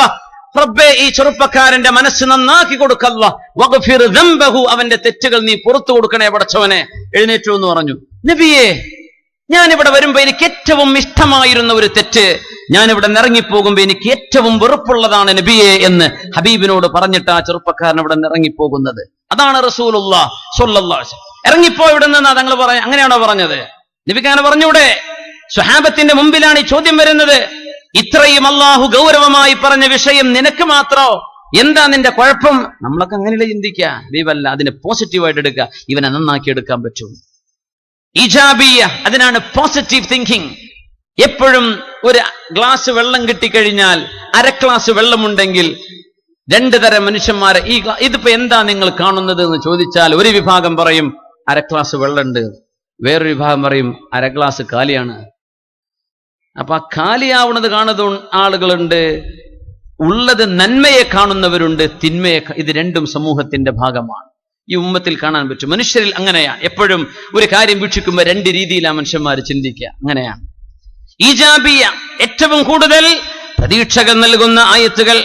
റബ്ബേ ഈ ചെറുപ്പക്കാരന്റെ മനസ്സ് നന്നാക്കി കൊടുക്കല്ല, വഗ്ഫിർ ദംബഹു, അവന്റെ തെറ്റുകൾ നീ പുറത്തു കൊടുക്കണേ പടച്ചവനെ. എഴുന്നേറ്റു എന്ന് പറഞ്ഞു. നബിയെ, ഞാനിവിടെ വരുമ്പോ എനിക്ക് ഏറ്റവും ഇഷ്ടമായിരുന്ന ഒരു തെറ്റ്, ഞാനിവിടെ ഇറങ്ങിപ്പോകുമ്പോ എനിക്ക് ഏറ്റവും വെറുപ്പുള്ളതാണ് നബിയെ എന്ന് ഹബീബിനോട് പറഞ്ഞിട്ട് ആ ചെറുപ്പക്കാരൻ ഇവിടെ ഇറങ്ങിപ്പോകുന്നത്. അതാണ് റസൂലുള്ളാഹി സ്വല്ലല്ലാഹു അലൈഹി വസല്ലം. ഇറങ്ങിപ്പോ ഇവിടെ നിന്ന് തങ്ങൾ പറയാ, അങ്ങനെയാണോ പറഞ്ഞത്? നബിക്ക് അങ്ങനെ പറഞ്ഞൂടെ? സ്വഹാബത്തിന്റെ മുമ്പിലാണ് ഈ ചോദ്യം വരുന്നത്. ഇത്രയും അല്ലാഹു ഗൗരവമായി പറഞ്ഞ വിഷയം നിനക്ക് മാത്രോ? എന്താ നിന്റെ കുഴപ്പം? നമ്മളൊക്കെ അങ്ങനെയല്ലേ ചിന്തിക്കുക. ഹബീബല്ല, അതിനെ പോസിറ്റീവായിട്ട് എടുക്കുക, ഇവനെ നന്നാക്കി എടുക്കാൻ പറ്റും. ഇജാബിയ, അതിനാണ് പോസിറ്റീവ് തിങ്കിങ്. എപ്പോഴും ഒരു ഗ്ലാസ് വെള്ളം കിട്ടിക്കഴിഞ്ഞാൽ, 1/2 ഗ്ലാസ് വെള്ളമുണ്ടെങ്കിൽ 2 തരം മനുഷ്യന്മാരെ ഇതിപ്പോ എന്താ നിങ്ങൾ കാണുന്നത് എന്ന് ചോദിച്ചാൽ, ഒരു വിഭാഗം പറയും 1/2 ഗ്ലാസ് വെള്ളമുണ്ട്, വേറൊരു വിഭാഗം പറയും 1/2 ഗ്ലാസ് കാലിയാണ്. അപ്പൊ ആ കാലിയാവുന്നത് കാണുന്ന ആളുകളുണ്ട്, ഉള്ളത് നന്മയെ കാണുന്നവരുണ്ട്, തിന്മയെ. ഇത് രണ്ടും സമൂഹത്തിന്റെ ഭാഗമാണ്. ഈ ഉമ്മത്തിൽ കാണാൻ പറ്റും. മനുഷ്യരിൽ അങ്ങനെയാണ്. എപ്പോഴും ഒരു കാര്യം വീക്ഷിക്കുമ്പോൾ 2 രീതിയിലാണ് മനുഷ്യന്മാർ ചിന്തിക്കുക. അങ്ങനെയാണ്. ഈജാബിയ, ഏറ്റവും കൂടുതൽ പ്രതീക്ഷകൾ നൽകുന്ന ആയത്തുകൾ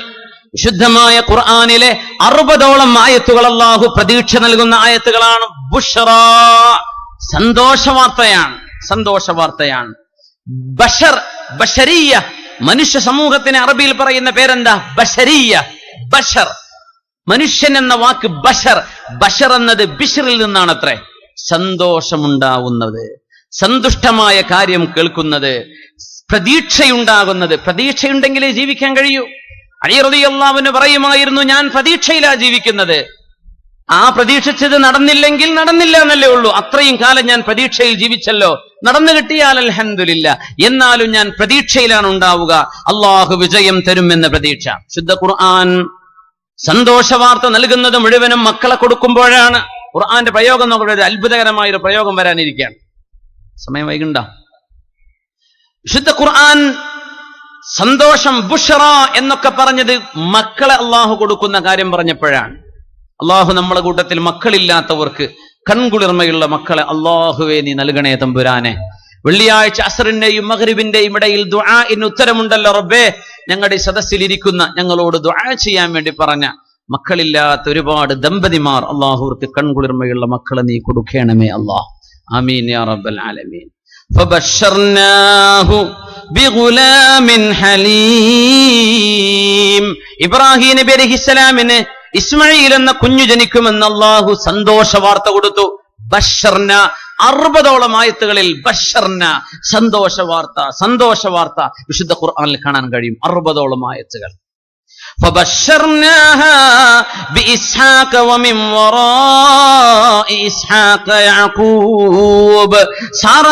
വിശുദ്ധമായ ഖുർആനിലെ 60ഓളം ആയത്തുകൾ അല്ലാഹു പ്രതീക്ഷ നൽകുന്ന ആയത്തുകളാണ്. ബുഷ്റ, സന്തോഷവാർത്തയാണ്. ബഷർ, ബഷരിയ, മനുഷ്യ സമൂഹത്തിന് അറബിയിൽ പറയുന്ന പേരെന്താ? ബഷരിയ, ബഷർ. മനുഷ്യൻ എന്ന വാക്ക് ബഷർ, ബഷർ എന്നത് ബിഷറിൽ നിന്നാണ് അത്രേ. സന്തോഷമുണ്ടാവുന്നത്, സന്തുഷ്ടമായ കാര്യം കേൾക്കുന്നത്, പ്രതീക്ഷയുണ്ടാകുന്നത്. പ്രതീക്ഷയുണ്ടെങ്കിലേ ജീവിക്കാൻ കഴിയൂ. അലി റളിയല്ലാഹു അൻഹു പറയുമായിരുന്നു, ഞാൻ പ്രതീക്ഷയിലാ ജീവിക്കുന്നത്. ആ പ്രതീക്ഷിച്ചത് നടന്നില്ലെങ്കിൽ നടന്നില്ല എന്നല്ലേ ഉള്ളൂ. അത്രയും കാലം ഞാൻ പ്രതീക്ഷയിൽ ജീവിച്ചല്ലോ, നടന്നു കിട്ടിയാൽ അൽഹംദുലില്ലാ, എന്നാലും ഞാൻ പ്രതീക്ഷയിലാണ് ഉണ്ടാവുക, അള്ളാഹു വിജയം തരുമെന്ന പ്രതീക്ഷ. ശുദ്ധ ഖുർആൻ സന്തോഷവാർത്ത നൽകുന്നത് മുഴുവനും മക്കളെ കൊടുക്കുമ്പോഴാണ്. ഖുർആന്റെ പ്രയോഗം നോക്കുമ്പോൾ ഒരു അത്ഭുതകരമായൊരു പ്രയോഗം വരാനിരിക്കുകയാണ്. സമയം വൈകണ്ട. വിശുദ്ധ ഖുർആൻ സന്തോഷം, ബുഷ്റ എന്നൊക്കെ പറഞ്ഞത് മക്കളെ അള്ളാഹു കൊടുക്കുന്ന കാര്യം പറഞ്ഞപ്പോഴാണ്. അള്ളാഹു നമ്മളെ കൂട്ടത്തിൽ മക്കളില്ലാത്തവർക്ക് കൺകുളിർമയുള്ള മക്കളെ അള്ളാഹുവേ നീ നൽകണേ തമ്പുരാനെ. വെള്ളിയാഴ്ച അസ്റിന്റെയും മഗ്രിബിന്റെയും ഇടയിൽ ദുആഇന് ഉത്തരമുണ്ടല്ലോ റബ്ബേ. ഞങ്ങളുടെ സദസ്സിലിരിക്കുന്ന ഞങ്ങളോട് ദുആ ചെയ്യാൻ വേണ്ടി പറഞ്ഞ മക്കളില്ലാത്ത ഒരുപാട് ദമ്പതിമാർ, അള്ളാഹുർക്ക് കൺകുളിർമയുള്ള മക്കളെ നീ കൊടുക്കണമേ അല്ലാഹ്. ആമീൻ യാ റബ്ബൽ ആലമീൻ. ഫബശ്ശർനാഹു ബിഗുലാമിൻ ഹലീം. ഇബ്രാഹിം നബി അലൈഹിസ്സലാമിന് ഇസ്മായിൽ എന്ന കുഞ്ഞു ജനിക്കുമെന്ന് അല്ലാഹു സന്തോഷ വാർത്ത കൊടുത്തു. ബശ്ശർന, 60ഓളം ആയത്തുകളിൽ ബശ്ശർന, സന്തോഷ വാർത്ത വിശുദ്ധ ഖുർആനിൽ കാണാൻ കഴിയും. 60ഓളം ആയത്തുകൾ. فبشرناها بإسحاق ومن وراء إسحاق يعقوب. സാറ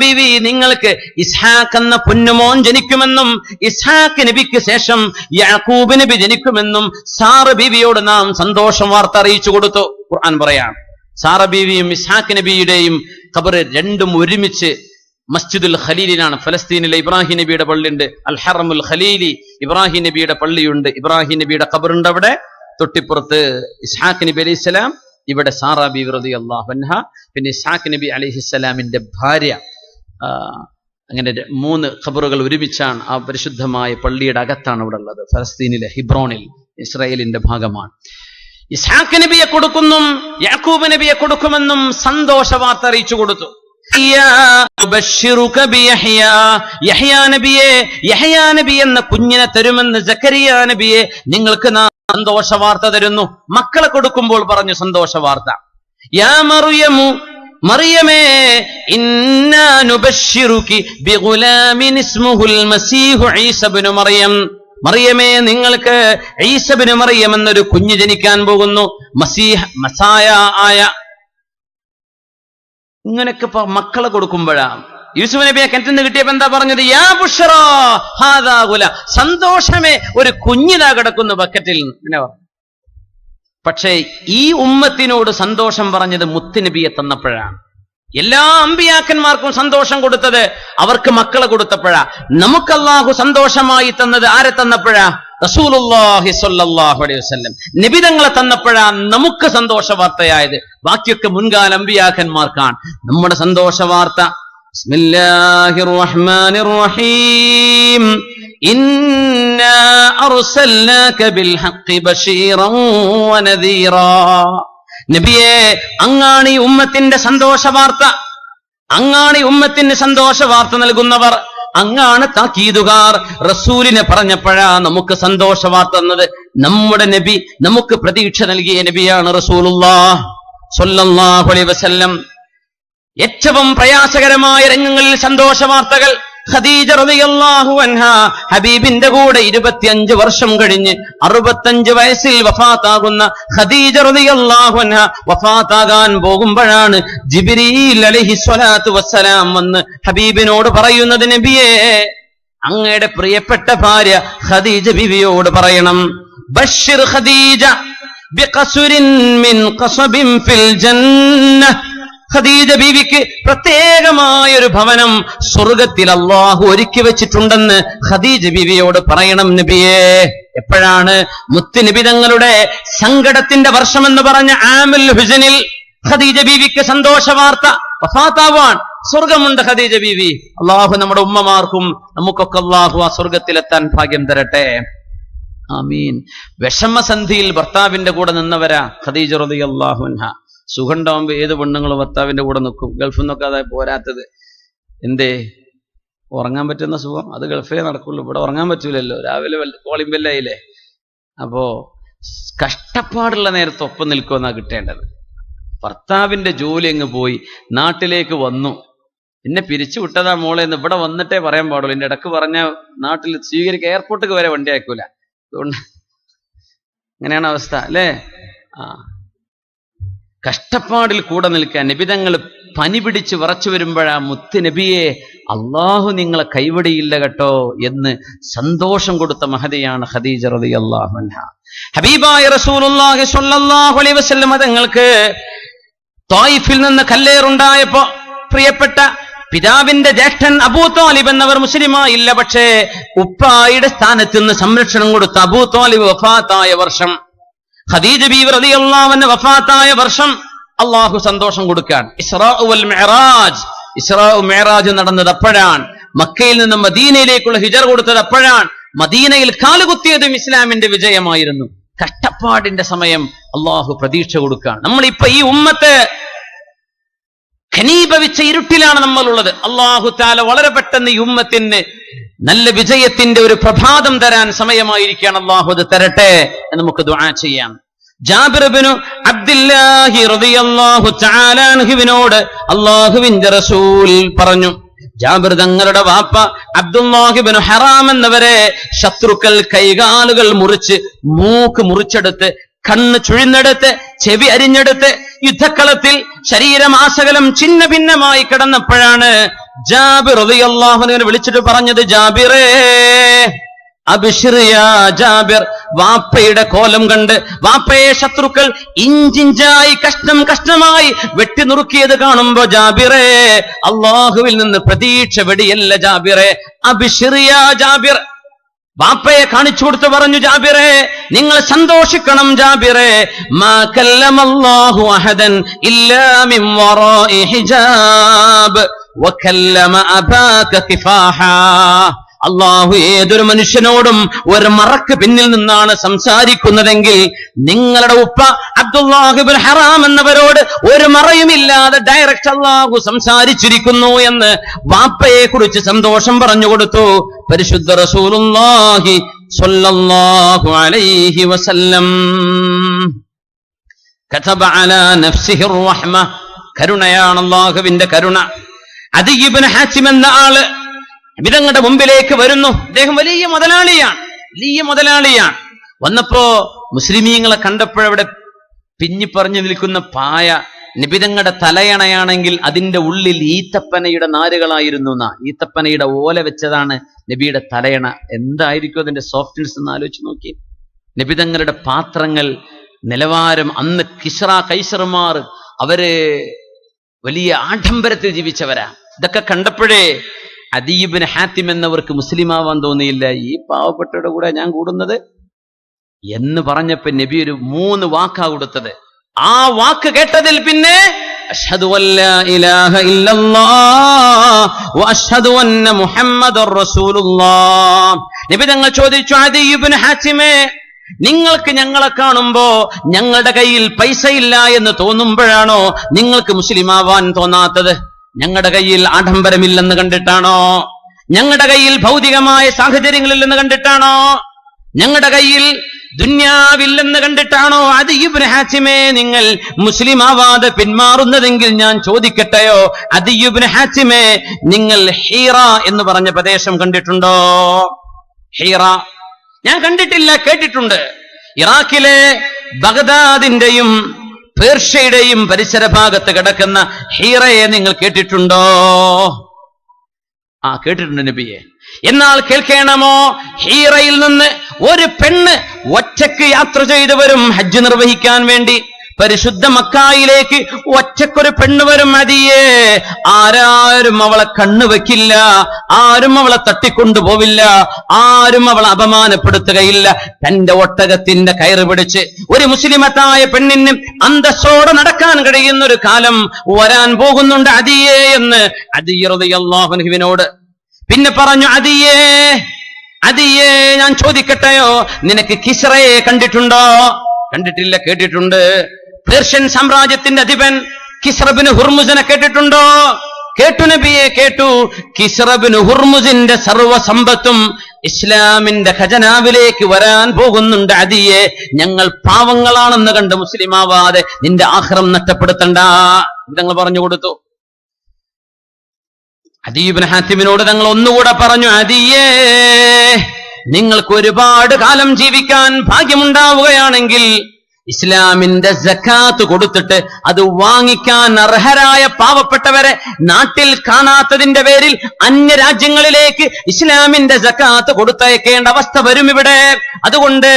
ബീവി നിങ്ങൾക്ക് ഇസ്ഹാഖ് എന്ന പൊന്നുമോൻ ജനിക്കുമെന്നും ഇസ്ഹാഖ് നബിക്ക് ശേഷം യാക്കൂബ് നബി ജനിക്കുമെന്നും സാറ ബീവിയോട് നാം സന്തോഷം വാർത്ത അറിയിച്ചു കൊടുത്തു. ഖുർആൻ പറയാണ്, സാറ ബീവിയും ഇസ്ഹാഖ് നബിയുടെയും ഖബർ രണ്ടും ഒരുമിച്ച് മസ്ജിദുൽ ഖലീലിനാണ്. ഫലസ്തീനിലെ ഇബ്രാഹിം നബിയുടെ പള്ളിയുണ്ട്, അൽ ഹറമുൽ ഖലീലി. ഇബ്രാഹിം നബിയുടെ പള്ളിയുണ്ട്, ഇബ്രാഹിം നബിയുടെ ഖബറുണ്ട് അവിടെ. തൊട്ടിപ്പുറത്ത് ഇസ്ഹാഖ് നബി അലൈഹിസ്സലാം, ഇവിടെ സാറാ ബീവി റളിയല്ലാഹു അൻഹ, പിന്നെ ഇസ്ഹാഖ് നബി അലൈഹിസ്സലാമിന്റെ ഭാര്യ. അങ്ങനെ 3 ഖബറുകൾ ഒരുമിച്ചാണ്. ആ പരിശുദ്ധമായ പള്ളിയുടെ അകത്താണ് ഇവിടെ ഉള്ളത്, ഫലസ്തീനിലെ ഹിബ്രോണിൽ, ഇസ്രായേലിന്റെ ഭാഗമാണ്. ഇസ്ഹാഖ് നബിയെ കൊടുക്കുന്നും യാക്കൂബ് നബിയെ കൊടുക്കുമെന്നും സന്തോഷ വാർത്ത അറിയിച്ചു കൊടുത്തു. യഹ്യാ നബി എന്ന കുഞ്ഞിനെ തരുമെന്ന് സക്കരിയ നബിയെ നിങ്ങൾക്ക് സന്തോഷ വാർത്ത തരുന്നു. മക്കളെ കൊടുക്കുമ്പോൾ പറഞ്ഞു സന്തോഷ വാർത്ത. യാ മറിയമു, മറിയമേ, ഇന്നാ നുബശ്ശിറുകി ബിഗുലാമിൻ ഇസ്മുഹുൽ മസീഹു ഈസ ഇബ്നു മറിയം. മറിയമേ, നിങ്ങൾക്ക് ഈസ ഇബ്നു മറിയം എന്നൊരു കുഞ്ഞ് ജനിക്കാൻ പോകുന്നു, മസീഹ്, മസായ ആയ. ഇങ്ങനെയൊക്കെ മക്കളെ കൊടുക്കുമ്പോഴാ യൂസുഫ് നബിയെ കിണറ്റിന്ന് കിട്ടിയപ്പോ എന്താ പറഞ്ഞത്? യാ ബുശ്റാ ഹാദാ ഗുലാം, സന്തോഷമേ, ഒരു കുഞ്ഞിതാ കിടക്കുന്നു ബക്കറ്റിൽ. ഇങ്ങനെ പറഞ്ഞു. പക്ഷേ ഈ ഉമ്മത്തിനോട് സന്തോഷം പറഞ്ഞത് മുത്തുനബിയെ തന്നപ്പോഴാണ്. എല്ലാ അമ്പിയാക്കന്മാർക്കും സന്തോഷം കൊടുത്തത് അവർക്ക് മക്കളെ കൊടുത്തപ്പോഴാ. നമുക്ക് അല്ലാഹു സന്തോഷമായി തന്നത് ആരെ തന്നപ്പോഴാ? റസൂലുള്ളാഹി സ്വല്ലല്ലാഹു അലൈഹി വസല്ലം നബിതങ്ങളെ തന്നപ്പോഴാ നമുക്ക് സന്തോഷ വാർത്തയായത്. ബാക്കിയൊക്കെ മുൻകാല അമ്പിയാക്കന്മാർക്കാണ്. നമ്മുടെ സന്തോഷ വാർത്ത ബിസ്മില്ലാഹിർ റഹ്മാനിർ റഹീം, ഇന്നാ അർസൽനാക ബിൽ ഹഖ് ബശീറൻ വനദീറാ. നബിയെ, അങ്ങാണ് ഈ ഉമ്മത്തിന്റെ സന്തോഷ വാർത്ത, അങ്ങാണ് ഈ ഉമ്മത്തിന് സന്തോഷ വാർത്ത നൽകുന്നവർ, അങ്ങാണ് താക്കീതുകാർ. റസൂലിനെ പറഞ്ഞപ്പോഴാ നമുക്ക് സന്തോഷ വാർത്ത തന്നത്. നമ്മുടെ നബി, നമുക്ക് പ്രതീക്ഷ നൽകിയ നബിയാണ് റസൂലുള്ളാഹ് സ്വല്ലല്ലാഹു അലൈഹി വസല്ലം. ഏറ്റവും പ്രയാസകരമായ രംഗങ്ങളിൽ സന്തോഷ വാർത്തകൾ. ഖദീജ റളിയല്ലാഹു അൻഹ ഹബീബിന്റെ കൂടെ 25 വർഷം കഴിഞ്ഞ് 65 വയസ്സിൽ വഫാത്താകുന്ന ഖദീജ റളിയല്ലാഹു അൻഹ വഫാത്താകാൻ പോകുമ്പോഴാണ് ജിബ്രീൽ അലൈഹിസ്സലാത്തു വസ്സലാം വന്ന് ഹബീബിനോട് പറയുന്നത്, നബിയേ, അങ്ങയുടെ പ്രിയപ്പെട്ട ഭാര്യ ഖദീജ ബിവിയോട് പറയണം, ബശ്ശിർ ഖദീജ ബിഖസ്റിൻ മിൻ ഖസബിൻ ഫിൽ ജന്ന. ഖദീജ ബീവിക്ക് പ്രത്യേകമായൊരു ഭവനം സ്വർഗത്തിൽ അല്ലാഹു ഒരുക്കി വെച്ചിട്ടുണ്ടെന്ന് ഖദീജ ബീവിയോട് പറയണം നബിയേ. എപ്പോഴാണ്? മുത്തുനബി തങ്ങളുടെ സങ്കടത്തിന്റെ വർഷമെന്ന് പറഞ്ഞ ആമുൽ ഹുസ്നിൽ ഖദീജ ബീവിക്ക് സന്തോഷ വാർത്ത. വഫാത്താവാൻ സ്വർഗമുണ്ട് ഖദീജ ബീവി. അല്ലാഹു നമ്മുടെ ഉമ്മമാർക്കും നമുക്കൊക്കെ അല്ലാഹു ആ സ്വർഗത്തിലെത്താൻ ഭാഗ്യം തരട്ടെ, ആമീൻ. വിഷമസന്ധിയിൽ ഭർത്താവിന്റെ കൂടെ നിന്നവരാ ഖദീജ റളിയല്ലാഹു അൻഹ. സുഖണ്ടാവുമ്പോ ഏത് പെണ്ണുങ്ങളും ഭർത്താവിന്റെ കൂടെ നിൽക്കും. ഗൾഫിൽ നിന്നൊക്കെ അതായത് പോരാത്തത്. എന്തേ? ഉറങ്ങാൻ പറ്റുന്ന സുഖം അത് ഗൾഫിലേ നടക്കുള്ളൂ, ഇവിടെ ഉറങ്ങാൻ പറ്റൂലല്ലോ. രാവിലെ കോളിംഗ് ബെല്ലായില്ലേ. അപ്പോ കഷ്ടപ്പാടുള്ള നേരത്ത് ഒപ്പം നിൽക്കുമെന്നാ കിട്ടേണ്ടത്. ഭർത്താവിന്റെ ജോലി അങ്ങ് പോയി നാട്ടിലേക്ക് വന്നു, എന്നെ പിരിച്ചു വിട്ടതാ മോളെ എന്ന് ഇവിടെ വന്നിട്ടേ പറയാൻ പാടുള്ളൂ. എന്റെ ഇടക്ക് പറഞ്ഞ നാട്ടിൽ സ്വീകരിക്കുക, എയർപോർട്ടിലേക്ക് വരെ വണ്ടി അയക്കൂല. അതുകൊണ്ട് അങ്ങനെയാണ് അവസ്ഥ അല്ലേ? കഷ്ടപ്പാടിൽ കൂടെ നിൽക്കാൻ നബിതങ്ങൾ പനി പിടിച്ച് വിറച്ചു വരുമ്പോഴാ മുത്ത് നബിയെ, അള്ളാഹു നിങ്ങളെ കൈവിടിയില്ല കേട്ടോ എന്ന് സന്തോഷം കൊടുത്ത മഹതിയാണ് ഖദീജ റളിയല്ലാഹു അൻഹ. ഹബീബായ റസൂലുള്ളാഹി സ്വല്ലല്ലാഹു അലൈഹി വസല്ലം തങ്ങൾക്ക് ത്വായിഫിൽ നിന്ന് കല്ലേറുണ്ടായപ്പോ പ്രിയപ്പെട്ട പിതാവിന്റെ ജ്യേഷ്ഠൻ അബൂ ത്വാലിബ് എന്നവർ മുസ്ലിമായില്ല. പക്ഷേ ഉപ്പായുടെ സ്ഥാനത്ത് നിന്ന് സംരക്ഷണം കൊടുത്ത അബൂ ത്വാലിബ് വഫാത്തായ വർഷം, ഖദീജ ബീവി റളിയല്ലാഹു അൻഹ വഫാത്തായ വർഷം അല്ലാഹു സന്തോഷം കൊടുക്കാൻ ഇസ്റാ വൽ മിഅ്റാജ്. ഇസ്റാ മിഅ്റാജ് നടന്നത് അപ്പോഴാണ്. മക്കയിൽ നിന്ന് മദീനയിലേക്കുള്ള ഹിജറ കൊടുത്തത് അപ്പോഴാണ്. മദീനയിൽ കാലുകുത്തിയതും ഇസ്ലാമിന്റെ വിജയമായിരുന്നു. കഷ്ടപ്പാടിന്റെ സമയം അല്ലാഹു പ്രതീക്ഷ കൊടുക്കാൻ. നമ്മളിപ്പോ ഈ ഉമ്മത്ത് ഖനീഭവിച്ച ഇരുട്ടിലാണ് നമ്മളുള്ളത്. അല്ലാഹു തആല വളരെ പെട്ടെന്ന് ഈ ഉമ്മത്തിന് നല്ല വിജയത്തിന്റെ ഒരു പ്രഭാതം തരാൻ സമയമായിരിക്കുകയാണ്. അല്ലാഹു അത് തരട്ടെ എന്ന് നമുക്ക് ദുആ ചെയ്യാം. ജാബിർ ഇബ്നു അബ്ദുല്ലാഹി റളിയല്ലാഹു തആല അൻഹുവിനോട് അല്ലാഹുവിന്റെ റസൂൽ പറഞ്ഞു, ജാബിർ തങ്ങളുടെ വാപ്പ അബ്ദുല്ലാഹി ഇബ്നു ഹറാം എന്നവരെ ശത്രുക്കൾ കൈകാലുകൾ മുറിച്ച്, മൂക്ക് മുറിച്ചെടുത്ത്, കണ്ണ് ചുഴിഞ്ഞെടുത്ത്, ചെവി അരിഞ്ഞെടുത്ത് യുദ്ധക്കളത്തിൽ ശരീരമാസകലം ഛിന്ന ഭിന്നമായി കിടന്നപ്പോഴാണ് ജാബിർ റളിയല്ലാഹു അൻഹു വിളിച്ചിട്ട് പറഞ്ഞത്, ജാബിറേ, അബ്ശിർ യാ ജാബിർ. വാപ്പയുടെ കോലം കണ്ട് വാപ്പയെ ശത്രുക്കൾ ഇഞ്ചിഞ്ചായി കഷ്ണം കഷ്ണമായി വെട്ടി നുറുക്കിയത് കാണുമ്പോ, ജാബിറേ, അല്ലാഹുവിൽ നിന്ന് പ്രതീക്ഷ വെടിയല്ല ജാബിറേ, അബ്ശിർ യാ ജാബിർ, ബാപ്പയെ കാണിച്ചു കൊടുത്ത് പറഞ്ഞു, ജാബിറേ, നിങ്ങൾ സന്തോഷിക്കണം ജാബിറേ, മാ കല്ലമല്ലാഹു അഹദൻ ഇല്ലാ മിൻ വറാഇ ഹിജാബ് വകല്ലമ അബാക കിഫാഹാ. അള്ളാഹു ഏതൊരു മനുഷ്യനോടും ഒരു മറക്ക് പിന്നിൽ നിന്നാണ് സംസാരിക്കുന്നതെങ്കിൽ നിങ്ങളുടെ ഉപ്പ അബ്ദുല്ലാഹ് ഇബ്നു ഹറാം എന്നവരോട് ഒരു മറയുമില്ലാതെ ഡയറക്റ്റ് അള്ളാഹു സംസാരിച്ചിരിക്കുന്നു എന്ന് വാപ്പയെ കുറിച്ച് സന്തോഷം പറഞ്ഞു കൊടുത്തു പരിശുദ്ധ റസൂലുള്ളാഹി സ്വല്ലല്ലാഹു അലൈഹി വസല്ലം. കതബ അലാ നഫ്സിഹി റഹ്മ, കരുണയാണ് അല്ലാഹുവിന്റെ കരുണ. അദി ഇബ്നു ഹാത്തിം എന്ന ആള് നബിതങ്ങളുടെ മുമ്പിലേക്ക് വരുന്നു. അദ്ദേഹം വലിയ മുതലാളിയാണ്. വന്നപ്പോ മുസ്ലിമീങ്ങളെ കണ്ടപ്പോഴവിടെ പിഞ്ഞിപ്പറഞ്ഞു നിൽക്കുന്ന പായ നബിതങ്ങളുടെ തലയണയാണെങ്കിൽ അതിന്റെ ഉള്ളിൽ ഈത്തപ്പനയുടെ നാരുകളായിരുന്നു. ഈത്തപ്പനയുടെ ഓല വെച്ചതാണ് നബിയുടെ തലയണ. എന്തായിരിക്കും അതിന്റെ സോഫ്റ്റ്നെസ് എന്ന് ആലോചിച്ച് നോക്കി. നബിതങ്ങളുടെ പാത്രങ്ങൾ നിലവാരം. അന്ന് കിസ്റ കൈസർമാർ അവര് വലിയ ആഡംബരത്തിൽ ജീവിച്ചവരാ. ഇതൊക്കെ കണ്ടപ്പോഴേ അദി ഇബ്നു ഹാത്തിം എന്നവർക്ക് മുസ്ലിമാവാൻ തോന്നിയില്ല. ഈ പാവപ്പെട്ടവരുടെ കൂടെ ഞാൻ കൂടുന്നത് എന്ന് പറഞ്ഞപ്പോ നബി ഒരു 3 വാക്കാ കൊടുത്തത്. ആ വാക്ക് കേട്ടതിൽ പിന്നെ അശ്ഹദു അല്ലാ ഇലാഹ ഇല്ലല്ലാഹ് വ അശ്ഹദു അന്ന മുഹമ്മദർ റസൂലുള്ളാഹ്. നബി തങ്ങൾ ചോദിച്ചു, അദി ഇബ്നു ഹാത്തിമേ, നിങ്ങൾക്ക് ഞങ്ങളെ കാണുമ്പോ ഞങ്ങളുടെ കയ്യിൽ പൈസയില്ല എന്ന് തോന്നുമ്പോഴാണോ നിങ്ങൾക്ക് മുസ്ലിമാവാൻ തോന്നാത്തത്? ഞങ്ങളുടെ കയ്യിൽ ആഡംബരമില്ലെന്ന് കണ്ടിട്ടാണോ? ഞങ്ങളുടെ കയ്യിൽ ഭൗതികമായ സാഹചര്യങ്ങളില്ലെന്ന് കണ്ടിട്ടാണോ? ഞങ്ങളുടെ കയ്യിൽ ദുന്യാവില്ലെന്ന് കണ്ടിട്ടാണോ അദി ഇബ്നു ഹാത്തിമേ നിങ്ങൾ മുസ്ലിമാവാതെ പിന്മാറുന്നതെങ്കിൽ ഞാൻ ചോദിക്കട്ടെയോ, അദി ഇബ്നു ഹാത്തിമേ, നിങ്ങൾ ഹീറ എന്ന് പറഞ്ഞ പ്രദേശം കണ്ടിട്ടുണ്ടോ? ഹീറ ഞാൻ കണ്ടിട്ടില്ല, കേട്ടിട്ടുണ്ട്. ഇറാഖിലെ ബഗ്ദാദിന്റെയും പേർഷ്യയുടെയും പരിസര ഭാഗത്ത് കിടക്കുന്ന ഹീറയെ നിങ്ങൾ കേട്ടിട്ടുണ്ടോ? കേട്ടിട്ടുണ്ട് നബിയെ. എന്നാൽ കേൾക്കണമോ, ഹീറയിൽ നിന്ന് ഒരു പെണ്ണ് ഒറ്റയ്ക്ക് യാത്ര ചെയ്തു വരും ഹജ്ജ് നിർവഹിക്കാൻ വേണ്ടി. പരിശുദ്ധ മക്കായിലേക്ക് ഒറ്റക്കൊരു പെണ്ണ് വരും. അദിയേ, ആരും അവളെ കണ്ണുവെക്കില്ല, ആരും അവളെ തട്ടിക്കൊണ്ടുപോവില്ല, ആരും അവളെ അപമാനപ്പെടുത്തുകയില്ല. തന്റെ ഒട്ടകത്തിന്റെ കയറ് പിടിച്ച് ഒരു മുസ്ലിമത്തായ പെണ്ണിന് അന്തസ്സോടെ നടക്കാൻ കഴിയുന്ന ഒരു കാലം വരാൻ പോകുന്നുണ്ട് അദിയേ എന്ന് അദി റളിയല്ലാഹു അൻഹുവിനോട് പിന്നെ പറഞ്ഞു, അദിയേ ഞാൻ ചോദിക്കട്ടെയോ, നിനക്ക് കിസ്റയെ കണ്ടിട്ടുണ്ടോ? കണ്ടിട്ടില്ല, കേട്ടിട്ടുണ്ട്. പേർഷ്യൻ സാമ്രാജ്യത്തിന്റെ അധിപൻ കിസ്റ ഇബ്നു ഹുർമുസിനെ കേട്ടിട്ടുണ്ടോ? കേട്ടു നബിയെ, കേട്ടു. കിസ്റ ഇബ്നു ഹുർമുസിന്റെ സർവ്വസമ്പത്തും ഇസ്ലാമിന്റെ ഖജനാവിലേക്ക് വരാൻ പോകുന്നുണ്ട് അദിയെ. ഞങ്ങൾ പാവങ്ങളാണെന്ന് കണ്ട് മുസ്ലിമാവാതെ നിന്റെ ആഖിറം നഷ്ടപ്പെടുത്തണ്ട തങ്ങൾ പറഞ്ഞു കൊടുത്തു. അദി ഇബ്നു ഹാത്തിമിനോട് തങ്ങൾ ഒന്നുകൂടെ പറഞ്ഞു, അദിയേ, നിങ്ങൾക്ക് ഒരുപാട് കാലം ജീവിക്കാൻ ഭാഗ്യമുണ്ടാവുകയാണെങ്കിൽ ഇസ്ലാമിന്റെ സക്കാത്ത് കൊടുത്തിട്ട് അത് വാങ്ങിക്കാൻ അർഹരായ പാവപ്പെട്ടവരെ നാട്ടിൽ കാണാത്തതിന്റെ പേരിൽ അന്യരാജ്യങ്ങളിലേക്ക് ഇസ്ലാമിന്റെ സക്കാത്ത് കൊടുത്തയക്കേണ്ട അവസ്ഥ വരും ഇവിടെ. അതുകൊണ്ട്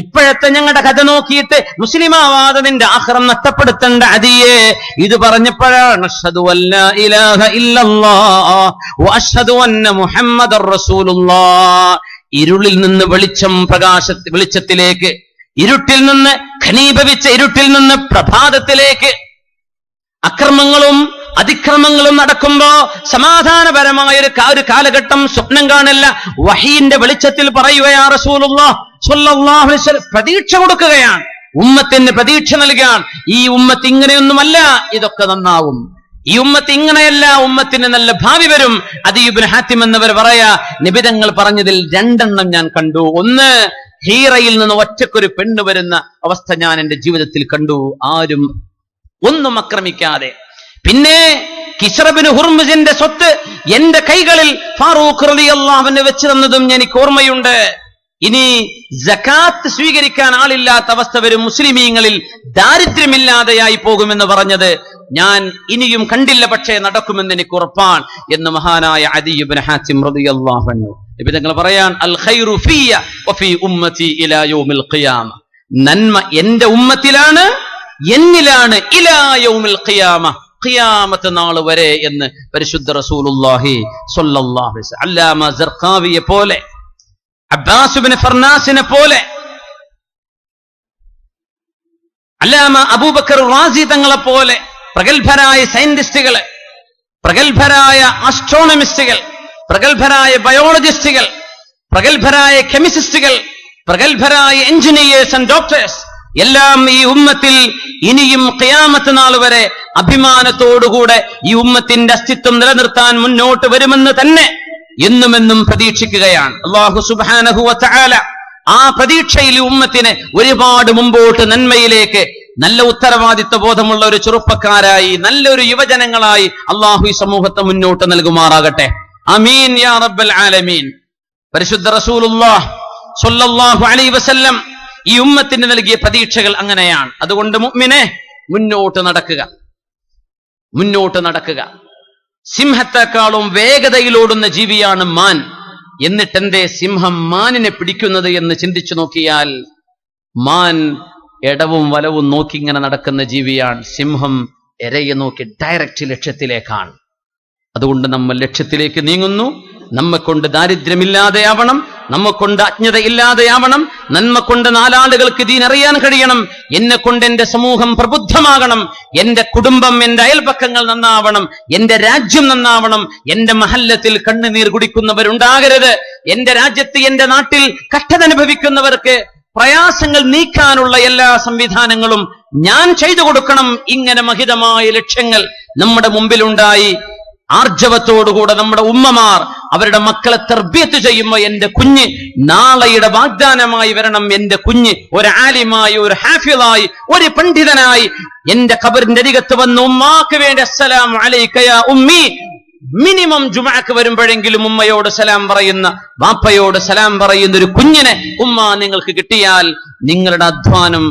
ഇപ്പോഴത്തെ ഞങ്ങളുടെ കഥ നോക്കിയിട്ട് മുസ്ലിമാവാതെ നിന്റെ ആഖിറം നഷ്ടപ്പെടുത്തേണ്ട അദിയെ. ഇത് പറഞ്ഞപ്പോഴാണ് അശ്ഹദു അല്ലാ ഇലാഹ ഇല്ലല്ലാഹ് വ അശ്ഹദു അന്ന മുഹമ്മദർ റസൂലുള്ളാഹ്. ഇരുളിൽ നിന്ന് വെളിച്ചത്തിലേക്ക്, ഇരുട്ടിൽ നിന്ന് ഘനീഭവിച്ച ഇരുട്ടിൽ നിന്ന് പ്രഭാതത്തിലേക്ക്. അക്രമങ്ങളും അതിക്രമങ്ങളും നടക്കുമ്പോ സമാധാനപരമായ ഒരു കാലഘട്ടം സ്വപ്നം കാണില്ല. വഹീന്റെ വെളിച്ചത്തിൽ പറയുകയാ റസൂലുള്ളാഹി സ്വല്ലല്ലാഹു അലൈഹി വസല്ലം പ്രതീക്ഷ കൊടുക്കുകയാണ്, ഉമ്മത്തിന് പ്രതീക്ഷ നൽകുകയാണ്. ഈ ഉമ്മത്ത് ഇങ്ങനെയൊന്നുമല്ല, ഇതൊക്കെ നന്നാവും. ഈ ഉമ്മത്ത് ഇങ്ങനെയല്ല, ഉമ്മത്തിന് നല്ല ഭാവി വരും. അദി ഇബ്നു ഹാത്തിം എന്നവർ പറയാ, നിബിതങ്ങൾ പറഞ്ഞതിൽ 2 ഞാൻ കണ്ടു. ഒന്ന്, ഹീറയിൽ നിന്ന് ഒറ്റക്കൊരു പെണ്ണ് വരുന്ന അവസ്ഥ ഞാൻ എന്റെ ജീവിതത്തിൽ കണ്ടു, ആരും ഒന്നും ആക്രമിക്കാതെ. പിന്നെ കിസ്റ ഇബ്നു ഹുർമുസിന്റെ സ്വത്ത് എന്റെ കൈകളിൽ ഫാറൂഖ് റളിയല്ലാഹു അൻഹു വെച്ച് തന്നതും എനിക്ക് ഓർമ്മയുണ്ട്. ഇനി സകാത്ത് സ്വീകരിക്കാൻ ആളില്ലാത്ത അവസ്ഥ വരും, മുസ്ലിമീങ്ങളിൽ ദാരിദ്ര്യമില്ലാതെയായി പോകുമെന്ന് പറഞ്ഞത് ഞാൻ ഇനിയും കണ്ടില്ല, പക്ഷേ നടക്കുമെന്ന് എനിക്ക് ഉറപ്പാണ് എന്ന് മഹാനായ അദി ഇബ്നു ഹാത്തിം റളിയല്ലാഹു അൻഹു നബി തങ്ങൾ പറയാൻ, അൽ ഖൈറു ഫിയ വഫി ഉമ്മതി ഇലാ യൗമിൽ ഖിയാമ. നന്മ എന്റെ ഉമ്മത്തിലാണ്, എന്നിലാണ്, ഇലാ യൗമിൽ ഖിയാമ, ഖിയാമത്ത് നാൾ വരെ എന്ന് പരിശുദ്ധ റസൂലുള്ളാഹി സ്വല്ലല്ലാഹു അലൈഹി വസല്ലം. അല്ലാമ സർഖാവിയെ പോലെ അബ്ബാസ് ഇബ്നു ഫർനാസിനെ പോലെ, അല്ലാമ അബൂബക്കർ റാസി തങ്ങളെ പോലെ പ്രഗത്ഭരായ സയന്റിസ്റ്റുകൾ, പ്രഗത്ഭരായ ആസ്ട്രോണമിസ്റ്റുകൾ, പ്രഗത്ഭരായ ബയോളജിസ്റ്റുകൾ, പ്രഗത്ഭരായ കെമിസിസ്റ്റുകൾ, പ്രഗത്ഭരായ എഞ്ചിനീയേഴ്സ് ആൻഡ് ഡോക്ടേഴ്സ് എല്ലാം ഈ ഉമ്മത്തിൽ ഇനിയും ഖിയാമത്ത് നാൾ വരെ അഭിമാനത്തോടുകൂടെ ഈ ഉമ്മത്തിന്റെ അസ്തിത്വം നിലനിർത്താൻ മുന്നോട്ട് വരുമെന്ന് തന്നെ എന്നുമെന്നും പ്രതീക്ഷിക്കുകയാണ് അല്ലാഹു സുബ്ഹാനഹു വ തആല. ആ പ്രതീക്ഷയിൽ ഉമ്മത്തിനെ ഒരുപാട് മുമ്പോട്ട് നന്മയിലേക്ക്, നല്ല ഉത്തരവാദിത്വ ബോധമുള്ള ഒരു ചെറുപ്പക്കാരായി, നല്ലൊരു യുവജനങ്ങളായി അല്ലാഹു ഈ സമൂഹത്തെ മുന്നോട്ട് നൽകുമാറാകട്ടെ. ആമീൻ യാ റബ്ബൽ ആലമീൻ. പരിശുദ്ധ റസൂലുള്ളാഹ് സ്വല്ലല്ലാഹു അലൈഹി വസല്ലം ഈ ഉമ്മത്തിന് നൽകിയ പ്രതീക്ഷകൾ അങ്ങനെയാണ്. അതുകൊണ്ട് മുഅ്മിനെ മുന്നോട്ട് നടക്കുക, മുന്നോട്ട് നടക്കുക. സിംഹത്തെക്കാളും വേഗതയിലോടുന്ന ജീവിയാണ് മാൻ. എന്നിട്ടെന്തേ സിംഹം മാനിനെ പിടിക്കുന്നത് എന്ന് ചിന്തിച്ചു നോക്കിയാൽ, മാൻ ഇടവും വലവും നോക്കി ഇങ്ങനെ നടക്കുന്ന ജീവിയാണ്. സിംഹം ഇരയെ നോക്കി ഡയറക്റ്റ് ലക്ഷ്യത്തിലേക്കാണ്. അതുകൊണ്ട് നമ്മൾ ലക്ഷ്യത്തിലേക്ക് നീങ്ങുന്നു. നമ്മെക്കൊണ്ട് ദാരിദ്ര്യമില്ലാതെയാവണം, നമ്മെക്കൊണ്ട് അജ്ഞതയില്ലാതെയാവണം, നന്മ കൊണ്ട് നാലാളുകൾക്ക് ദീൻ അറിയാൻ കഴിയണം. എന്നെ കൊണ്ട് എന്റെ സമൂഹം പ്രബുദ്ധമാകണം, എന്റെ കുടുംബം, എന്റെ അയൽപക്കങ്ങൾ നന്നാവണം, എന്റെ രാജ്യം നന്നാവണം. എന്റെ മഹല്ലത്തിൽ കണ്ണുനീർ കുടിക്കുന്നവരുണ്ടാകരുത്. എന്റെ രാജ്യത്ത്, എന്റെ നാട്ടിൽ കഷ്ടത അനുഭവിക്കുന്നവർക്ക് പ്രയാസങ്ങൾ നീക്കാനുള്ള എല്ലാ സംവിധാനങ്ങളും ഞാൻ ചെയ്തു കൊടുക്കണം. ഇങ്ങനെ മഹിതമായ ലക്ഷ്യങ്ങൾ നമ്മുടെ മുമ്പിലുണ്ടായി ആർജവത്തോടുകൂടെ നമ്മുടെ ഉമ്മമാർ അവരുടെ മക്കളെ തർബിയത്ത് ചെയ്യുമ്പോൾ എന്റെ കുഞ്ഞ് നാളെയുടെ വാഗ്ദാനമായി വരണം. എന്റെ കുഞ്ഞ് ഒരു ആലിമായി, ഒരു ഹാഫിളായി, ഒരു പണ്ഡിതനായി എന്റെ ഖബറിന്റെ അരികത്ത് വന്ന് ഉമ്മാക്ക് വേണ്ടി അസ്സലാമു അലൈക യാ ഉമ്മി, മിനിമം ജുമഅക്ക് വരുമ്പോഴെങ്കിലും ഉമ്മയോട് സലാം പറയുന്ന, വാപ്പയോട് സലാം പറയുന്ന ഒരു കുഞ്ഞിനെ ഉമ്മ നിങ്ങൾക്ക് കിട്ടിയാൽ നിങ്ങളുടെ അധ്വാനം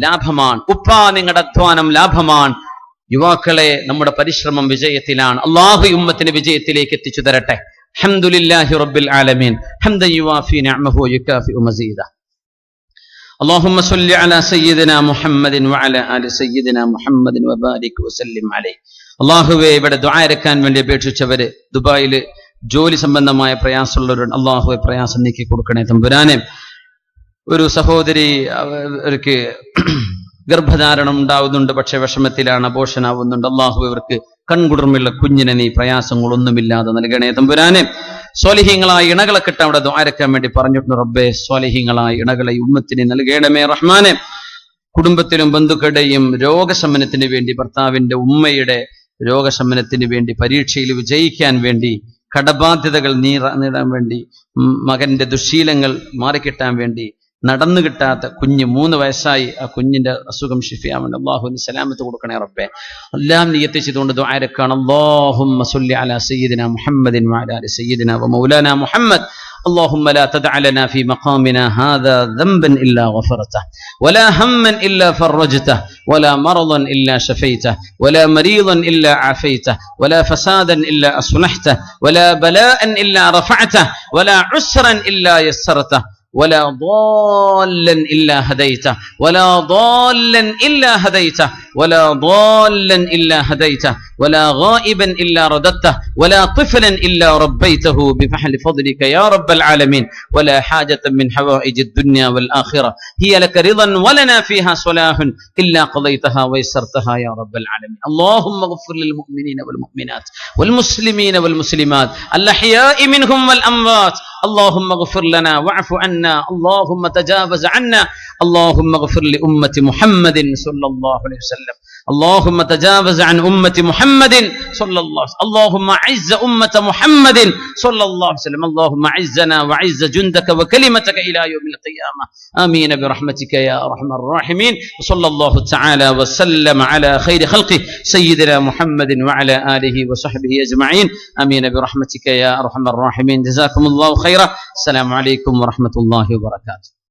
ലാഭമാണ്. ഉപ്പ, നിങ്ങളുടെ അധ്വാനം ലാഭമാണ്. യുവാക്കളെ, നമ്മുടെ പരിശ്രമം വിജയത്തിലാണ്. അല്ലാഹു ഉമ്മത്തിനെ വിജയത്തിലേക്ക് എത്തിച്ചു തരട്ടെ. അൽഹംദുലില്ലാഹി റബ്ബിൽ ആലമീൻ. ഹംദൻ യുവാഫി നിഅമഹു വയുകാഫിഉ മസീദ. اللهم صل على سيدنا محمد وعلى آل سيدنا محمد وبارك وسلم عليه. അല്ലാഹുവേ, ഇവിടെ ദുആ ഇറക്കാൻ വേണ്ടി അപേക്ഷിച്ചവര്, ദുബായില് ജോലി സംബന്ധമായ പ്രയാസമുള്ളവരുണ്ട്, അല്ലാഹുവേ പ്രയാസം നീക്കി കൊടുക്കണേ തമ്പുരാനെ. ഒരു സഹോദരി, അവർക്ക് ഗർഭധാരണം ഉണ്ടാവുന്നുണ്ട്, പക്ഷെ വിഷമത്തിലാണ്, അബോർഷൻ ആവുന്നുണ്ട്. അല്ലാഹു ഇവർക്ക് കൺകുളിർമുള്ള കുഞ്ഞിനെ നീ പ്രയാസങ്ങളൊന്നുമില്ലാതെ നൽകണേ തമ്പുരാനെ. സ്വാലിഹീങ്ങളായ ഇണകളെ കിട്ടാൻ അവിടെ ദുആ ഇറക്കാൻ വേണ്ടി പറഞ്ഞിട്ടുണ്ട്. റബ്ബേ, സ്വാലിഹീങ്ങളായ ഇണകളെ ഉമ്മത്തിനെ നൽകണമേ റഹ്മാനെ. കുടുംബത്തിലും ബന്ധുക്കളുടെയും രോഗശമനത്തിന് വേണ്ടി, ഭർത്താവിന്റെ ഉമ്മയുടെ രോഗശമനത്തിന് വേണ്ടി, പരീക്ഷയിൽ വിജയിക്കാൻ വേണ്ടി, കടബാധ്യതകൾ നേടാൻ വേണ്ടി, മകന്റെ ദുശീലങ്ങൾ മാറിക്കിട്ടാൻ വേണ്ടി, നടന്നു കിട്ടാത്ത കുഞ്ഞ് 3 വയസ്സായി, ആ കുഞ്ഞിന്റെ അസുഖം ഷിഫയാവണം. അല്ലാഹുവിന് സലാമത്ത് കൊടുക്കണേ റബ്ബേ. എല്ലാം നിയ്യത്ത് ചെയ്തുകൊണ്ട് ദുആ ഇറക്കണം. അല്ലാഹുമ്മ സ്വല്ലി അലാ സയ്യിദിനാ മുഹമ്മദിൻ വഅലാ ആലി സയ്യിദിനാ വമൗലാനാ മുഹമ്മദ്. اللهم لا تدع لنا في مقامنا هذا ذنبا إلا غفرته ولا هما إلا فرجته ولا مرضا إلا شفيته ولا مريضا إلا عافيته ولا فسادا إلا أصلحته ولا بلاء إلا رفعته ولا عسرا إلا يسرته ولا ضالا إلا هديته ولا ضالا إلا هديته ولا ضالا إلا هديته ولا غائبا إلا رددته ولا طفلا إلا ربيته بفحل فضلك يا رب العالمين ولا حاجة من حوائج الدنيا والآخرة هي لك رضا ولنا فيها صلاح إلا قضيتها ويسرتها يا رب العالمين. اللهم اغفر للمؤمنين والمؤمنات والمسلمين والمسلمات الأحياء منهم والأموات. اللهم اغفر لنا واعف عنا. اللهم تجاوز عنا. اللهم اغفر لأمة محمد صلى الله عليه وسلم. اللهم تجاوز عن أمة محمد صلى الله عليه وسلم. اللهم أعز أمة محمد صلى الله عليه وسلم. اللهم أعزنا وأعز جندك وكلمتك إلى يوم القيامة. آمين برحمتك يا أرحم الراحمين. وصلى الله تعالى وسلم على خير خلقه سيدنا محمد وعلى آله وصحبه أجمعين. آمين برحمتك يا أرحم الراحمين. جزاكم الله خيرا. السلام عليكم ورحمة الله وبركاته.